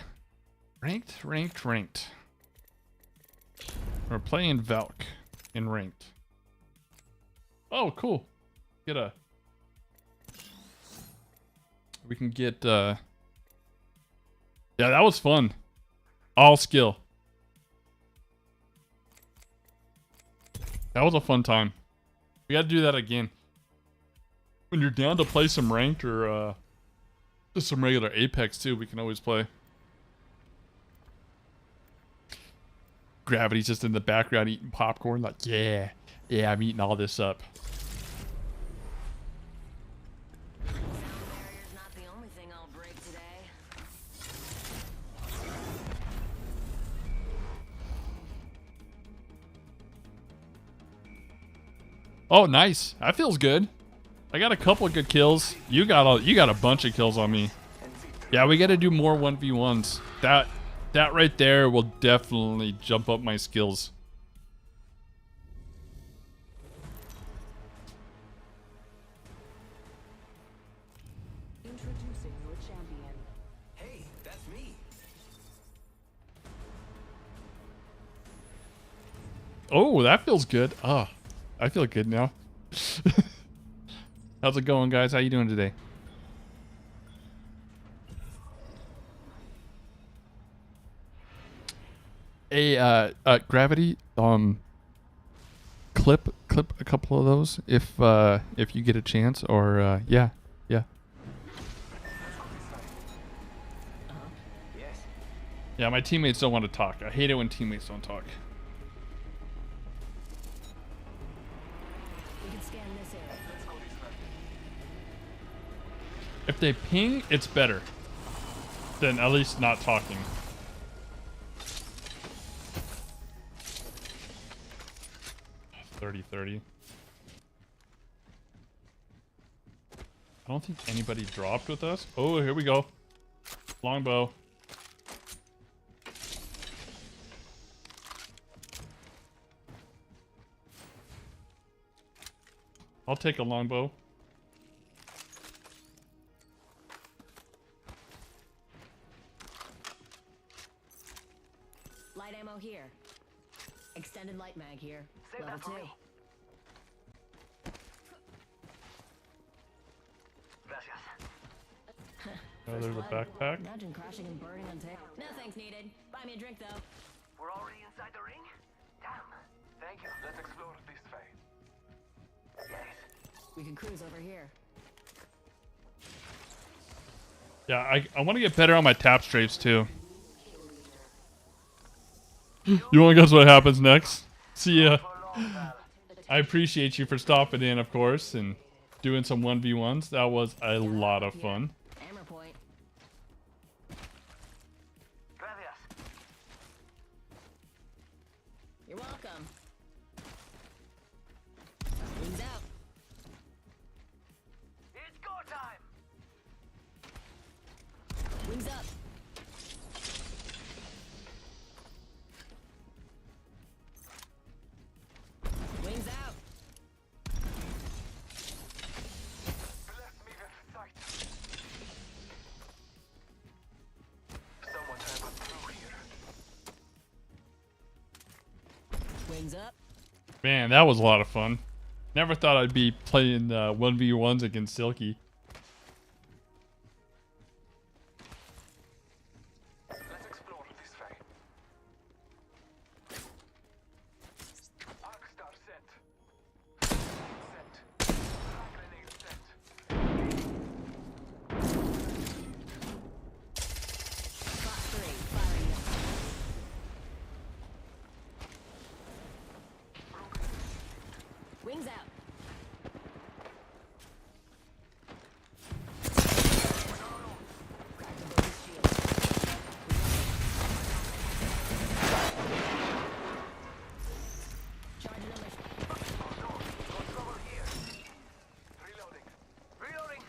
Ranked. We're playing Valk in ranked. Oh, cool. We can get, yeah, that was fun. All skill. That was a fun time. We gotta do that again. When you're down to play some ranked or, just some regular Apex too, we can always play. Gravity's just in the background eating popcorn, like, yeah, I'm eating all this up. Sound barrier's not the only thing I'll break today. Oh, nice. That feels good. I got a couple of good kills. You got a bunch of kills on me. Yeah, we got to do more 1v1s. That right there will definitely jump up my skills. Introducing your champion. Hey, that's me. Oh, that feels good. Ah, I feel good now. How's it going, guys? How you doing today? Gravity, clip a couple of those if you get a chance, or yeah. Yes. Yeah, my teammates don't want to talk. I hate it when teammates don't talk. We can scan this area. If they ping, it's better than at least not talking. .30. I don't think anybody dropped with us. Oh, here we go. Longbow. I'll take a longbow. Light ammo here. Extended light mag here. Save Level that for 2. me. Gracias. Oh, there's a backpack. Imagine crashing and burning on tail. No thanks needed. Buy me a drink though. We're already inside the ring? Damn. Thank you. Let's explore this way. Yes. We can cruise over here. Yeah, I want to get better on my tap strafes too. You want to guess what happens next? See ya. I appreciate you for stopping in, of course, and doing some 1v1s. That was a lot of fun. Hammer point. Gracias. You're welcome. Wings out. It's go time. Wings up. Wings up. Man, that was a lot of fun. Never thought I'd be playing 1v1s against Silky. Let's explore this way. Arc star set. Set. Frag grenade set. Spot 3, firing it. Wings out. Cracked the boat's shield. Charging on my Got trouble here. Reloading. Reloading.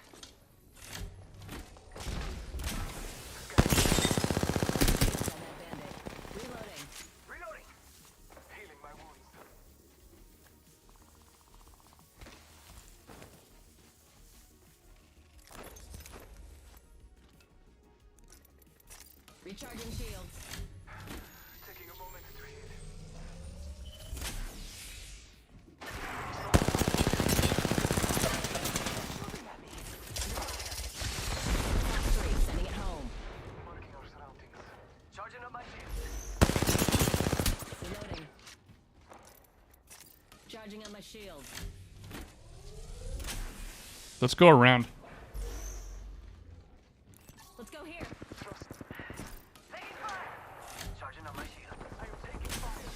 on that bandit. Reloading. Reloading. Healing my wounds. Recharging shields. Taking a moment to heal. Shooting at me. Spot 3, sending it home. Marking our surroundings. Charging up my shield. Reloading. Charging on my shield. Let's go around. Let's go here. Trust. Taking fire. Charging up my shield. I am taking fire.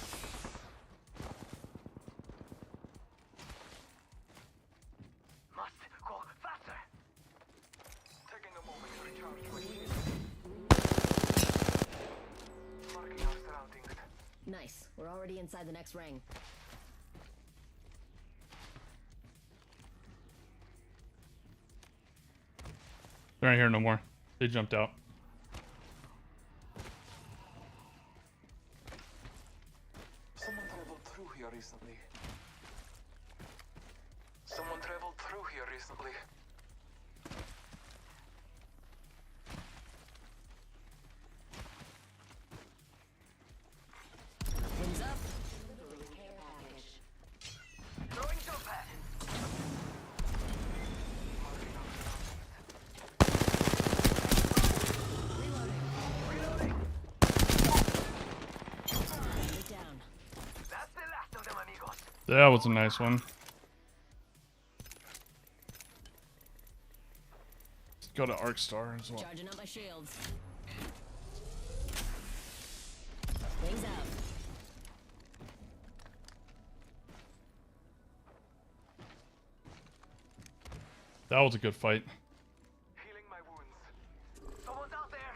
Must go faster. Taking a moment to recharge my shield. Marking our surroundings. Nice. We're already inside the next ring. They're not here no more. They jumped out. Someone traveled through here recently. Someone traveled through here recently. Wings up. Throwing jump pad. Reloading. Bandit down. That's the last of them, amigos. That was a nice one. Let's go to Arc Star as well. Charging up my shields. Wings out. That was a good fight. Healing my wounds. Someone's out there.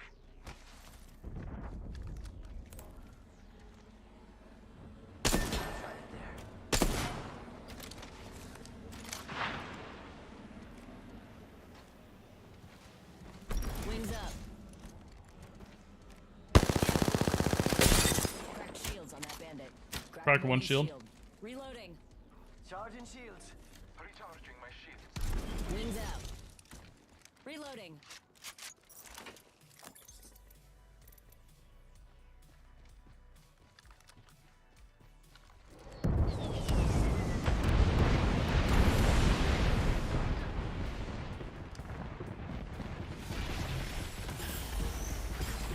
Wings up. Cracked shields on that bandit. Cracked one shield. Reloading. Charging shields. Recharging my shields. Wings out. Reloading.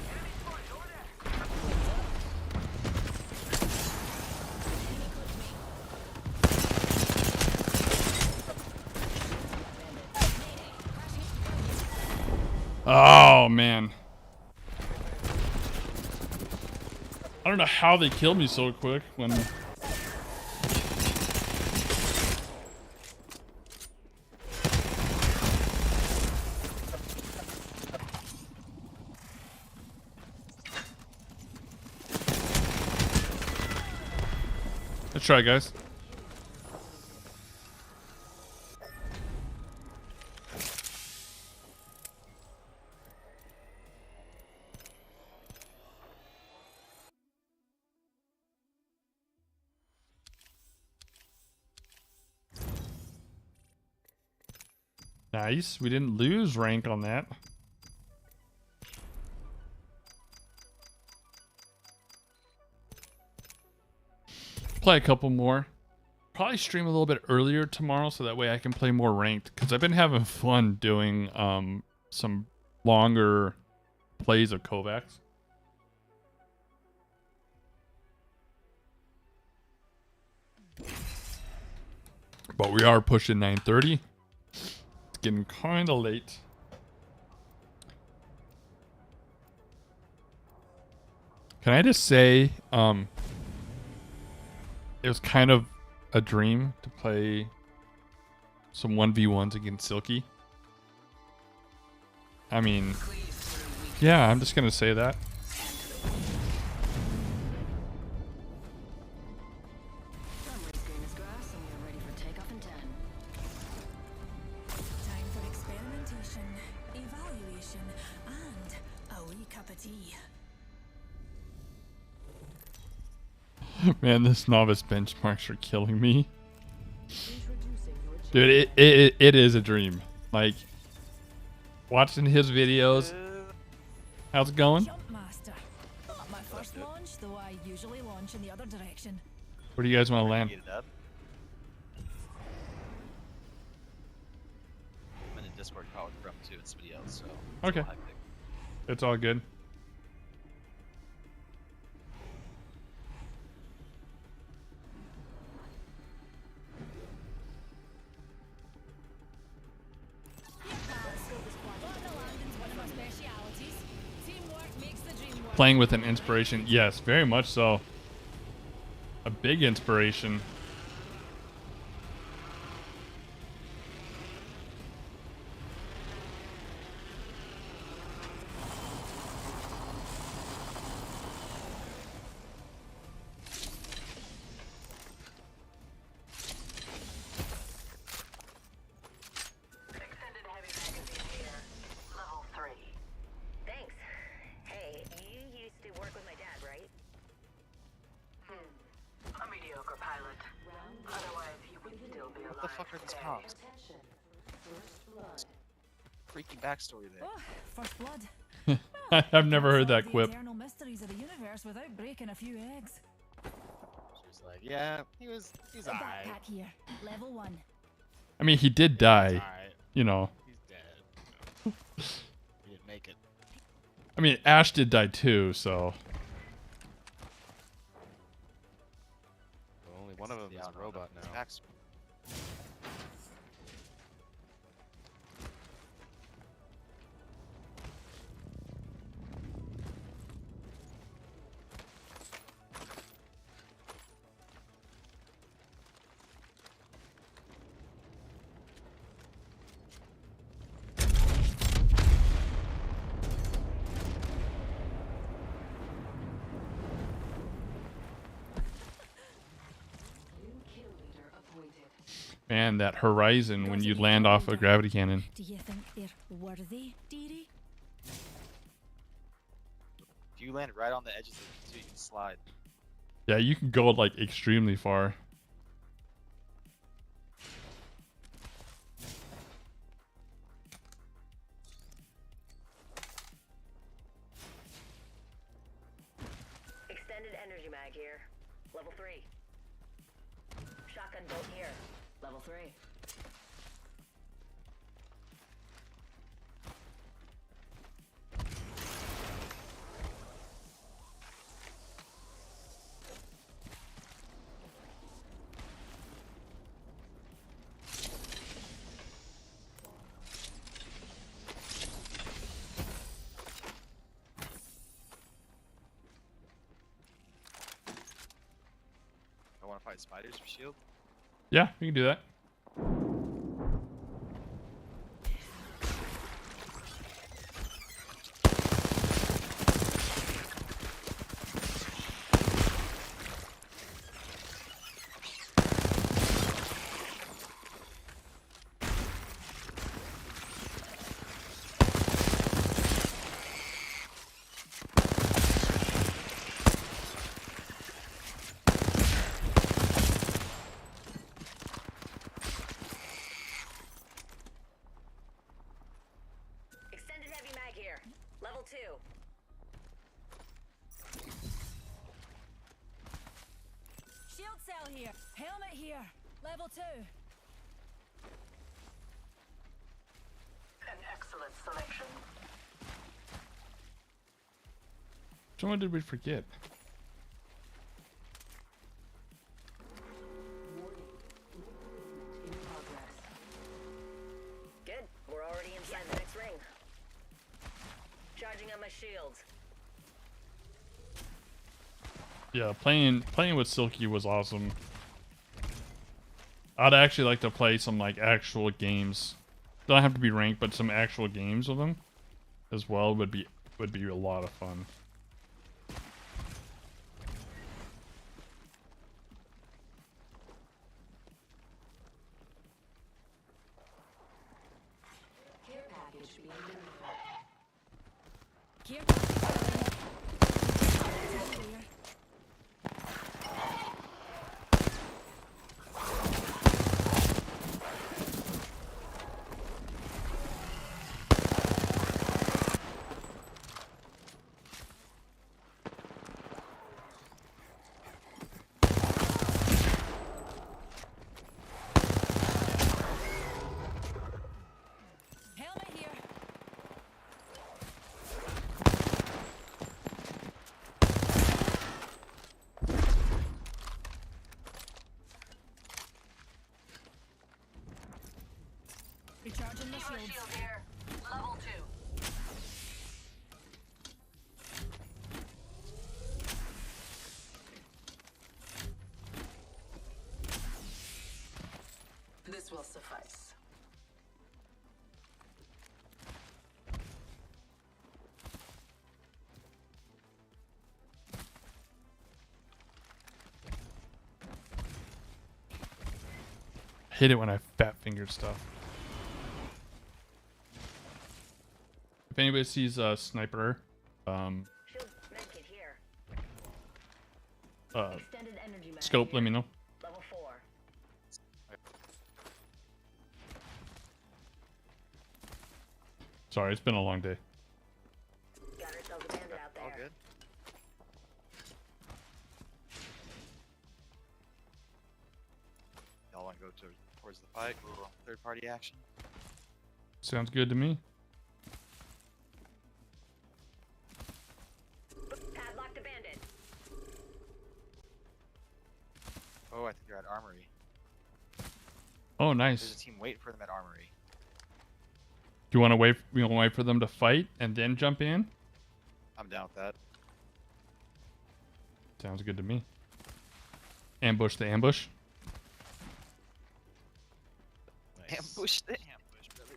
Enemy spotted over there. Wings up. Enemy clipped me. Bandit. Crashing. Oh man. I don't know how they killed me so quick when Let's try, guys. Nice. We didn't lose rank on that. play a couple more. Probably stream a little bit earlier tomorrow so that way I can play more ranked. Because I've been having fun doing some longer plays of kovaaks. But we are pushing 9:30. It's getting kind of late. Can I just say, it was kind of a dream to play some 1v1s against Silky. I mean, yeah, I'm just going to say that. Time for experimentation, evaluation, and a wee cup of tea. Man, this novice benchmarks are killing me. Dude, it is a dream. Like, watching his videos. How's it going? Jump master. Not my first launch, though I usually launch in the other direction. Where do you guys want to land? Get it up. I'm in a Discord call with Brum too. It's somebody else, so. it's Okay. all hectic. It's all good. Playing with an inspiration. Yes, very much so. A big inspiration. Extended heavy magazine here. Level 3. Thanks. Hey, you used to work with my dad, right? A mediocre pilot. Otherwise, he would still be alive. What the fuck are these today. cops? Freaky backstory there. Oh, first blood. I've never heard that Solve the quip. eternal mysteries of the universe without breaking a few eggs. She was like, yeah, he's A alright. backpack here, level 1. I mean, he did die. Alright. You know. He's dead. He didn't make it. I mean, Ash did die too, so. Well, only one of them is a robot now. Man, that horizon when you land off a gravity cannon. Do you think they're worthy, dearie? If you land right on the edge of the two, you can slide. Yeah, you can go like extremely far. Extended energy mag here. Level 3. Shotgun bolt here. Level 3. I want to fight spiders for shield. Yeah, we can do that. Extended heavy mag here. Level 2. Shield cell Missile here. Helmet here. Level 2. An excellent selection. Which one did we forget? In progress. Good. We're already inside the next ring. Charging on my shields. Yeah, playing with Silky was awesome. I'd actually like to play some like actual games. Don't have to be ranked, but some actual games with them as well would be a lot of fun. Care package being delivered. Care package coming. Clear. Helmet here. Recharging the shields. Here. Level 2. This will suffice. I hate it when I fat fingered stuff. If anybody sees a sniper, Shield medkit here. Extended energy mag scope, here. let me know. Level 4. Sorry, it's been a long day. Got ourselves a bandit out there. All good. Y'all want to go towards the fight? A little third-party action. Sounds good to me. Padlock the bandit. Oh, I think they're at Armory. Oh, There's a nice. team waiting for them at Armory. Do you want to wait? We want to wait for them to fight and then jump in? I'm down with that. Sounds good to me. Ambush the ambush. Ambush the ambush, brother.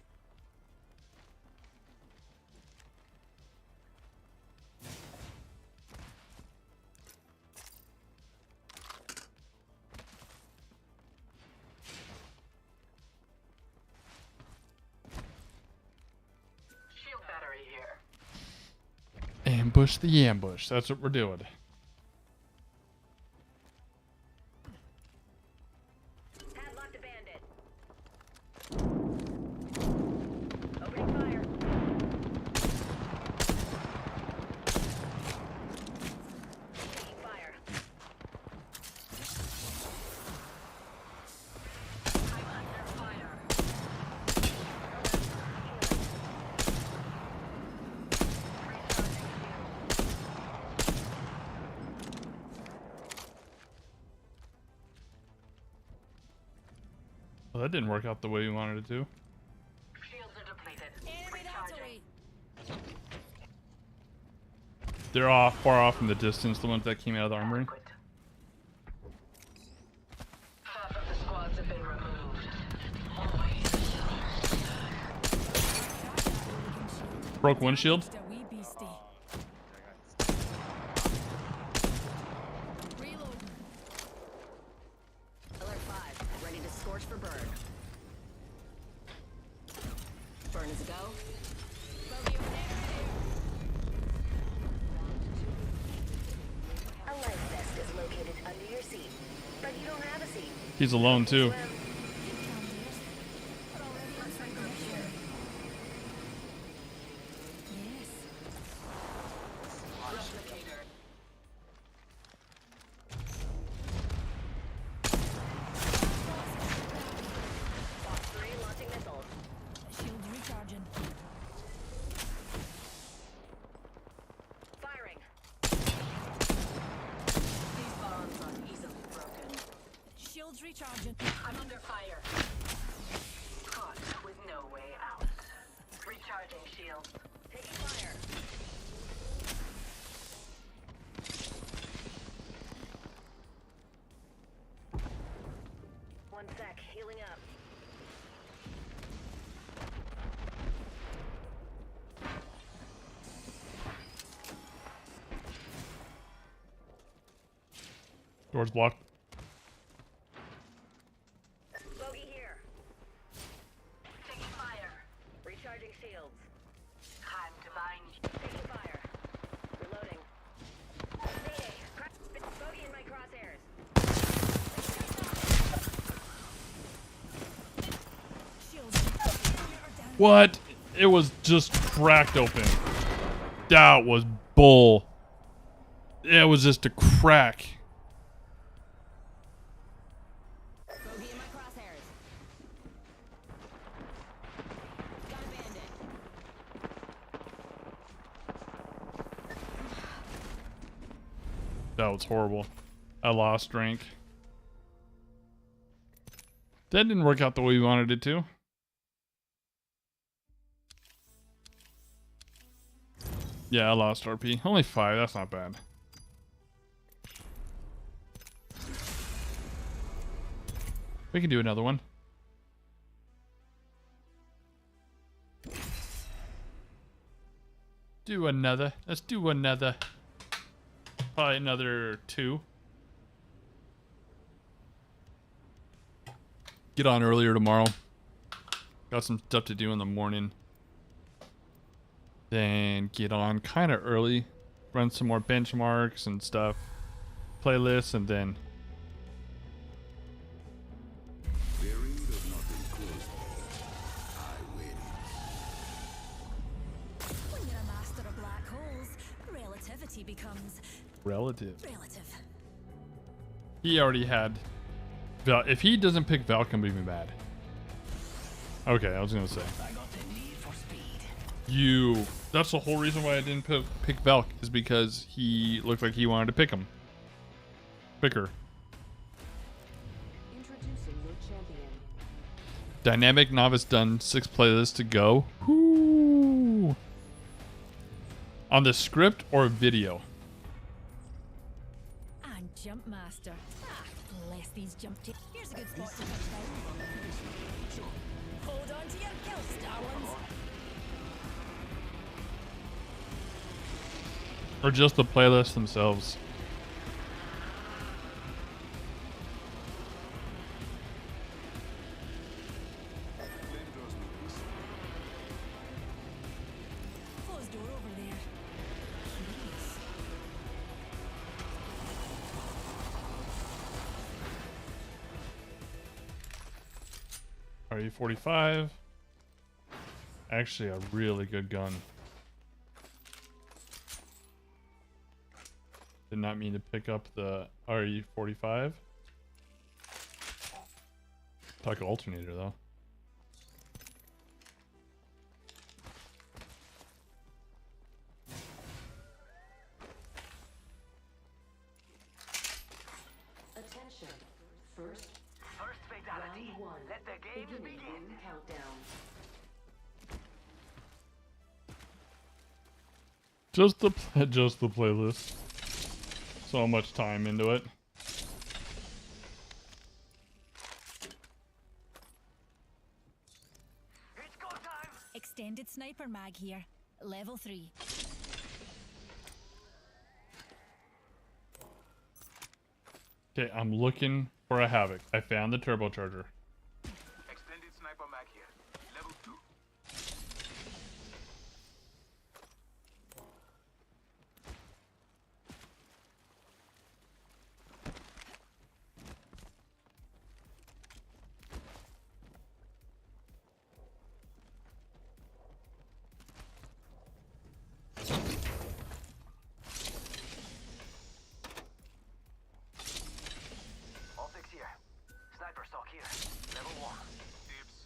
Shield battery here. Ambush the ambush. That's what we're doing. Padlock the bandit. Opening fire. Taking fire. I'm under fire. Well, that didn't work out the way we wanted it to. Shields are depleted. Enemy Recharging. artillery. They're off, far off in the distance, the ones that came out of the armory. Adequate. Half of the squads have been removed. Always. Broke one shield. Just a wee beastie. Reloading. Alert 5. Ready to scorch for burn. Burn is a go. Bogey over there. A life vest is located under your seat, but you don't have a seat. He's alone too. Swim. Yes. Replicator. Door's blocked. Bogey here. Taking fire. Recharging shields. Time to bind. Taking fire. Reloading. Mayday. Bogey in my crosshairs. Shields. What? It was just cracked open. That was bull. It was just a crack. Bogey in my crosshairs. Got a bandit. That was horrible. I lost rank. That didn't work out the way we wanted it to. Yeah, I lost RP. Only 5, that's not bad. We can do another one. Do another. Let's do another. Probably another 2. Get on earlier tomorrow. Got some stuff to do in the morning. Then get on kind of early. Run some more benchmarks and stuff. Playlists, and then... When you're a master of black holes, relativity becomes Relative. relative. He already had... Val. If he doesn't pick Valk, I'm gonna be mad. Okay, I was gonna say. I got the need for speed. You... That's the whole reason why I didn't pick Valk, is because he looked like he wanted to pick him. Pick her. Introducing your champion. Dynamic Novice done. 6 playlists to go. Whoo! On the script or video? And jump master. Ah, bless these jump tips. Here's a good spot to touch down. Hold on to your kills, darlings. Or just the playlists themselves? Closed door over there. Curious. RE45. Actually, a really good gun. Did not mean to pick up the RE45. Talk alternator though. Attention. First First fatality. round 1. Let the games Beginning begin. ring countdown. Just the playlist. So much time into it. It's go time. Extended sniper mag here. Level 3. Okay, I'm looking for a Havoc. I found the turbocharger. Extended sniper mag here. Level 2. Optics here. Sniper stock here. Level 1. Dibs.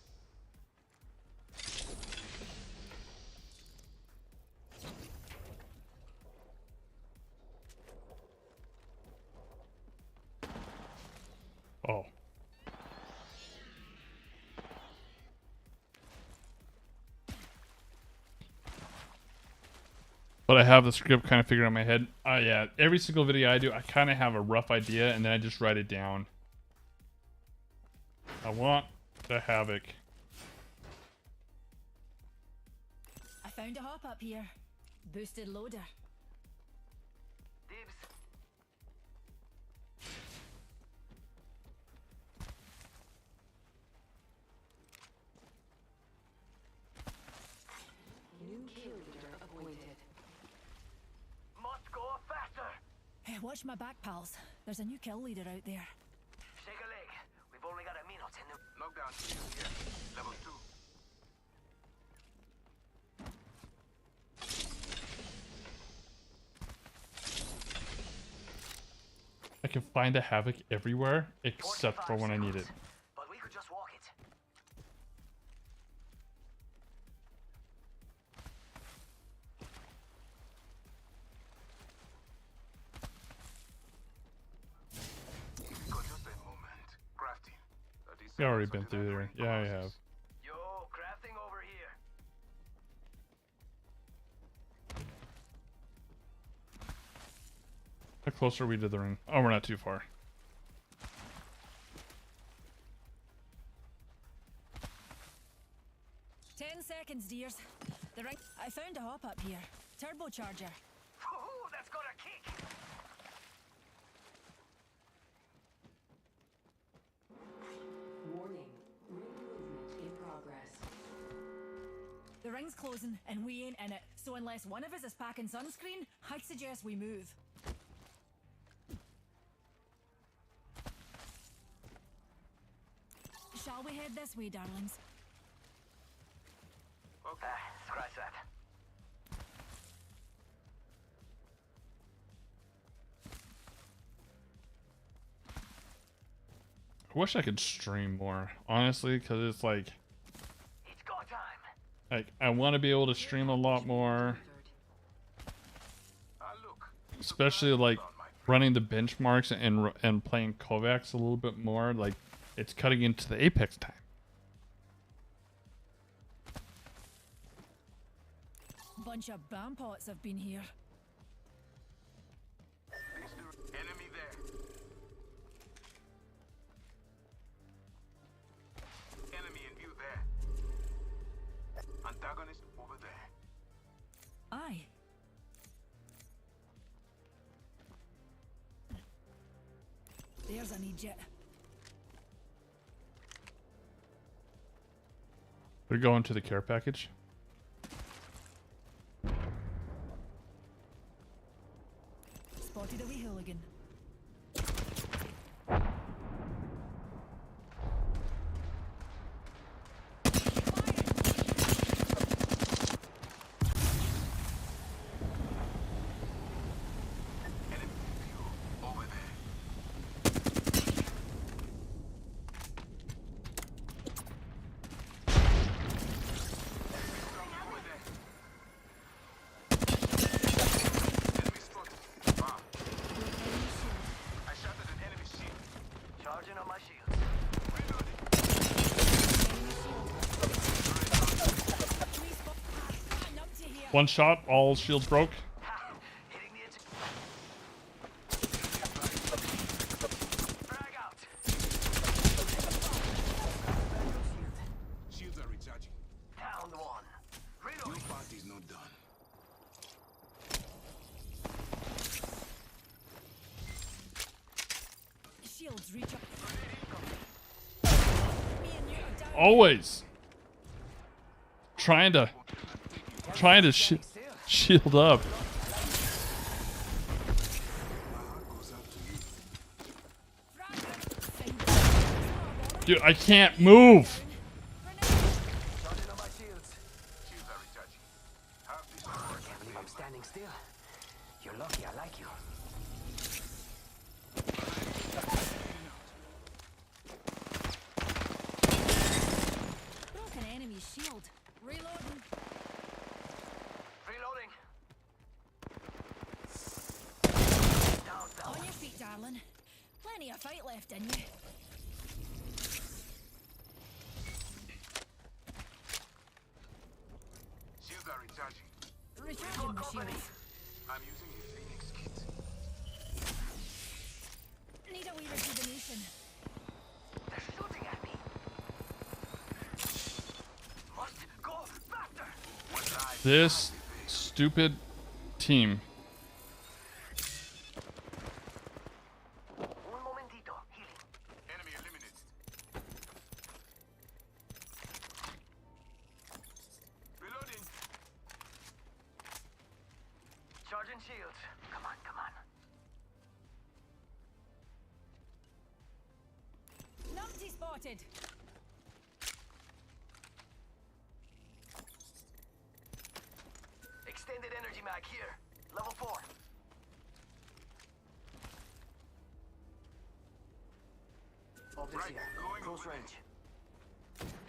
Oh. But I have the script kind of figured out in my head. Yeah, every single video I do, I kind of have a rough idea, and then I just write it down. I want the Havoc. I found a hop up here. Boosted loader. Dibs. Watch my back, pals. There's a new kill leader out there. Shake a leg. We've only got a minute in the knockdown shield here. Level 2. I can find a havoc everywhere except for when I need it. But we could just walk it. Just a moment. Crafting. We already been through there. Yeah, I have. Yo, crafting over here. How close are we to the ring? Oh, we're not too far. Ten seconds, dears. The ring. I found a hop up here. Turbocharger. Ooh, that's got a kick. Warning. Ring movement in progress. The ring's closing, and we ain't in it. So unless one of us is packing sunscreen, I'd suggest we move. Shall we head this way, darlings? Okay, scratch that. I wish I could stream more, honestly, because it's like It's go time. I want to be able to stream a lot more, Look. especially like running the benchmarks and playing kovaaks a little bit more. Like it's cutting into the Apex time. Bunch of bampots have been here. Enemy there. Enemy in view there. Antagonist over there. Aye. There's an Egypt. We're going to the care package. Spotted a wee hooligan. Enemy in view over there. Over there. Enemy spotted. Wow. I shot at an enemy shield. Charging on my shield. Reloading. Numpty here. One shot, all shields broke. Ha! Hitting the edge. Frag out. Shields are recharging. Down one. Your Reloading. party's not done. Shields reach up. Me and you are down. Always trying to shield up. Dude, I can't move. Charging on my shields. Shields are recharging. Have this I can't believe I'm standing still. You're lucky I like you. Broken enemy shield. Reloading. Reloading. Down, down. On your feet, darling. Plenty of fight left in you. Shields are recharging. Recharging my shields. I'm using a Phoenix kit. Need a wee rejuvenation. They're shooting at me. Must go faster. One life. This stupid team. Un momentito. Healing. Enemy eliminated. Reloading. Charging shields. Come on, come on. spotted. Extended energy mag here. Level 4. Optics Right, here. going Close over range.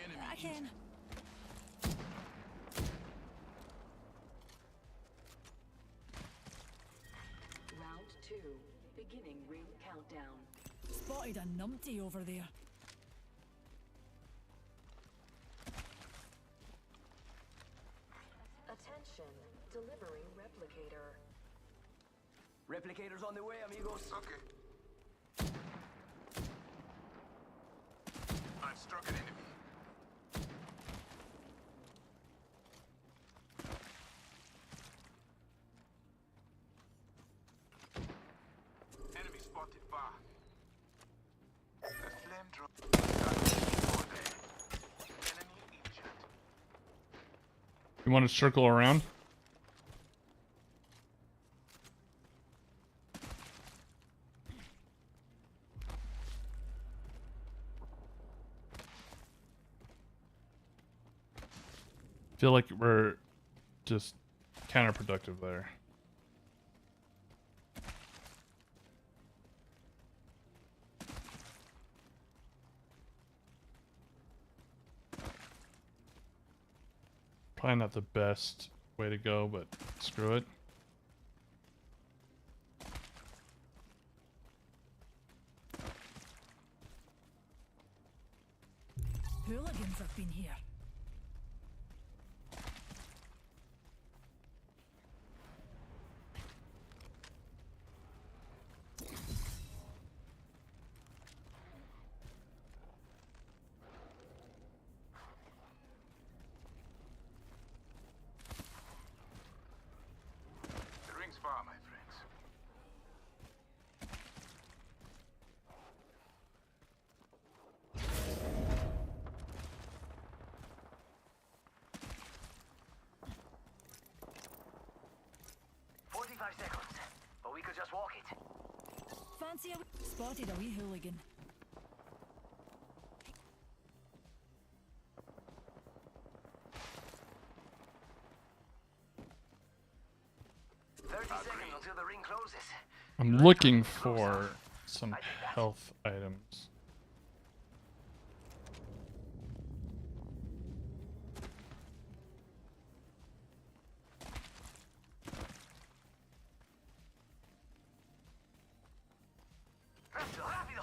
Enemy. I can. Round 2. Beginning ring countdown. Spotted a numpty over there. Attention. Delivering replicator. Replicators on the way, amigos. Okay. I've struck an enemy. Enemy spotted far. A flame drop. Over there. Enemy injured. You want to circle around? Feel like we're just counterproductive there. Probably not the best way to go, but screw it. Hooligans have been here. The ring's far, my friends. seconds. But we could just walk it. Fancy spotted a wee hooligan. 30 seconds until the ring closes. I'm looking for some health items. Rápido, rápido.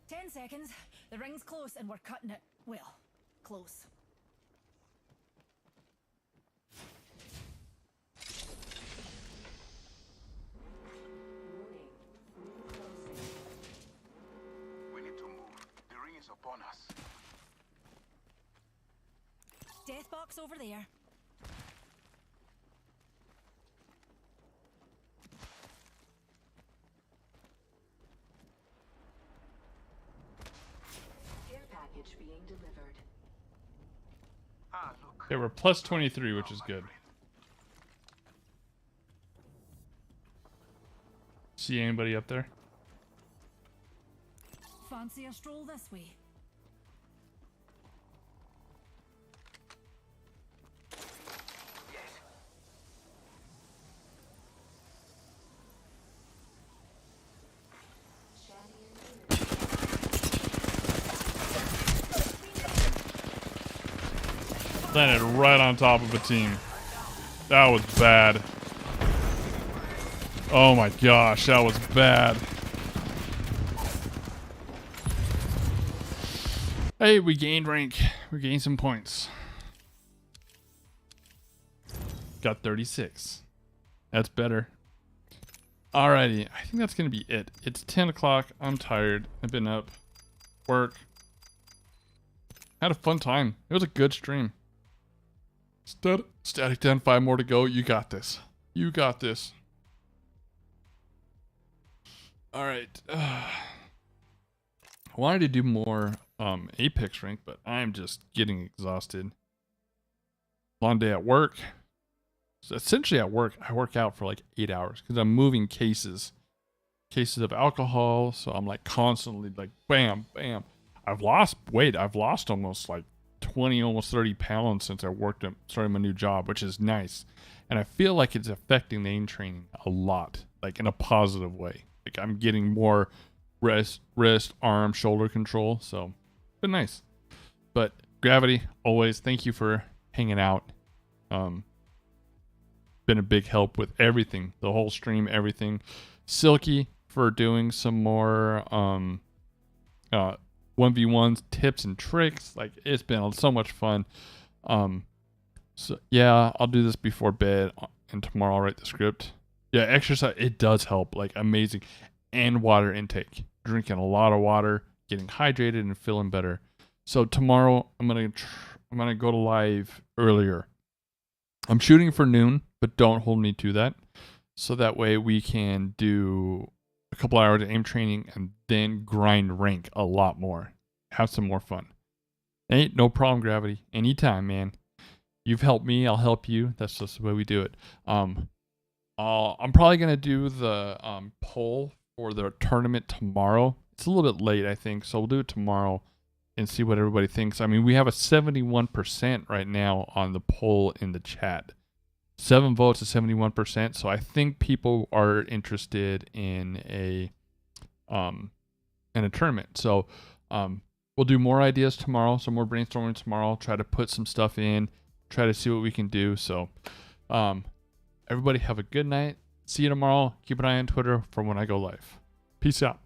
10 seconds. The ring's close and we're cutting it. Well, close. Warning. Ring closing. We need to move. The ring is upon us. Death box over there. Care package being delivered. Ah, look. Okay, we're plus 23, which is good. See anybody up there? Fancy a stroll this way? Yes. Landed right on top of a team. That was bad. Oh my gosh, that was bad. Hey, we gained rank. We gained some points. Got 36. That's better. Alrighty, I think that's gonna be it. It's 10 o'clock. I'm tired. I've been up. Work. Had a fun time. It was a good stream. Static 10, 5 more to go. You got this. You got this. Alright. I wanted to do more Apex rank, but I'm just getting exhausted. Long day at work. So essentially at work, I work out for like 8 hours because I'm moving cases of alcohol. So I'm like constantly like bam, bam. I've lost weight. I've lost almost like 20, almost 30 pounds since I started my new job, which is nice. And I feel like it's affecting the aim training a lot, like in a positive way. Like I'm getting more wrist, arm, shoulder control. So been nice. But Gravity, always thank you for hanging out. Been a big help with everything, the whole stream, everything. Silky for doing some more 1v1s, tips and tricks. Like it's been so much fun. So yeah, I'll do this before bed, and tomorrow I'll write the script. Yeah, exercise, it does help, like amazing. And water intake, drinking a lot of water, getting hydrated and feeling better. So tomorrow I'm gonna go to live earlier. I'm shooting for noon, but don't hold me to that. So that way we can do a couple hours of aim training and then grind rank a lot more. Have some more fun. Ain't no problem, Gravity. Anytime, man. You've helped me, I'll help you. That's just the way we do it. I'm probably gonna do the poll for the tournament tomorrow. It's a little bit late, I think, so we'll do it tomorrow and see what everybody thinks. I mean, we have a 71% right now on the poll in the chat. 7 votes to 71%. So I think people are interested in a tournament. So we'll do more ideas tomorrow, some more brainstorming tomorrow. Try to put some stuff in. Try to see what we can do. So everybody have a good night. See you tomorrow. Keep an eye on Twitter for when I go live. Peace out.